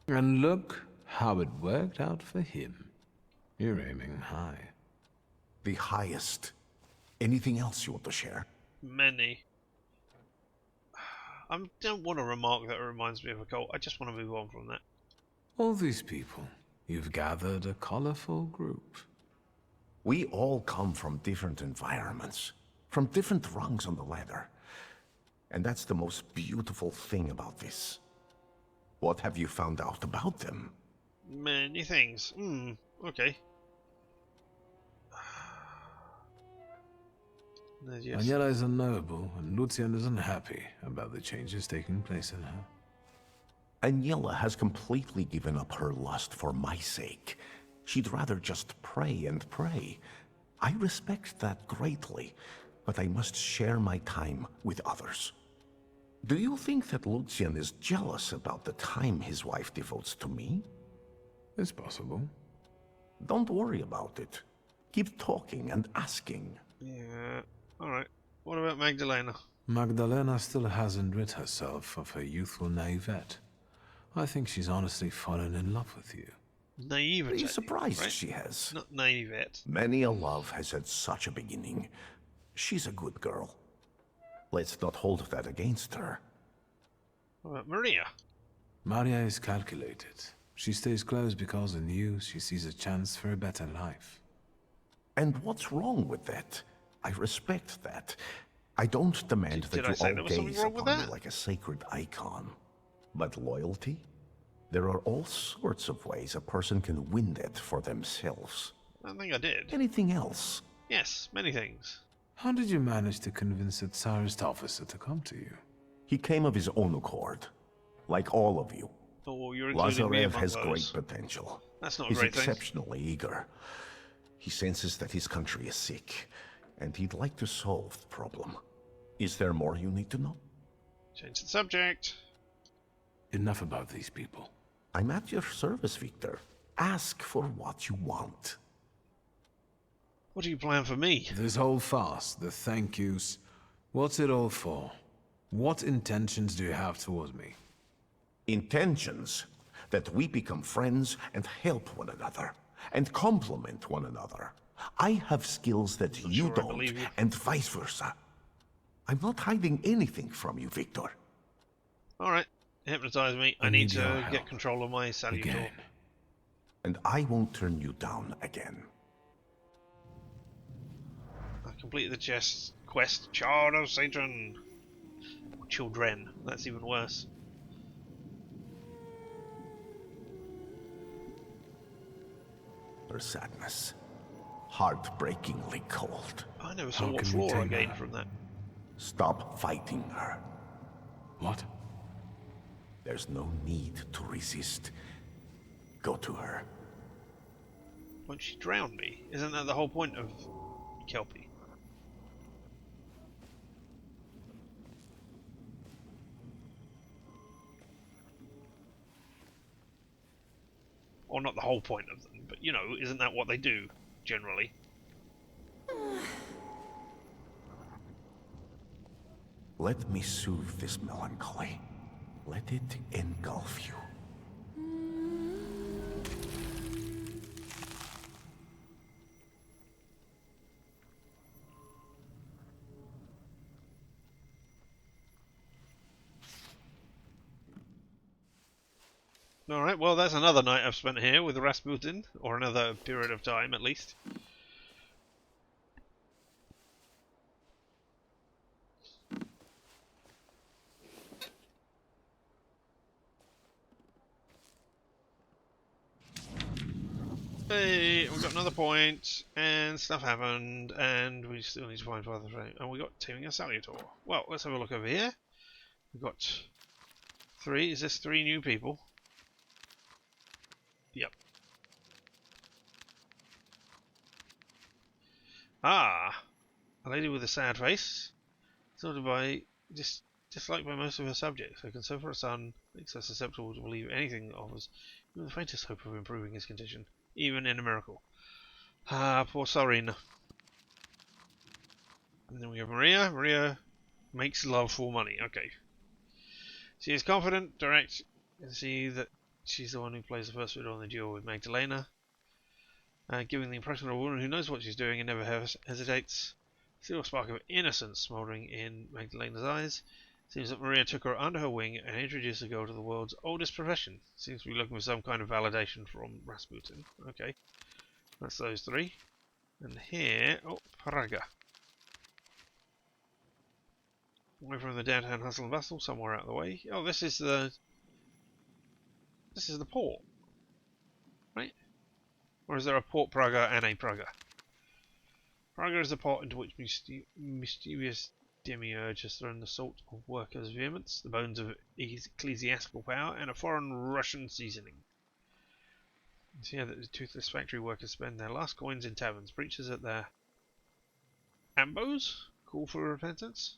Speaker 3: And look how it worked out for him. You're aiming high.
Speaker 4: The highest. Anything else you want to share?
Speaker 1: Many. I don't want to remark that it reminds me of a cult. I just want to move on from that.
Speaker 3: All these people, you've gathered a colorful group.
Speaker 4: We all come from different environments, from different rungs on the ladder. And that's the most beautiful thing about this. What have you found out about them?
Speaker 1: Many things. Okay. Yes.
Speaker 3: Daniela is unknowable, and Lucian is unhappy about the changes taking place in her.
Speaker 4: Aniela has completely given up her lust for my sake. She'd rather just pray and pray. I respect that greatly, but I must share my time with others. Do you think that Lucian is jealous about the time his wife devotes to me?
Speaker 3: It's possible.
Speaker 4: Don't worry about it. Keep talking and asking.
Speaker 1: Yeah, alright. What about Magdalena?
Speaker 3: Magdalena still hasn't rid herself of her youthful naivete. I think she's honestly fallen in love with you.
Speaker 1: Naivete.
Speaker 4: Be surprised
Speaker 1: right?
Speaker 4: she has.
Speaker 1: Not naivete.
Speaker 4: Many a love has had such a beginning. She's a good girl. Let's not hold that against her.
Speaker 1: What about Maria?
Speaker 3: Maria is calculated. She stays close because in you she sees a chance for a better life.
Speaker 4: And what's wrong with that? I respect that. I don't demand
Speaker 1: Did I
Speaker 4: that
Speaker 1: say
Speaker 4: you
Speaker 1: there
Speaker 4: all
Speaker 1: was something
Speaker 4: gaze
Speaker 1: wrong with
Speaker 4: upon me
Speaker 1: that?
Speaker 4: like a sacred icon. But loyalty? There are all sorts of ways a person can win that for themselves.
Speaker 1: I think I did.
Speaker 4: Anything else?
Speaker 1: Yes, many things.
Speaker 3: How did you manage to convince a Tsarist officer to come to you?
Speaker 4: He came of his own accord. Like all of you.
Speaker 1: Oh, you're including me
Speaker 4: Lazarev
Speaker 1: among
Speaker 4: has
Speaker 1: those.
Speaker 4: great potential.
Speaker 1: That's not a
Speaker 4: He's
Speaker 1: great thing.
Speaker 4: exceptionally eager. He senses that his country is sick, and he'd like to solve the problem. Is there more you need to know?
Speaker 1: Change the subject.
Speaker 3: Enough about these people.
Speaker 4: I'm at your service, Victor. Ask for what you want.
Speaker 1: What do you plan for me?
Speaker 3: This whole farce, the thank yous, what's it all for? What intentions do you have towards me?
Speaker 4: Intentions that we become friends and help one another, and complement one another. I have skills that you
Speaker 1: sure I
Speaker 4: don't,
Speaker 1: believe you.
Speaker 4: and vice versa. I'm not hiding anything from you, Victor.
Speaker 1: Alright, hypnotize me. I
Speaker 3: I
Speaker 1: need
Speaker 3: need your
Speaker 1: to get
Speaker 3: help.
Speaker 1: control of my salutor.
Speaker 3: Again.
Speaker 4: And I won't turn you down again.
Speaker 1: I completed the chest quest. Child of Satan. Children. That's even worse.
Speaker 4: her sadness. Heartbreakingly cold.
Speaker 1: I never saw
Speaker 3: How
Speaker 1: what
Speaker 3: can we
Speaker 1: floor I
Speaker 3: tame
Speaker 1: gained
Speaker 3: her?
Speaker 1: from that.
Speaker 4: Stop fighting her.
Speaker 3: What?
Speaker 4: There's no need to resist. Go to her.
Speaker 1: Won't she drown me? Isn't that the whole point of Kelpie? Or not the whole point of them, but you know, isn't that what they do, generally?
Speaker 4: Let me soothe this melancholy. Let it engulf you.
Speaker 1: Alright, well that's another night I've spent here with Rasputin, or another period of time at least. Hey, we got another point, and stuff happened, and we still need to find further frame. And we got taming a salutor. Well, let's have a look over here. We've got 3. Is this 3 new people? Yep. Ah, a lady with a sad face, sorted by disliked by most of her subjects. Her concern for her son makes her susceptible to believe anything that offers even the faintest hope of improving his condition, even in a miracle. Ah, poor Sarina. And then we have Maria. Maria makes love for money. Okay. She is confident, direct, and see that she's the one who plays the first fiddle on the duel with Magdalena. Giving the impression of a woman who knows what she's doing and never hesitates. Still a spark of innocence smouldering in Magdalena's eyes. Seems that Maria took her under her wing and introduced the girl to the world's oldest profession. Seems to be looking for some kind of validation from Rasputin. Okay. That's those 3. And here... oh, Praga. Away from the downtown hustle and bustle, somewhere out of the way. Oh, this is the port. Right? Or is there a Port Praga and a Praga? Praga is the port into which mischievous demiurge has thrown the salt of workers' vehemence, the bones of ecclesiastical power, and a foreign Russian seasoning. It's here that the toothless factory workers spend their last coins in taverns. Preachers at their ambos call for repentance.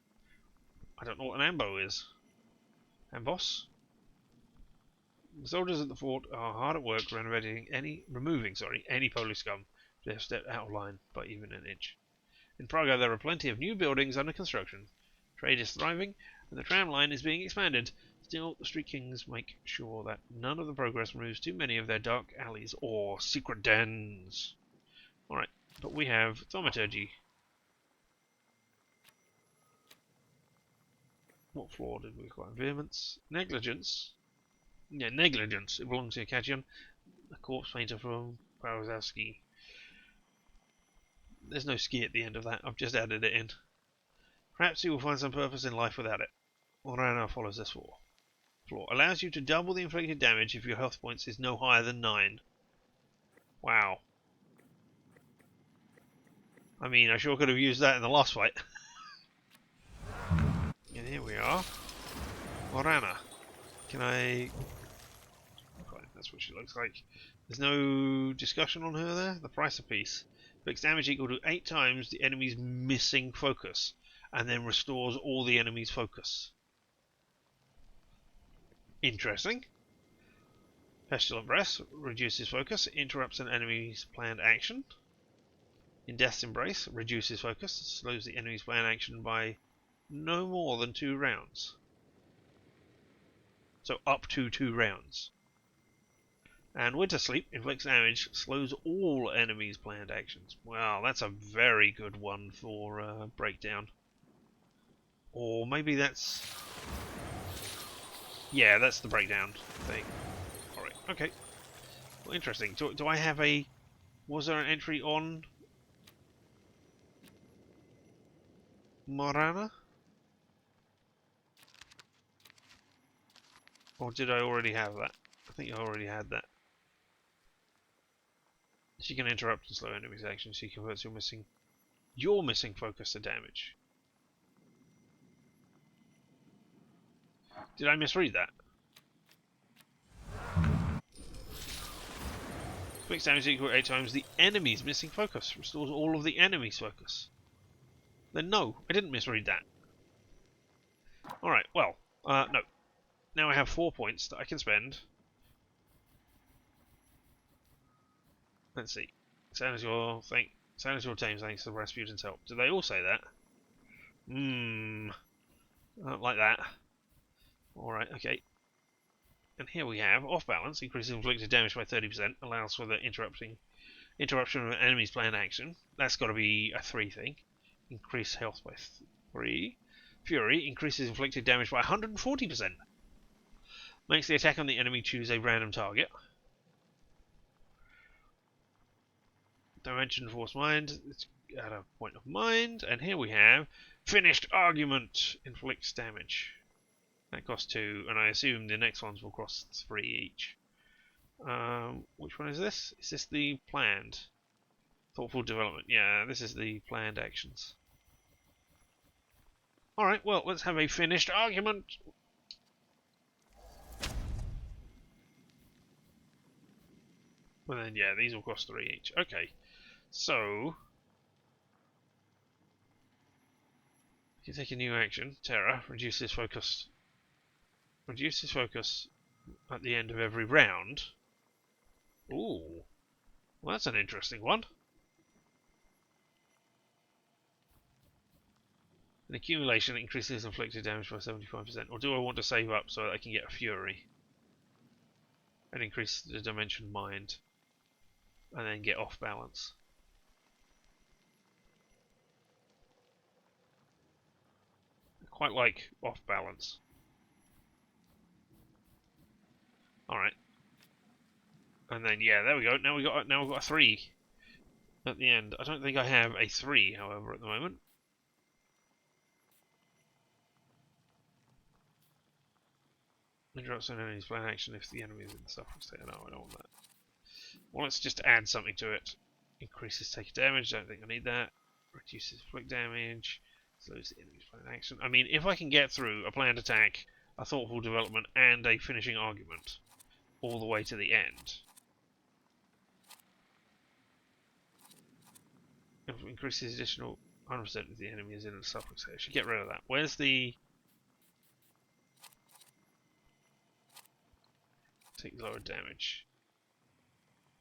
Speaker 1: I don't know what an ambo is. Amboss? The soldiers at the fort are hard at work removing any Polish scum they have stepped out of line by even an inch. In Praga there are plenty of new buildings under construction. Trade is thriving, and the tram line is being expanded. Still, the Street Kings make sure that none of the progress removes too many of their dark alleys or secret dens. Alright, but we have Thaumaturge. What floor did we acquire? Vehemence? Negligence? Yeah, negligence. It belongs to Kajian, a corpse painter from Warsaw. There's no ski at the end of that. I've just added it in. Perhaps you will find some purpose in life without it. Orana follows this floor. Allows you to double the inflicted damage if your health points is no higher than 9. Wow. I mean, I sure could have used that in the last fight. And here we are. Orana. Can I... Right, that's what she looks like. There's no discussion on her there. The price of peace. Fixed damage equal to 8 times the enemy's missing focus, and then restores all the enemy's focus. Interesting. Pestilent Breath reduces focus, interrupts an enemy's planned action. In Death's Embrace, reduces focus, slows the enemy's planned action by no more than 2 rounds. So up to 2 rounds. And Winter Sleep inflicts damage, slows all enemies' planned actions. Wow, that's a very good one for Breakdown. Or maybe that's... yeah, that's the Breakdown thing. Alright, okay. Well, interesting. Do I have a... was there an entry on... Morana? Or did I already have that? I think I already had that. She can interrupt and slow enemies' actions. She converts your missing focus to damage. Did I misread that? Fixed damage equal 8 times the enemy's missing focus. Restores all of the enemy's focus. Then no, I didn't misread that. Alright, well, no. Now I have 4 points that I can spend. Let's see. Salutors teams thanks to Rasputin's help. Do they all say that? I don't like that. Alright, okay. And here we have off balance, increases inflicted damage by 30%, allows for the interruption of an enemy's planned action. That's got to be a 3 thing. Increase health by 3. Fury increases inflicted damage by 140%. Makes the attack on the enemy choose a random target. Dimension Force Mind, it's at a point of mind, and here we have Finished Argument, inflicts damage. That costs 2, and I assume the next ones will cost 3 each. Which one is this? Is this the planned? Thoughtful Development. Yeah, this is the planned actions. Alright, well, let's have a Finished Argument. Well then, yeah, these will cost 3 each. Okay, so you can take a new action. Terror reduces focus. Reduces focus at the end of every round. Ooh, well, that's an interesting one. An accumulation increases inflicted damage by 75%. Or do I want to save up so that I can get a fury and increase the dimension mind? And then get off balance. I quite like off balance. Alright. And then yeah, there we go. Now we've got a 3 at the end. I don't think I have a 3, however, at the moment. Interrupts an enemy's plan action if the enemy is in the suffering state. No, I don't want that. Well, let's just add something to it. Increases take damage, don't think I need that. Reduces inflict damage, slows the enemy's planned action. I mean, if I can get through a planned attack, a thoughtful development, and a finishing argument, all the way to the end. It increases additional 100% if the enemy is in a suffering state. I should get rid of that. Where's the... Take lower damage.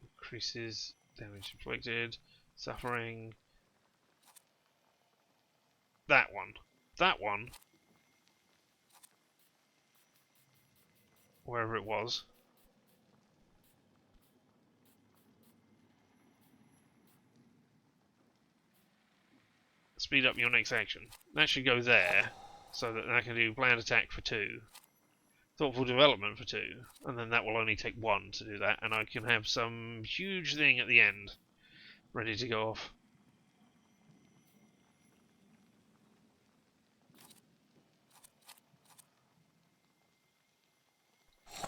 Speaker 1: Increases damage inflicted, suffering. That one. That one. Wherever it was. Speed up your next action. That should go there, so that I can do planned attack for 2. Thoughtful development for 2, and then that will only take 1 to do that, and I can have some huge thing at the end ready to go off.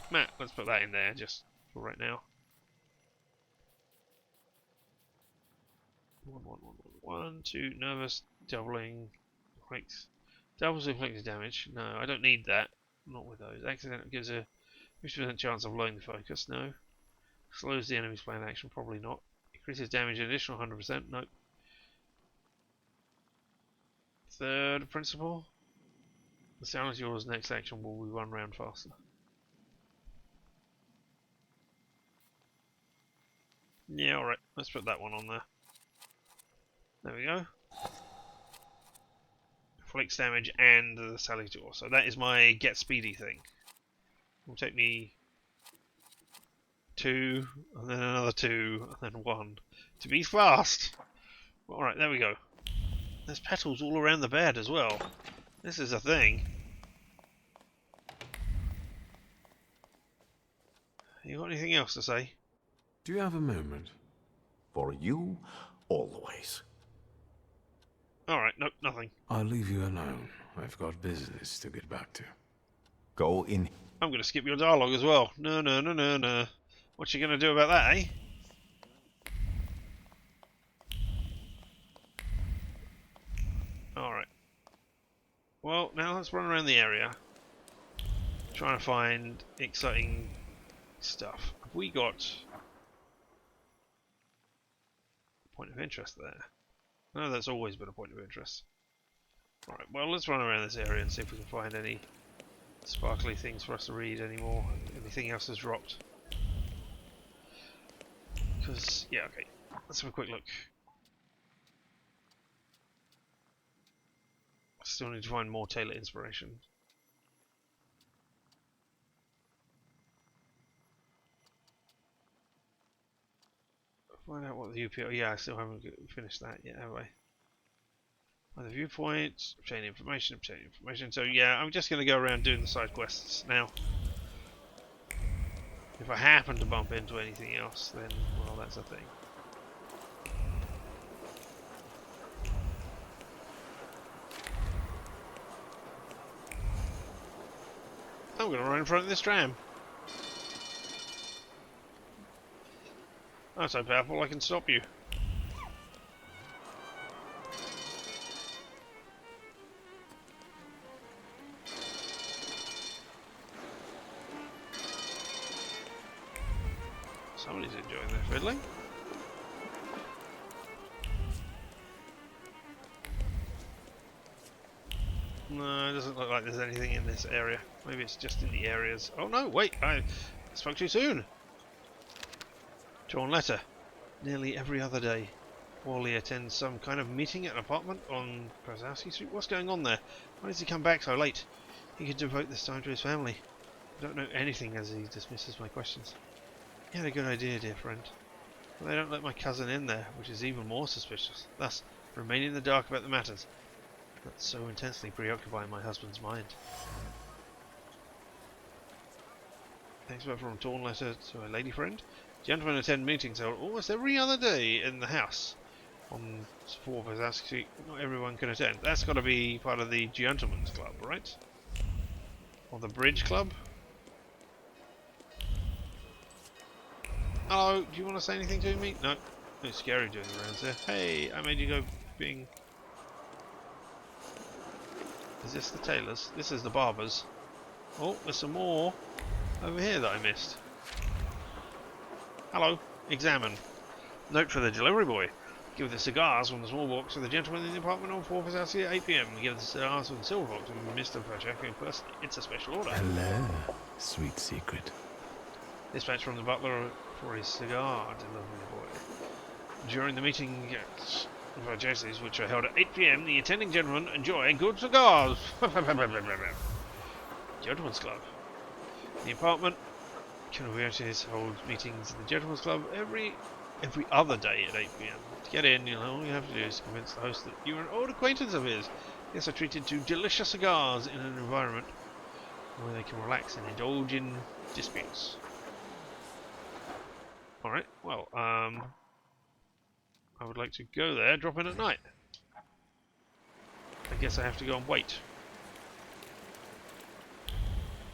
Speaker 1: Matt, let's put that in there just for right now. 1, 2, nervous, doubling, inflicts, doubles inflicted damage. No, I don't need that. Not with those. Accident gives a 50% chance of blowing the focus. No. Slows the enemy's planned action. Probably not. Increases damage an additional 100%. Nope. Third principle. The Salutors' next action will be 1 round faster. Yeah, alright. Let's put that one on there. There we go. Inflicts damage and the Salutor. So that is my get speedy thing. It will take me 2, and then another 2, and then 1 to be fast. Alright, there we go. There's petals all around the bed as well. This is a thing. You got anything else to say?
Speaker 3: Do you have a moment?
Speaker 4: For you, always.
Speaker 1: Alright, nope, nothing.
Speaker 3: I'll leave you alone. I've got business to get back to.
Speaker 4: Go in.
Speaker 1: I'm going to skip your dialogue as well. No. What you going to do about that, eh? well, now let's run around the area. Trying to find exciting stuff. Have we got a point of interest there? No, that's always been a point of interest. Alright, well, let's run around this area and see if we can find any sparkly things for us to read anymore. Anything else has dropped. Because, yeah, okay. Let's have a quick look. Still need to find more Taylor inspiration. Find out what the UPO... Yeah, I still haven't finished that yet, have I? Find the viewpoint, obtain information. So yeah, I'm just going to go around doing the side quests now. If I happen to bump into anything else, then, well, that's a thing. I'm going to run in front of this tram. I'm so powerful I can stop you. Somebody's enjoying their fiddling. No, it doesn't look like there's anything in this area. Maybe it's just in the areas. Oh no, wait, I spoke too soon. Drawn letter. Nearly every other day, Wally attends some kind of meeting at an apartment on Krasowski Street. What's going on there? Why does he come back so late? He could devote this time to his family. I don't know anything as he dismisses my questions. You had a good idea, dear friend. But they don't let my cousin in there, which is even more suspicious. Thus, remain in the dark about the matters that so intensely preoccupy my husband's mind. Thanks for from torn letter to a lady friend. Gentlemen attend meetings held almost every other day in the house on 4 Vazask Street. Not everyone can attend. That's got to be part of the Gentlemen's Club, right? Or the Bridge Club? Hello, do you want to say anything to me? No. It's scary doing the rounds there. Hey, I made you go being... Is this the tailors? This is the barbers. Oh, there's some more over here that I missed. Hello, examine. Note for the delivery boy. Give the cigars from the small box to the gentleman in the apartment on 4th Assassin at 8 PM. Give the cigars from the silver box to Mr. Pacheco personally. It's a special order.
Speaker 3: Hello, sweet secret.
Speaker 1: Dispatch from the butler for his cigar delivery boy. During the meeting of Jesse's, which are held at 8 PM, the attending gentlemen enjoy good cigars. Gentlemen's Club. The apartment converses hold meetings in the Gentlemen's Club every other day at 8 PM. To get in, all you have to do is convince the host that you are an old acquaintance of his. Guests are treated to delicious cigars in an environment where they can relax and indulge in disputes. Alright, well, I would like to go there, drop in at night. I guess I have to go and wait.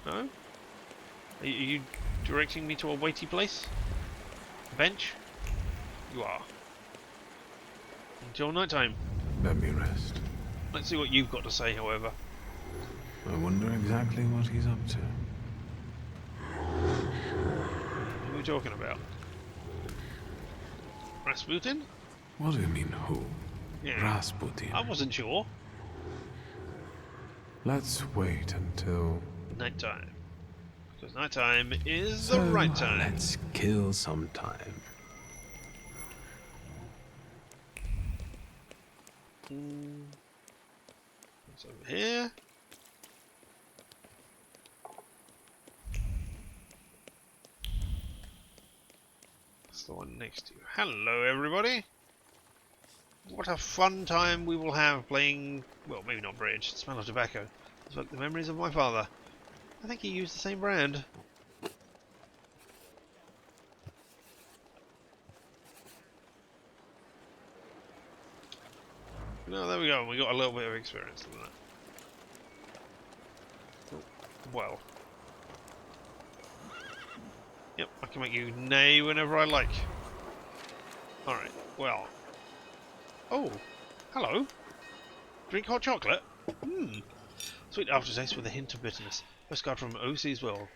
Speaker 1: No? Are you directing me to a waity place? A bench? You are. Until night time.
Speaker 3: Let me rest.
Speaker 1: Let's see what you've got to say, however.
Speaker 3: I wonder exactly what he's up to.
Speaker 1: What are we talking about? Rasputin?
Speaker 3: What do you mean, who?
Speaker 1: Yeah.
Speaker 3: Rasputin.
Speaker 1: I wasn't sure.
Speaker 3: Let's wait until...
Speaker 1: Night time. Because night time is the right time.
Speaker 3: Let's kill some time.
Speaker 1: What's over here? That's the one next to you. Hello, everybody. What a fun time we will have playing, well, maybe not bridge. The smell of tobacco. It's like the memories of my father. I think he used the same brand. No, there we go. We got a little bit of experience in that. Oh, well. Yep, I can make you neigh whenever I like. Alright, well. Oh, hello. Drink hot chocolate? Sweet aftertaste with a hint of bitterness. Postcard from OC's World,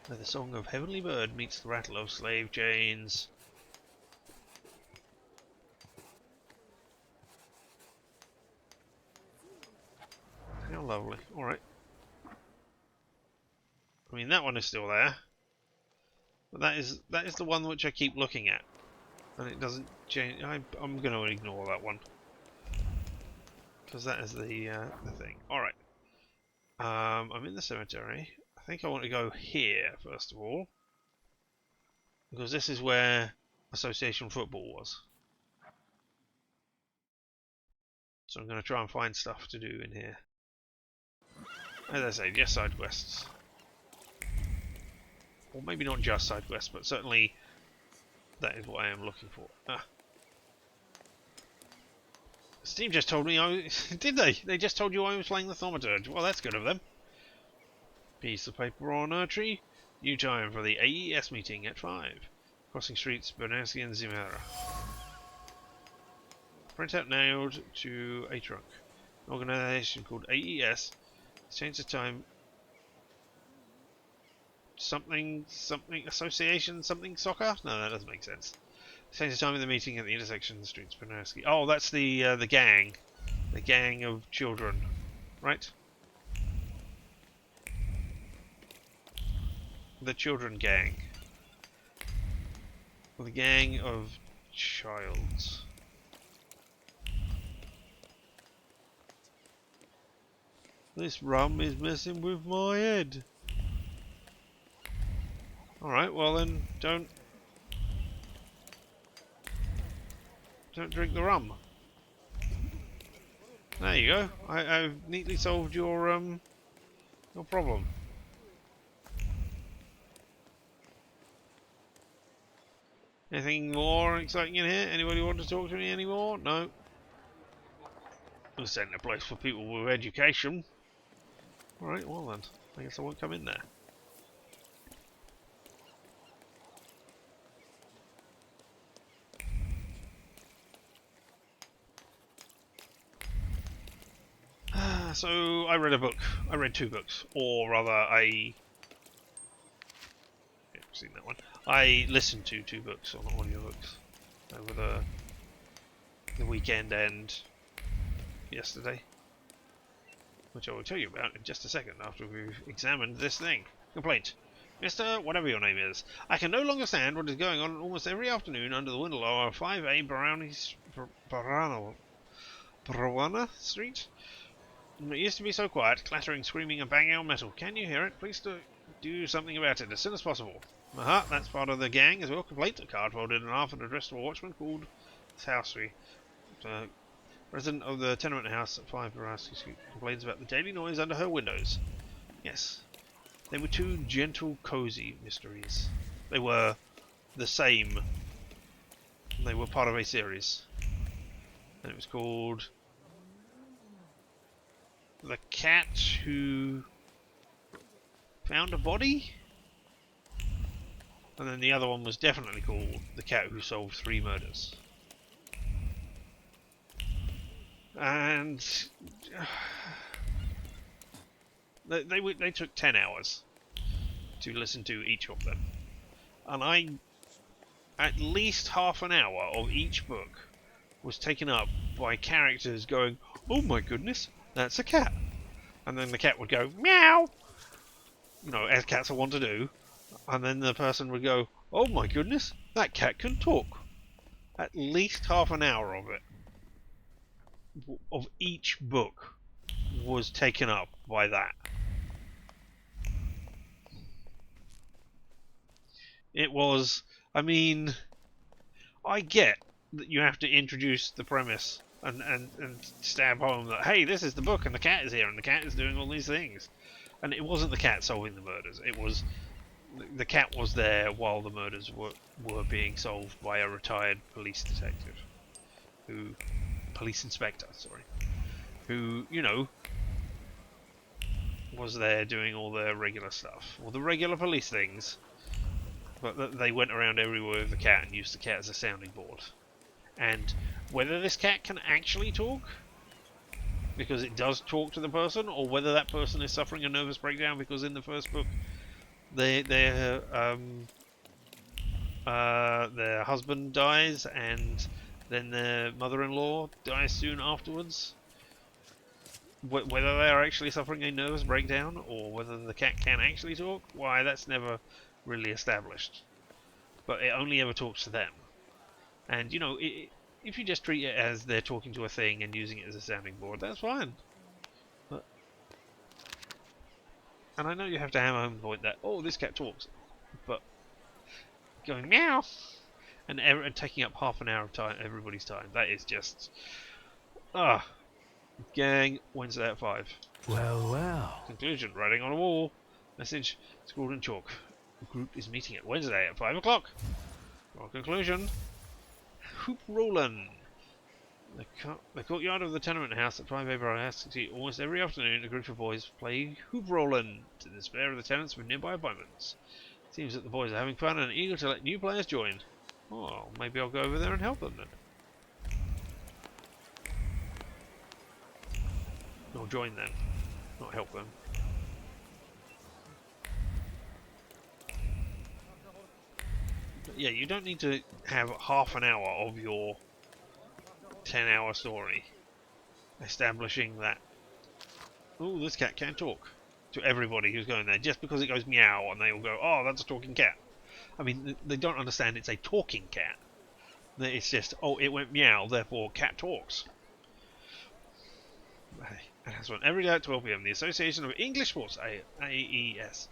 Speaker 1: where the song of heavenly bird meets the rattle of slave chains. How lovely. Alright. I mean, that one is still there. But that is the one which I keep looking at. And it doesn't change. I'm going to ignore that one. Because that is the thing. Alright. I'm in the cemetery. I think I want to go here, first of all. Because this is where association football was. So I'm going to try and find stuff to do in here. As I say, just side quests. Or maybe not just side quests, but certainly that is what I am looking for. Ah. Steam just told me I... Did they? They just told you I was playing the Thaumaturge. Well, that's good of them. Piece of paper on a tree. New time for the AES meeting at 5. Crossing streets, Bernowski and Zimera. Printout nailed to a trunk. An organisation called AES. Change the time. Something association something soccer? No, that doesn't make sense. Change the time of the meeting at the intersection of the streets, Bernowski. Oh, that's the gang. The gang of children. Right? The children gang. The gang of childs. This rum is messing with my head. Alright, well then, don't drink the rum. There you go. I've neatly solved your problem. Anything more exciting in here? Anybody want to talk to me anymore? No. This ain't a place for people with education. Alright, well then. I guess I won't come in there. So, I read a book. I read 2 books. Or rather, I... yeah, I've seen that one. I listened to 2 books on audiobooks over the weekend and yesterday, which I will tell you about in just a second after we've examined this thing. Complaint. Mr. Whatever your name is, I can no longer stand what is going on almost every afternoon under the window of 5A Brawana Street. It used to be so quiet, clattering, screaming and banging on metal. Can you hear it? Please do something about it as soon as possible. Aha, that's part of the gang as well. Complaint. A card folded in half and addressed to a watchman called Housey. Resident of the tenement house at 5 Baraski Street complains about the daily noise under her windows. Yes. They were 2 gentle, cozy mysteries. They were the same. They were part of a series. And it was called The Cat Who Found a Body? And then the other one was definitely called The Cat Who Solved 3 Murders. And they took 10 hours to listen to each of them. And at least half an hour of each book was taken up by characters going, "Oh my goodness, that's a cat." And then the cat would go, "Meow," you know, as cats are wont to do. And then the person would go, "Oh my goodness, that cat can talk." At least half an hour of it, of each book, was taken up by that. It was, I mean, I get that you have to introduce the premise and stab home that, hey, this is the book and the cat is here and the cat is doing all these things. And it wasn't the cat solving the murders, it was the cat was there while the murders were being solved by a retired police detective. Police inspector, sorry. Who, you know, was there doing all their regular stuff. All the regular police things. But they went around everywhere with the cat and used the cat as a sounding board. And whether this cat can actually talk, because it does talk to the person, or whether that person is suffering a nervous breakdown because in the first book their husband dies and then their mother-in-law dies soon afterwards. Whether they are actually suffering a nervous breakdown or whether the cat can actually talk, why, that's never really established. But it only ever talks to them. And, you know, if you just treat it as they're talking to a thing and using it as a sounding board, that's fine. And I know you have to hammer home the point that, oh, this cat talks, but going meow and taking up half an hour of time, everybody's time, that is just... Gang, Wednesday at 5.
Speaker 3: Well, well.
Speaker 1: Conclusion, writing on a wall. Message, scrawled in chalk. The group is meeting at Wednesday at 5 o'clock. Or conclusion, hoop rollin'. The courtyard of the tenement house at Prime Paper House City, almost every afternoon a group of boys play hoop rollin' to the despair of the tenants with nearby apartments. Seems that the boys are having fun and eager to let new players join. Oh, maybe I'll go over there and help them then. Or join them, not help them. But yeah, you don't need to have half an hour of your 10-hour story establishing that, oh, this cat can talk to everybody who's going there just because it goes meow and they all go, oh, that's a talking cat. I mean, they don't understand it's a talking cat. It's just, oh, it went meow, therefore cat talks. And that's one every day at 12 PM. The Association of English Sports, AES,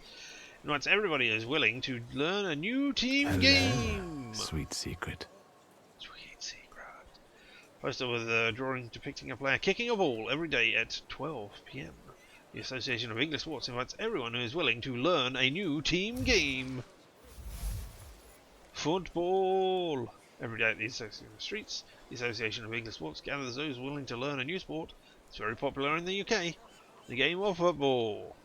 Speaker 1: invites everybody who is willing to learn a new team game.
Speaker 3: Sweet secret.
Speaker 1: Sweet secret. Posted with a drawing depicting a player kicking a ball every day at 12 PM. The Association of English Sports invites everyone who is willing to learn a new team game. Football. Every day at the Association of Streets, the Association of English Sports gathers those willing to learn a new sport. It's very popular in the UK. The game of football.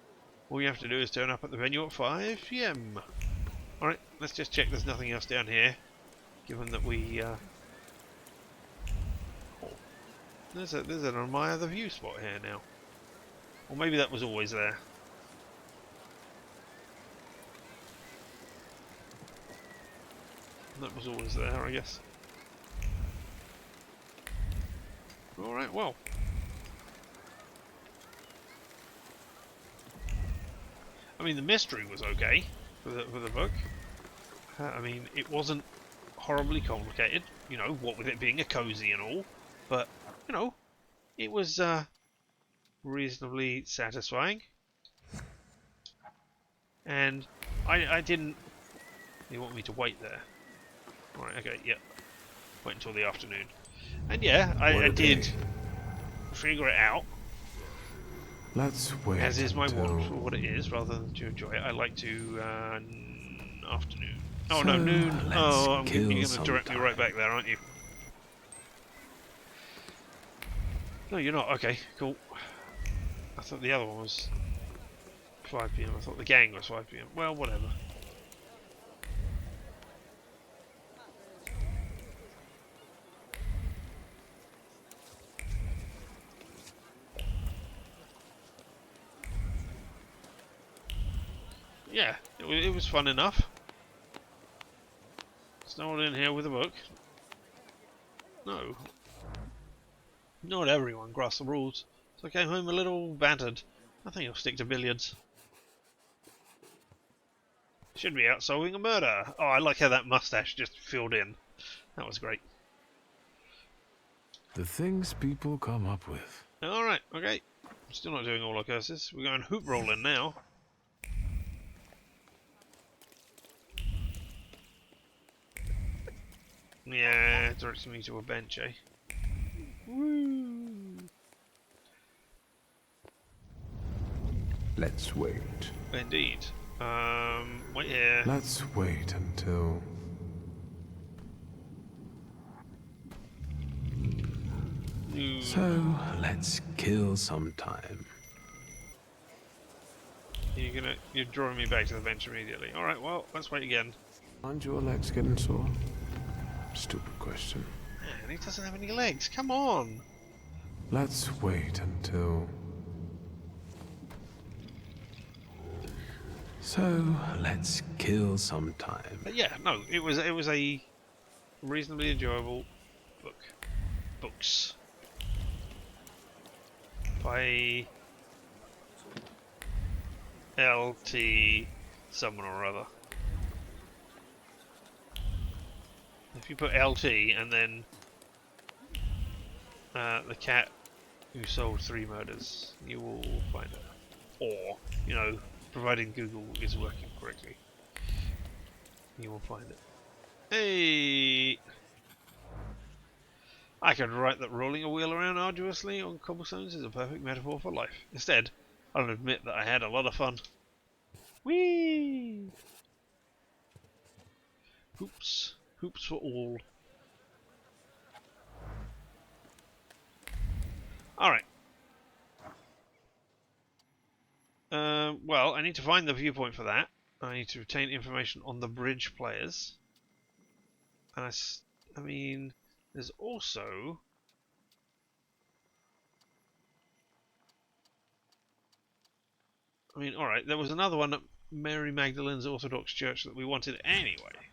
Speaker 1: All you have to do is turn up at the venue at 5 PM. Alright, let's just check there's nothing else down here. Given that we... Oh. There's an admire the view spot here now. Or maybe that was always there. That was always there, I guess. Alright, well. I mean, the mystery was okay for the book. I mean, it wasn't horribly complicated, you know, what with it being a cozy and all. But, you know, it was reasonably satisfying. And I didn't... You want me to wait there? Right, okay, yeah. Wait until the afternoon. And yeah, I did figure it out.
Speaker 3: Let's wait.
Speaker 1: As is my want for what it is, rather than to enjoy it. I like to afternoon. Oh no, noon. Oh, you're going to direct me right back there, aren't you? No, you're not. Okay, cool. I thought the other one was 5 PM. I thought the gang was 5 PM. Well, whatever. Yeah, it was fun enough. Snowed in here with a book. No. Not everyone grasped the rules, so I came home a little battered. I think I'll stick to billiards. Should be out solving a murder. Oh, I like how that mustache just filled in. That was great.
Speaker 3: The things people come up with.
Speaker 1: Alright, okay. I'm still not doing all our curses. We're going hoop rolling now. Yeah, directing me to a bench, eh? Woo!
Speaker 3: Let's wait.
Speaker 1: Indeed. Wait here.
Speaker 3: Let's wait until... So, let's kill some time.
Speaker 1: You're drawing me back to the bench immediately. Alright, well, let's wait again.
Speaker 3: Aren't your legs getting sore? Stupid question.
Speaker 1: Man, he doesn't have any legs. Come on.
Speaker 3: Let's wait until... So, let's kill some time.
Speaker 1: But yeah, no, it was a reasonably enjoyable book. Books by LT someone or other. If you put LT and then the cat who solved 3 murders, you will find it. Or, you know, providing Google is working correctly, you will find it. Hey! I could write that rolling a wheel around arduously on cobblestones is a perfect metaphor for life. Instead, I'll admit that I had a lot of fun. Whee! Hoops. Hoops for all. Alright. Well, I need to find the viewpoint for that. I need to obtain information on the bridge players. And I mean, there's also... I mean, alright, there was another one at Mary Magdalene's Orthodox Church that we wanted anyway.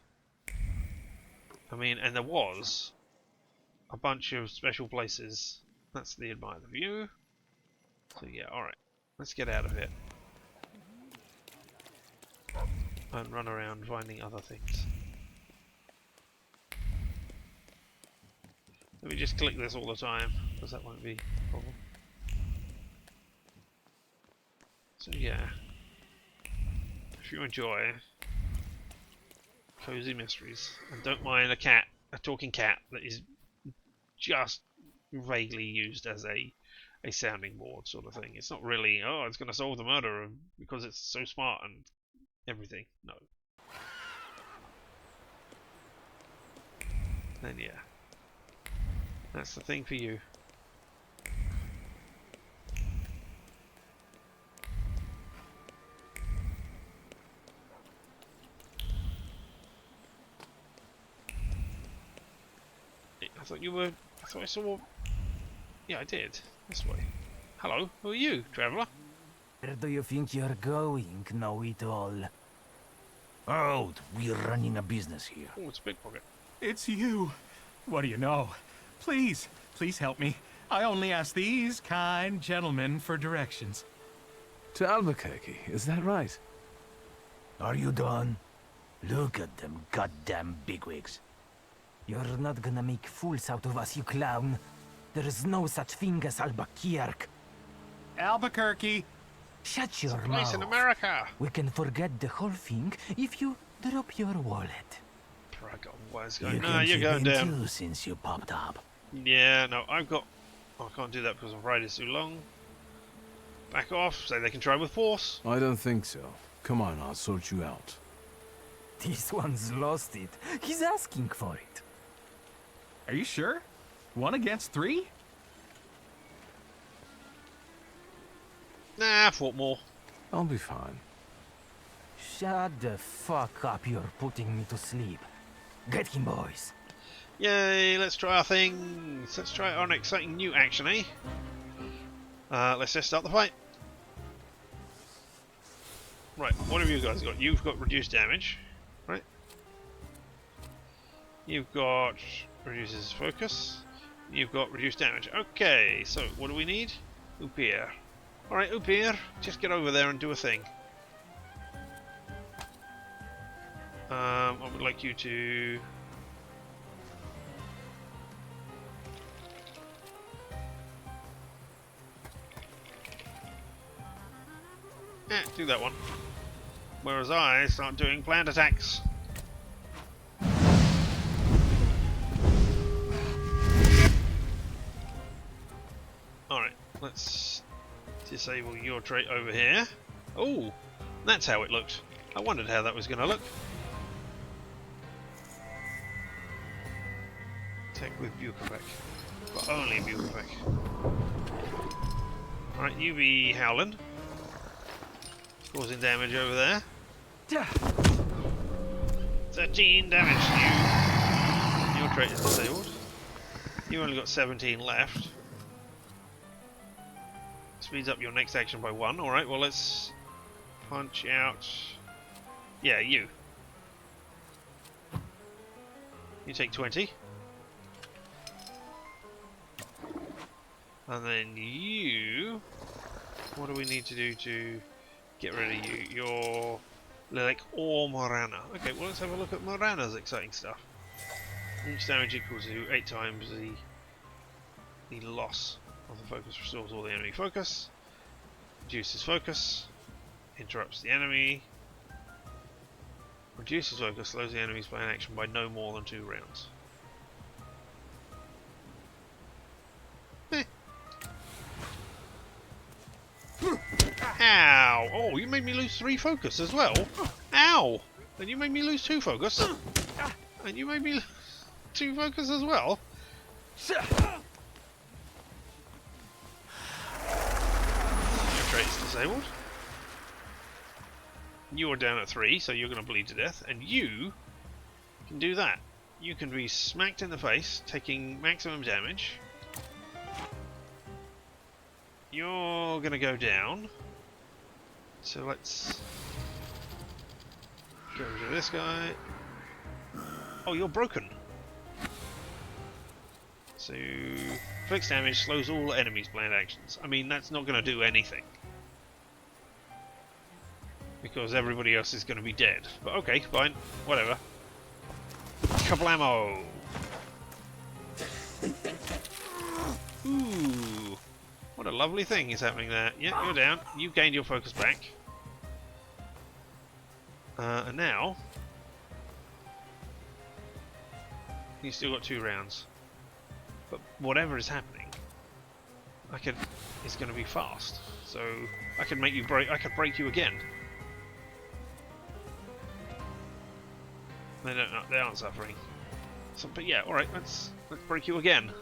Speaker 1: I mean, and there was a bunch of special places. That's the Admire the View. So yeah, alright. Let's get out of here. And run around finding other things. Let me just click this all the time, because that won't be a problem. So yeah. If you enjoy cozy mysteries, and don't mind a talking cat that is just vaguely used as a sounding board sort of thing. It's not really, oh, it's going to solve the murder because it's so smart and everything. No. Then yeah, that's the thing for you. I thought I saw... Yeah, I did. This way. Hello, who are you, traveller?
Speaker 10: Where do you think you're going, know-it-all? Oh, we're running a business here.
Speaker 1: Oh, it's Pickpocket.
Speaker 11: It's you. What do you know? Please, please help me. I only ask these kind gentlemen for directions.
Speaker 3: To Albuquerque, is that right?
Speaker 10: Are you done? Look at them goddamn bigwigs. You're not gonna make fools out of us, you clown. There is no such thing as Albuquerque.
Speaker 11: Albuquerque!
Speaker 10: Shut your mouth.
Speaker 1: Place in America!
Speaker 10: We can forget the whole thing if you drop your wallet.
Speaker 1: You're going down.
Speaker 10: Too, since you popped up.
Speaker 1: Yeah, no, I can't do that because my ride is too long. Back off, say they can try with force.
Speaker 3: I don't think so. Come on, I'll sort you out.
Speaker 10: This one's lost it. He's asking for it.
Speaker 11: Are you sure? 1 against 3?
Speaker 1: Nah, I fought more.
Speaker 3: I'll be fine.
Speaker 10: Shut the fuck up, you're putting me to sleep. Get him, boys.
Speaker 1: Yay, let's try our things. Let's try our exciting new action, eh? Let's just start the fight. Right, what have you guys got? You've got reduced damage, right? You've got reduces focus. You've got reduced damage. Okay, so what do we need? Upir. Alright, Upir, just get over there and do a thing. I would like you to... do that one. Whereas I start doing planned attacks. Alright, let's disable your trait over here. Oh, that's how it looked. I wondered how that was going to look. Attack with Bukovac. But only Bukovac. Alright, you be howling. Causing damage over there. 13 damage. Your trait is disabled. You only got 17 left. speeds up your next action by 1. Alright, well let's punch out... Yeah, you. You take 20. And then you... What do we need to do to get rid of you? You're Lilic or Morana. Okay, well let's have a look at Morana's exciting stuff. Each damage equal to 8 times the loss of the focus. Restores all the enemy focus. Reduces focus. Interrupts the enemy. Reduces focus. Slows the enemy's play in action by no more than 2 rounds. Ow! Oh, you made me lose 3 focus as well. Ow! And you made me lose 2 focus. And you made me lose 2 focus as well. Trait's disabled. You are down at 3, so you're going to bleed to death. And you can do that. You can be smacked in the face, taking maximum damage. You're going to go down. So let's go to this guy. Oh, you're broken. So, fixed damage slows all enemies' planned actions. I mean, that's not going to do anything. Because everybody else is going to be dead. But okay, fine. Whatever. Couple ammo. Ooh. What a lovely thing is happening there. Yeah, you're down. You've gained your focus back. And now... You've still got 2 rounds. But whatever is happening, it's going to be fast. So I could make you break. I could break you again. They aren't suffering. So, but yeah, all right. Let's break you again.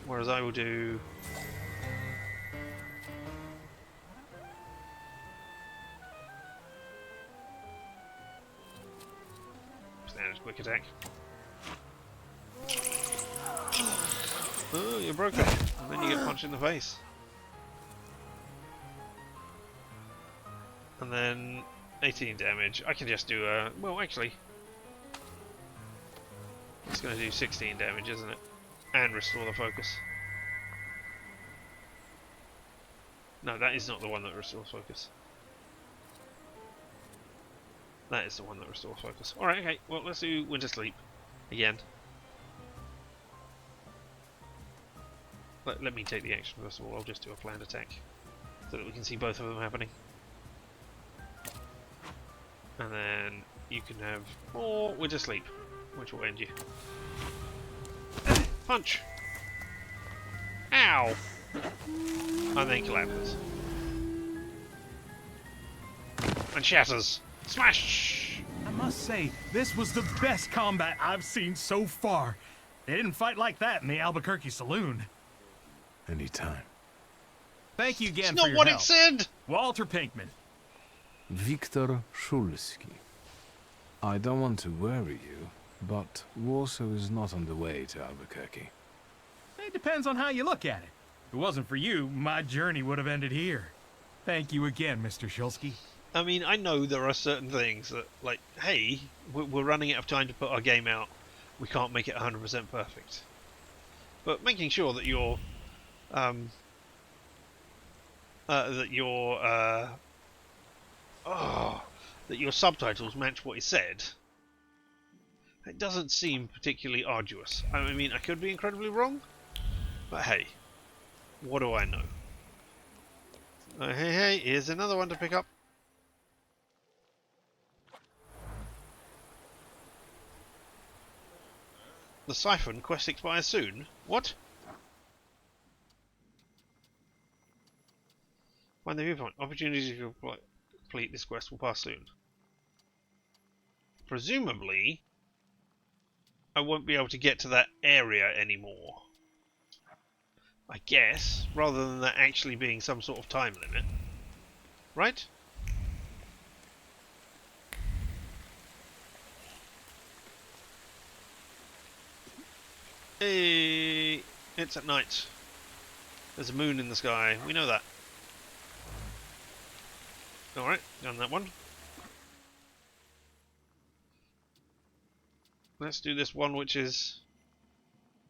Speaker 1: Whereas I will do. Standard quick attack. Oh, you're broken. And then you get punched in the face. And then 18 damage. I can just do a... Well, actually... It's going to do 16 damage, isn't it? And restore the focus. No, that is not the one that restores focus. That is the one that restores focus. Alright, okay. Well, let's do Winter Sleep. Again. Let me take the action first of all. I'll just do a planned attack. So that we can see both of them happening. And then you can have more Winter Sleep, which will end you. Punch! Ow! And then collapses. And shatters. Smash!
Speaker 11: I must say, this was the best combat I've seen so far. They didn't fight like that in the Albuquerque saloon.
Speaker 3: Anytime.
Speaker 11: Thank you again
Speaker 1: it's
Speaker 11: for your
Speaker 1: not what
Speaker 11: help.
Speaker 1: it said!
Speaker 11: Walter Pinkman.
Speaker 3: Wictor Szulski. I don't want to worry you, but Warsaw is not on the way to Albuquerque.
Speaker 11: It depends on how you look at it. If it wasn't for you, my journey would have ended here. Thank you again, Mr. Szulski.
Speaker 1: I mean, I know there are certain things that, like, hey, we're running out of time to put our game out. We can't make it 100% perfect. But making sure that your subtitles match what is said. It doesn't seem particularly arduous. I mean, I could be incredibly wrong, but hey, what do I know? Hey, here's another one to pick up. The Siphon quest expires soon. What? Find the viewpoint. Opportunities to complete this quest will pass soon. Presumably, I won't be able to get to that area anymore. I guess, rather than that actually being some sort of time limit. Right? Hey, it's at night. There's a moon in the sky. We know that. Alright, done that one. Let's do this one, which is...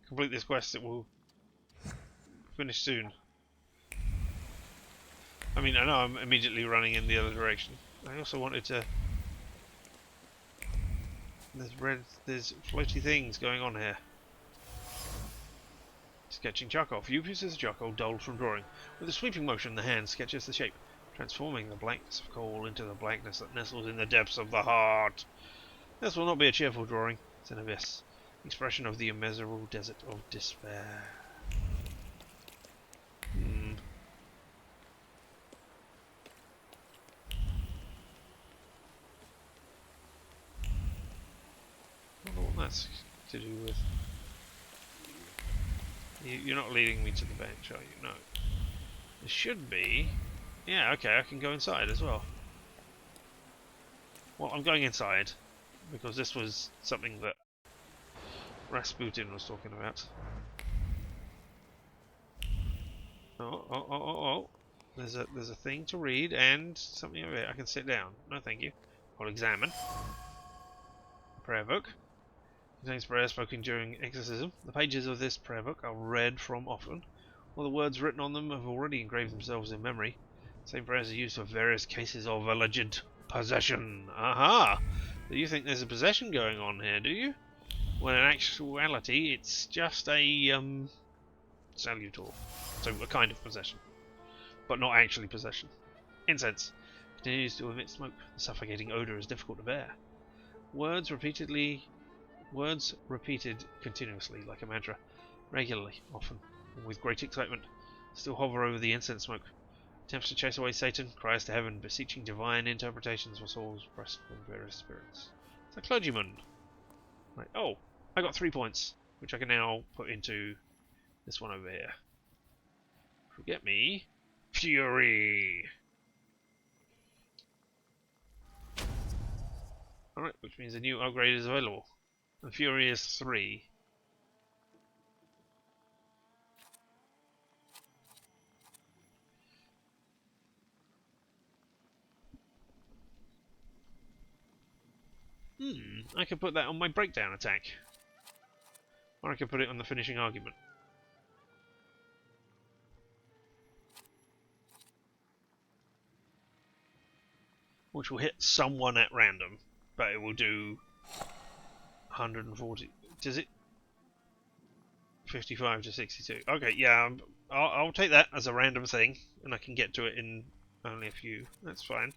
Speaker 1: complete this quest. It will finish soon. I mean, I know I'm immediately running in the other direction. I also wanted to... There's floaty things going on here. Sketching charcoal. Few pieces of charcoal dulled from drawing. With a sweeping motion, the hand sketches the shape, transforming the blankness of coal into the blackness that nestles in the depths of the heart. This will not be a cheerful drawing. It's an abyss. Expression of the immeasurable desert of despair. I don't know what that's to do with. You're not leading me to the bench, are you? No. There should be. Yeah, okay, I can go inside as well. Well, I'm going inside because this was something that Rasputin was talking about. Oh. There's a thing to read and something over here. I can sit down. No, thank you. I'll examine. Prayer book. Contains prayers spoken during exorcism. The pages of this prayer book are read from often. All the words written on them have already engraved themselves in memory. The same prayers are used for various cases of alleged possession. Aha! So you think there's a possession going on here, do you? When in actuality, it's just a salutor. So a kind of possession, but not actually possession. Incense continues to emit smoke. The suffocating odor is difficult to bear. Words repeated continuously, like a mantra, regularly, often, and with great excitement, still hover over the incense smoke. Attempts to chase away Satan, cries to heaven, beseeching divine interpretations for souls pressed from various spirits. It's a clergyman. Right. Oh, I got 3 points, which I can now put into this one over here. Forget me. Fury! Alright, which means a new upgrade is available. And Fury is 3. I could put that on my breakdown attack. Or I could put it on the finishing argument. Which will hit someone at random, but it will do 140. Does it? 55 to 62. Okay, yeah, I'll take that as a random thing, and I can get to it in only a few. That's fine.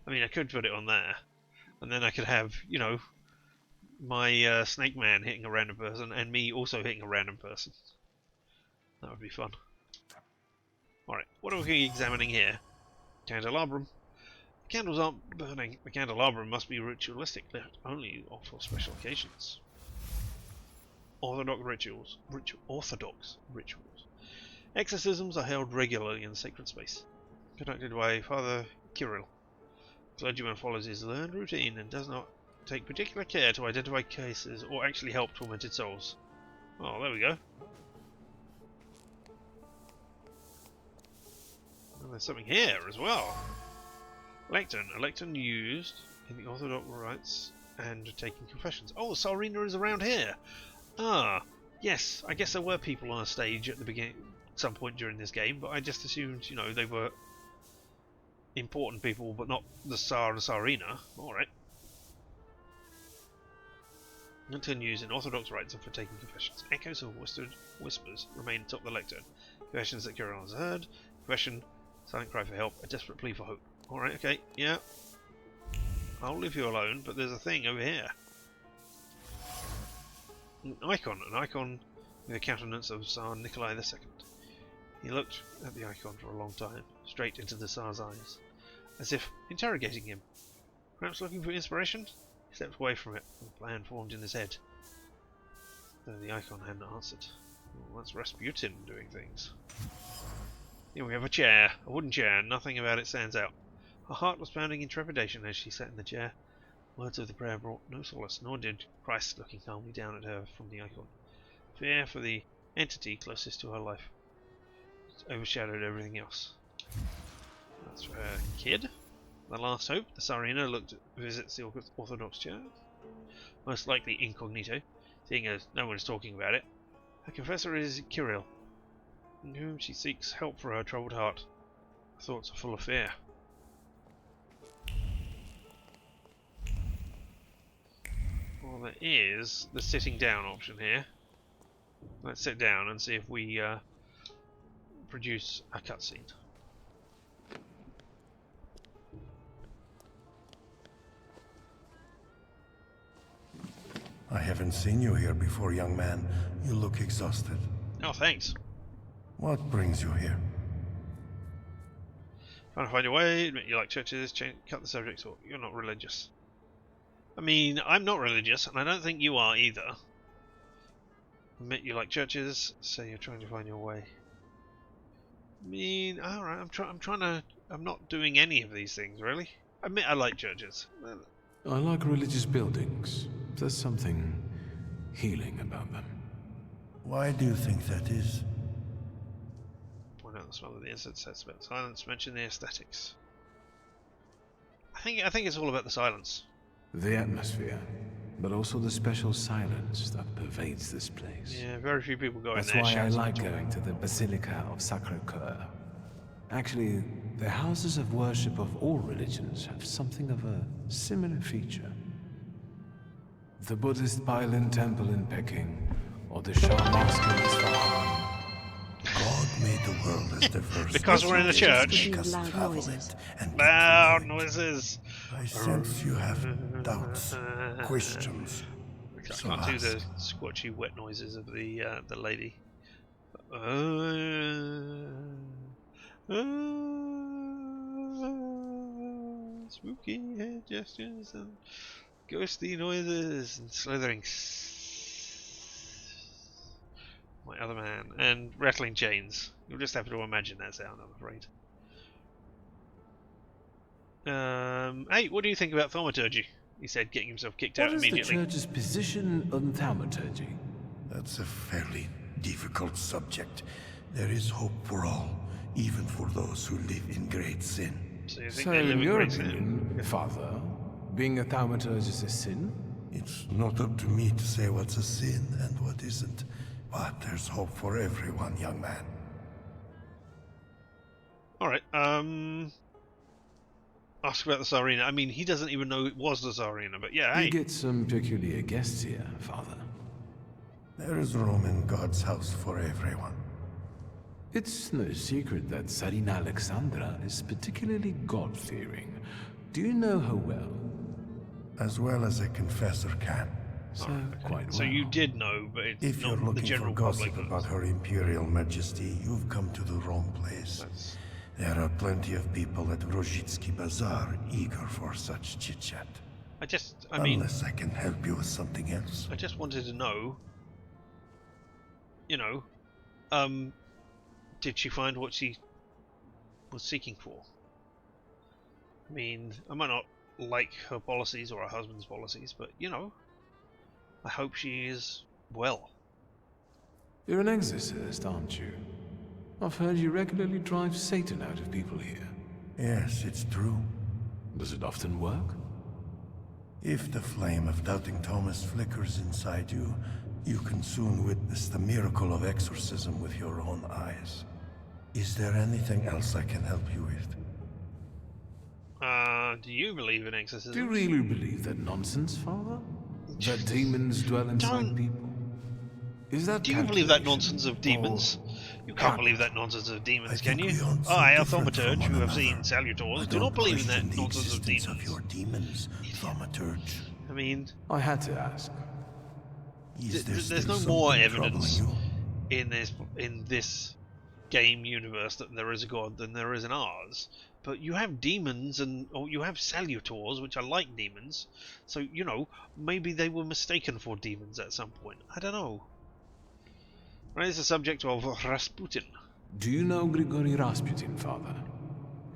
Speaker 1: I mean, I could put it on there, and then I could have, you know, my Snake Man hitting a random person, and me also hitting a random person. That would be fun. Alright, what are we examining here? Candelabrum. The candles aren't burning. The candelabrum must be ritualistic, left only for special occasions. Orthodox rituals. Orthodox rituals. Exorcisms are held regularly in the sacred space, conducted by Father Kirill. The clergyman follows his learned routine and does not take particular care to identify cases or actually help tormented souls. Oh, there we go. And there's something here as well. Lectern. A lectern used in the Orthodox rites and taking confessions. Oh, the Tsarina is around here. Ah, yes. I guess there were people on a stage at the beginning, some point during this game, but I just assumed, you know, they were important people, but not the Tsar and Tsarina. Alright. Lectern used in Orthodox rites and for taking confessions. Echoes of whispers remain atop the lectern. Confessions that Kirill has heard. Confession. Silent cry for help. A desperate plea for hope. Alright, okay, yeah. I'll leave you alone, but there's a thing over here. An icon with the countenance of Tsar Nikolai II. He looked at the icon for a long time, straight into the Tsar's eyes, as if interrogating him. Perhaps looking for inspiration? He stepped away from it, and a plan formed in his head. Though the icon hadn't answered. Well, that's Rasputin doing things. Here we have a chair, a wooden chair, nothing about it stands out. Her heart was pounding in trepidation as she sat in the chair. Words of the prayer brought no solace, nor did Christ looking calmly down at her from the icon. Fear for the entity closest to her life. It's overshadowed everything else. That's for her kid. The last hope. The Tsarina visits the Orthodox Church. Most likely incognito, seeing as no one is talking about it. Her confessor is Kirill, in whom she seeks help for her troubled heart. Her thoughts are full of fear. Well, there is the sitting down option here. Let's sit down and see if we produce a cutscene.
Speaker 12: I haven't seen you here before, young man. You look exhausted.
Speaker 1: Oh, thanks.
Speaker 12: What brings you here?
Speaker 1: Trying to find your way, admit you like churches, cut the subject, or you're not religious. I mean, I'm not religious, and I don't think you are either. Admit you like churches, say you're trying to find your way. I mean, alright, I'm not doing any of these things, really. Admit I like churches.
Speaker 3: I like religious buildings. There's something healing about them.
Speaker 12: Why do you think that is?
Speaker 1: Point out the smell of the incense, sets about silence, mention the aesthetics. I think it's all about the silence.
Speaker 3: The atmosphere, but also the special silence that pervades this place.
Speaker 1: Yeah, very few people go
Speaker 3: That's
Speaker 1: in there.
Speaker 3: why I like going to the Basilica of Sacré-Cœur. Actually, the houses of worship of all religions have something of a similar feature. The Buddhist Pailin Temple in Peking, or the Shah Mosque in Isfahan.
Speaker 12: God made the world as diverse.
Speaker 1: Because we're in a church. Loud noises.
Speaker 12: I sense you have doubts, questions.
Speaker 1: I can't do the squatchy wet noises of the lady. Spooky head gestures and ghostly noises and slithering. My other man. And rattling chains. You'll just have to imagine that sound, I'm afraid. Hey, what do you think about Thaumaturge? He said, getting himself kicked out immediately.
Speaker 3: What is the church's position on Thaumaturge?
Speaker 12: That's a fairly difficult subject. There is hope for all, even for those who live in great sin.
Speaker 1: So you think
Speaker 3: So
Speaker 1: they live
Speaker 3: in
Speaker 1: in
Speaker 3: your
Speaker 1: great
Speaker 3: opinion,
Speaker 1: sin?
Speaker 3: Father, being a Thaumaturge is a sin?
Speaker 12: It's not up to me to say what's a sin and what isn't. But there's hope for everyone, young man.
Speaker 1: Alright, ask about the Tsarina. I mean, he doesn't even know it was the Tsarina, but yeah, hey.
Speaker 3: You get some peculiar guests here, Father.
Speaker 12: There is room in God's house for everyone.
Speaker 3: It's no secret that Tsarina Alexandra is particularly God-fearing. Do you know her well?
Speaker 12: As well as a confessor can.
Speaker 3: So, quite well.
Speaker 1: So you did know, but it's
Speaker 12: If you're
Speaker 1: not the
Speaker 12: looking for
Speaker 1: general
Speaker 12: gossip
Speaker 1: public.
Speaker 12: about Her Imperial Majesty, you've come to the wrong place. There are plenty of people at Grozhitsky Bazaar eager for such chit-chat.
Speaker 1: I mean...
Speaker 12: Unless I can help you with something else.
Speaker 1: I just wanted to know, you know, did she find what she was seeking for? I mean, I might not like her policies or her husband's policies, but, you know, I hope she is well.
Speaker 3: You're an exorcist, aren't you? I've heard you regularly drive Satan out of people here.
Speaker 12: Yes, it's true.
Speaker 3: Does it often work?
Speaker 12: If the flame of doubting Thomas flickers inside you, you can soon witness the miracle of exorcism with your own eyes. Is there anything else I can help you with?
Speaker 1: Do you believe in exorcism?
Speaker 3: Do you really believe that nonsense, Father? That demons dwell inside people? Is that
Speaker 1: Do you believe that nonsense of demons? You can't believe that nonsense of demons, can you? I, a Thaumaturge, who have seen Salutors, do not believe in that nonsense of demons.
Speaker 12: Of your demons, Thaumaturge.
Speaker 1: I mean...
Speaker 3: I had to ask.
Speaker 1: There's no more evidence in this game universe that there is a god than there is in ours. But you have demons or you have Salutors, which are like demons. So, you know, maybe they were mistaken for demons at some point. I don't know. Raise the subject of Rasputin.
Speaker 3: Do you know Grigory Rasputin, Father?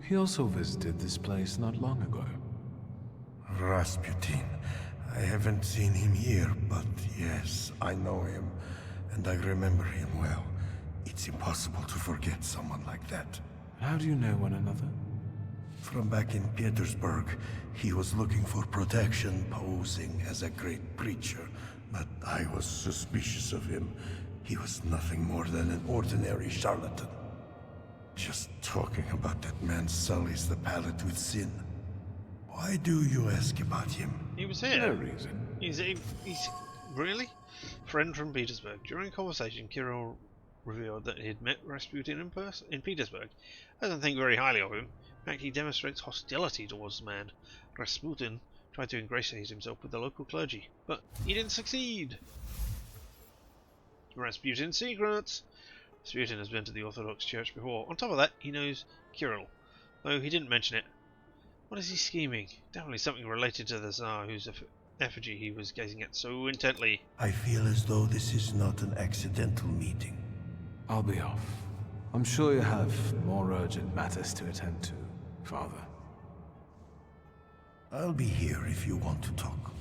Speaker 3: He also visited this place not long ago.
Speaker 12: Rasputin. I haven't seen him here, but yes, I know him. and I remember him well. It's impossible to forget someone like that.
Speaker 3: How do you know one another?
Speaker 12: From back in Petersburg, he was looking for protection, posing as a great preacher, but I was suspicious of him. He was nothing more than an ordinary charlatan. Just talking about that man sullies the palate with sin. Why do you ask about him?
Speaker 1: He was here.
Speaker 3: No reason.
Speaker 1: He's really? Friend from Petersburg. During a conversation, Kirill revealed that he had met Rasputin in person in Petersburg. Doesn't think very highly of him. In fact, he demonstrates hostility towards the man. Rasputin tried to ingratiate himself with the local clergy, but he didn't succeed. Rasputin's secrets. Rasputin has been to the Orthodox Church before. On top of that, he knows Kirill, though he didn't mention it. What is he scheming? Definitely something related to the Tsar, whose effigy he was gazing at so intently.
Speaker 12: I feel as though this is not an accidental meeting.
Speaker 3: I'll be off. I'm sure you have more urgent matters to attend to, Father.
Speaker 12: I'll be here if you want to talk.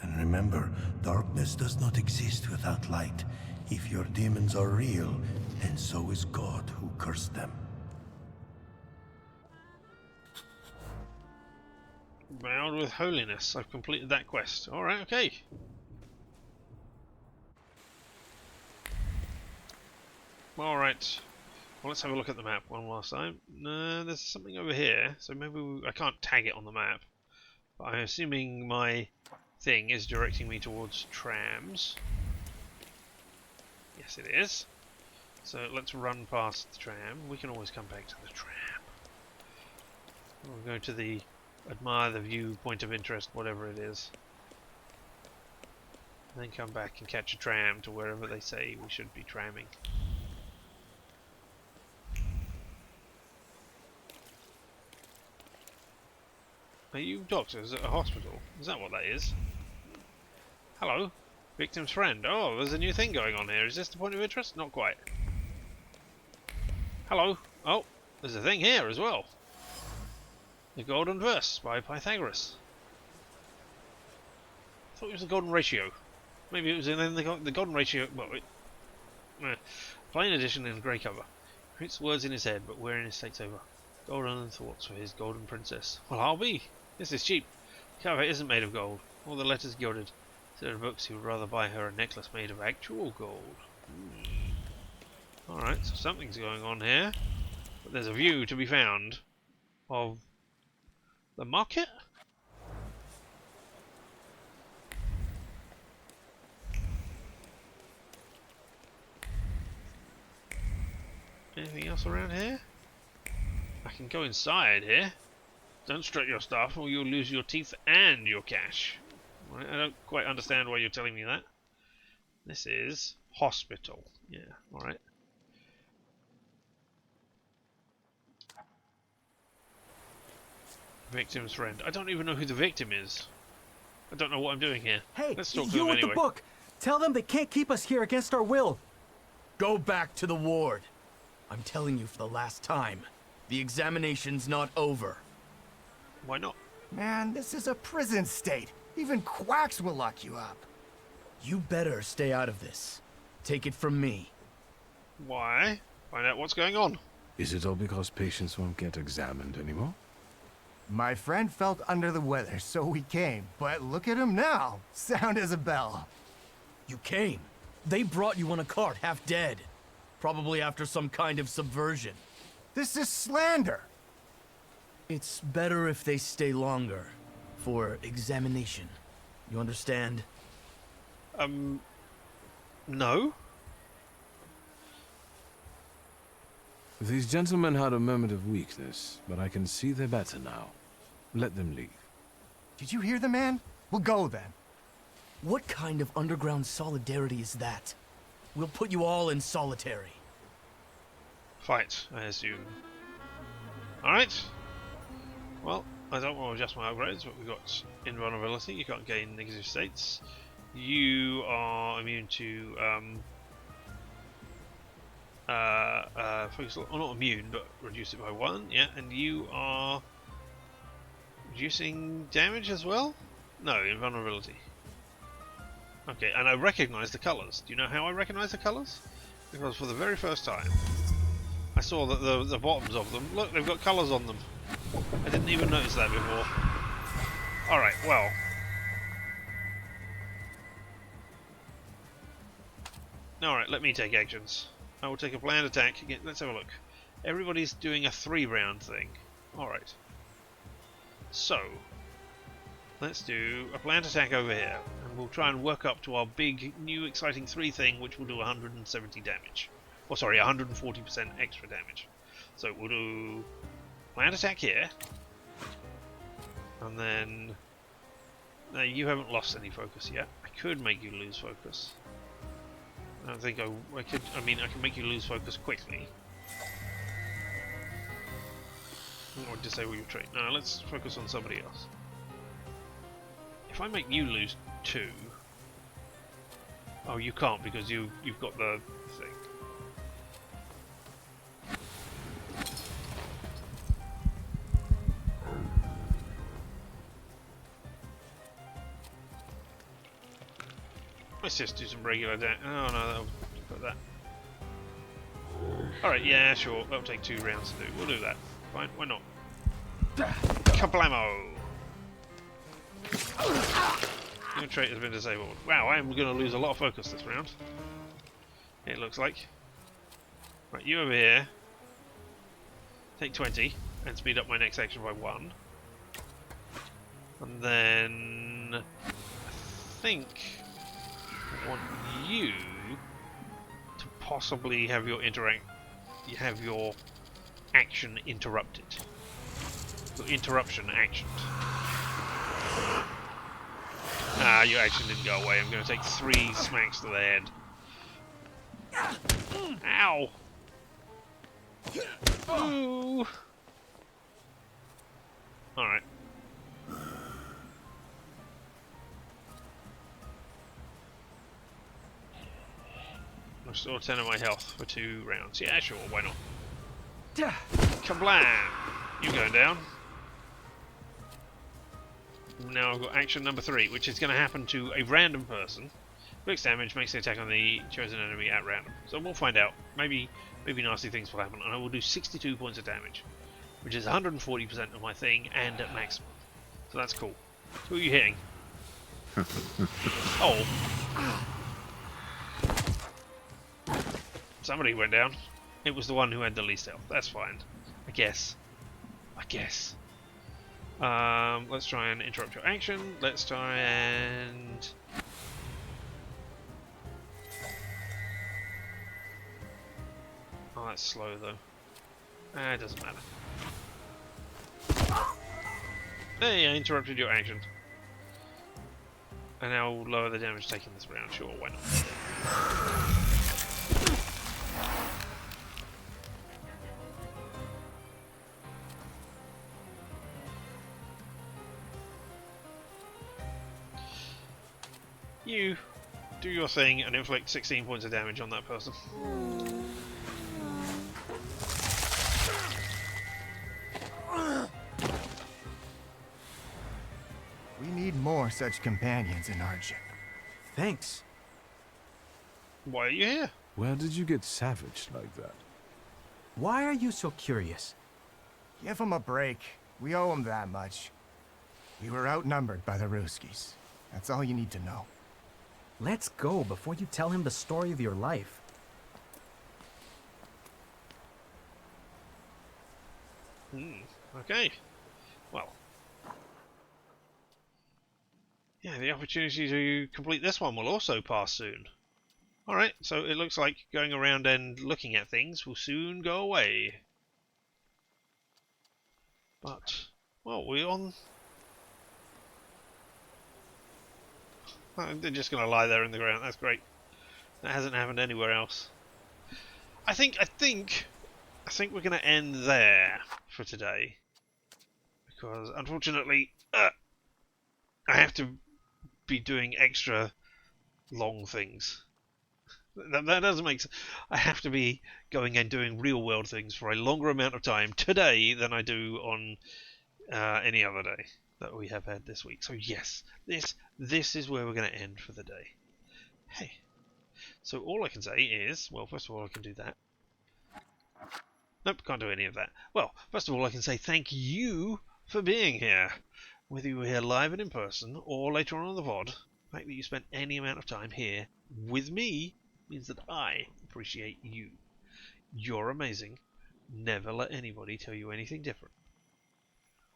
Speaker 12: And remember, darkness does not exist without light. If your demons are real, then so is God who cursed them.
Speaker 1: Bound with holiness. I've completed that quest. Alright, okay. Alright. Well, let's have a look at the map one last time. There's something over here, so maybe I can't tag it on the map. But I'm assuming my thing is directing me towards trams. Yes, it is. So let's run past the tram. We can always come back to the tram. We'll go to the admire the view, point of interest, whatever it is. And then come back and catch a tram to wherever they say we should be tramming. Are you doctors at a hospital? Is that what that is? Hello? Victim's friend. Oh, there's a new thing going on here. Is this the point of interest? Not quite. Hello? Oh, there's a thing here as well. The Golden Verse by Pythagoras. I thought it was the Golden Ratio. Maybe it was in the Golden Ratio. Well, plain edition in grey cover. Creates words in his head, but wherein his takes over. Golden thoughts for his golden princess. Well, I'll be. This is cheap. The cover isn't made of gold. All the letters gilded. Instead of books, he would rather buy her a necklace made of actual gold. Alright, so something's going on here. But there's a view to be found of the market? Anything else around here? I can go inside here. Don't strut your stuff or you'll lose your teeth and your cash. Right, I don't quite understand why you're telling me that. This is hospital. Yeah, alright. Victim's friend. I don't even know who the victim is. I don't know what I'm doing here.
Speaker 10: Hey,
Speaker 1: let's talk to
Speaker 10: you
Speaker 1: them
Speaker 10: with
Speaker 1: anyway.
Speaker 10: the book! Tell them they can't keep us here against our will!
Speaker 13: Go back to the ward. I'm telling you for the last time. The examination's not over.
Speaker 1: Why not?
Speaker 14: Man, this is a prison state. Even quacks will lock you up.
Speaker 13: You better stay out of this. Take it from me.
Speaker 1: Why? Find out what's going on.
Speaker 3: Is it all because patients won't get examined anymore?
Speaker 14: My friend felt under the weather, so we came. But look at him now. Sound as a bell.
Speaker 13: You came. They brought you on a cart, half dead. Probably after some kind of subversion.
Speaker 14: This is slander.
Speaker 13: It's better if they stay longer. For examination. You understand?
Speaker 1: No.
Speaker 3: These gentlemen had a moment of weakness, but I can see they're better now. Let them leave.
Speaker 14: Did you hear the man? We'll go then.
Speaker 13: What kind of underground solidarity is that? We'll put you all in solitary.
Speaker 1: Fight, I assume. Alright. Well, I don't want to adjust my upgrades, but we've got invulnerability. You can't gain negative states. You are immune to focus, well, not immune, but reduce it by 1. Yeah, and you are reducing damage as well? No, invulnerability. Okay, and I recognise the colours. Do you know how I recognise the colours? Because for the very first time, I saw that the bottoms of them, look, they've got colours on them. I didn't even notice that before. Alright, well. Alright, let me take actions. I will take a planned attack. Again, let's have a look. Everybody's doing a 3-round thing. Alright. So, let's do a planned attack over here. And we'll try and work up to our big, new, exciting 3 thing, which will do 170 damage. Or sorry, 140% extra damage. So we'll do planned attack here. And then... No, you haven't lost any focus yet. I could make you lose focus. I don't think I could... I mean, I can make you lose focus quickly. Or disable your trait. No, let's focus on somebody else. If I make you lose 2... Oh, you can't because you've got the thing. Let's just do some regular damage. Oh no, that'll put that. Alright, yeah, sure. That'll take 2 rounds to do. We'll do that. Fine, why not? Kablamo! Your trait has been disabled. Wow, I am going to lose a lot of focus this round. It looks like. Right, you over here. Take 20 and speed up my next action by 1. And then... I think... I want you to possibly have your action interrupted. Your interruption actioned. Ah, your action didn't go away. I'm going to take 3 smacks to the head. Ow! Ooh! Alright. Restore 10 of my health for 2 rounds. Yeah, sure, why not? Kablam! You going down. Now I've got action number 3, which is going to happen to a random person. Fixed damage makes the attack on the chosen enemy at random. So we'll find out. Maybe nasty things will happen. And I will do 62 points of damage, which is 140% of my thing and at maximum. So that's cool. Who are you hitting? Oh. Somebody went down. It was the one who had the least health. That's fine. I guess. Let's try and interrupt your action. Let's try and... Oh, that's slow though. It doesn't matter. Hey, I interrupted your action. And now we'll lower the damage taken this round. Sure, why not? You do your thing and inflict 16 points of damage on that person.
Speaker 14: We need more such companions in Argent.
Speaker 13: Thanks.
Speaker 1: Why are you here?
Speaker 3: Where did you get savaged like that?
Speaker 10: Why are you so curious?
Speaker 14: Give him a break. We owe him that much. We were outnumbered by the Ruskies. That's all you need to know.
Speaker 10: Let's go before you tell him the story of your life.
Speaker 1: Okay. Well. Yeah, the opportunity to complete this one will also pass soon. Alright, so it looks like going around and looking at things will soon go away. But, well, we're on... They're just going to lie there in the ground. That's great. That hasn't happened anywhere else. I think we're going to end there for today, because unfortunately, I have to be doing extra long things. That doesn't make sense. I have to be going and doing real world things for a longer amount of time today than I do on any other day that we have had this week. So yes, this is where we're going to end for the day. Hey. So all I can say is, well, first of all, I can do that. Nope, can't do any of that. Well, first of all, I can say thank you for being here. Whether you were here live and in person, or later on the VOD, the fact that you spent any amount of time here with me means that I appreciate you. You're amazing. Never let anybody tell you anything different.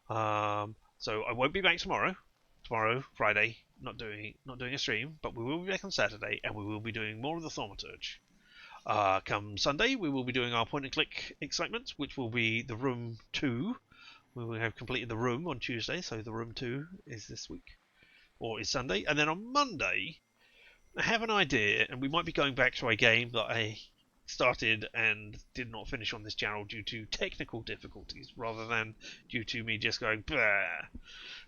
Speaker 1: So I won't be back tomorrow. Tomorrow, Friday, not doing a stream, but we will be back on Saturday, and we will be doing more of the Thaumaturge. Come Sunday, we will be doing our point-and-click excitement, which will be the Room 2. We will have completed the room on Tuesday, so the Room 2 is this week, or is Sunday. And then on Monday, I have an idea, and we might be going back to a game that I started and did not finish on this channel due to technical difficulties, rather than due to me just going, bah.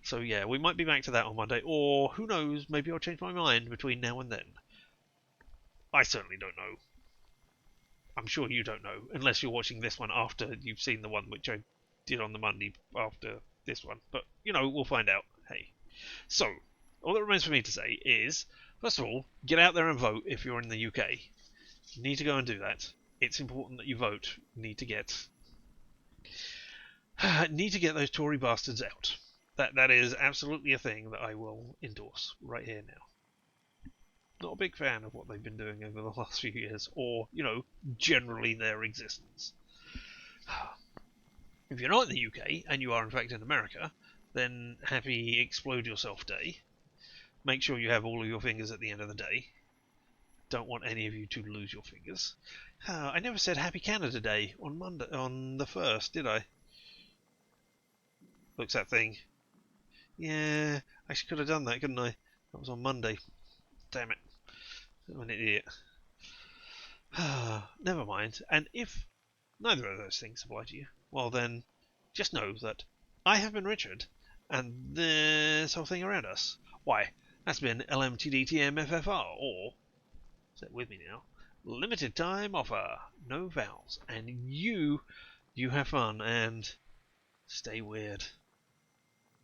Speaker 1: So yeah, we might be back to that on Monday, or who knows, maybe I'll change my mind between now and then. I certainly don't know. I'm sure you don't know, unless you're watching this one after you've seen the one which I did on the Monday after this one. But, you know, we'll find out. Hey. So, all that remains for me to say is, first of all, get out there and vote if you're in the UK. You need to go and do that. It's important that you vote. You need to get those Tory bastards out. That is absolutely a thing that I will endorse right here now. Not a big fan of what they've been doing over the last few years, or, you know, generally their existence. If you're not in the UK, and you are in fact in America, then happy Explode Yourself Day. Make sure you have all of your fingers at the end of the day. Don't want any of you to lose your fingers. I never said Happy Canada Day on Monday, on the 1st, did I? Looks that thing. Yeah, I actually could have done that, couldn't I? That was on Monday. Damn it. I'm an idiot. Never mind. And if neither of those things apply to you, well then, just know that I have been Richard, and this whole thing around us, why, that's been LMTDTMFFR, or, say it with me now, limited time offer, no vowels, and you have fun, and stay weird.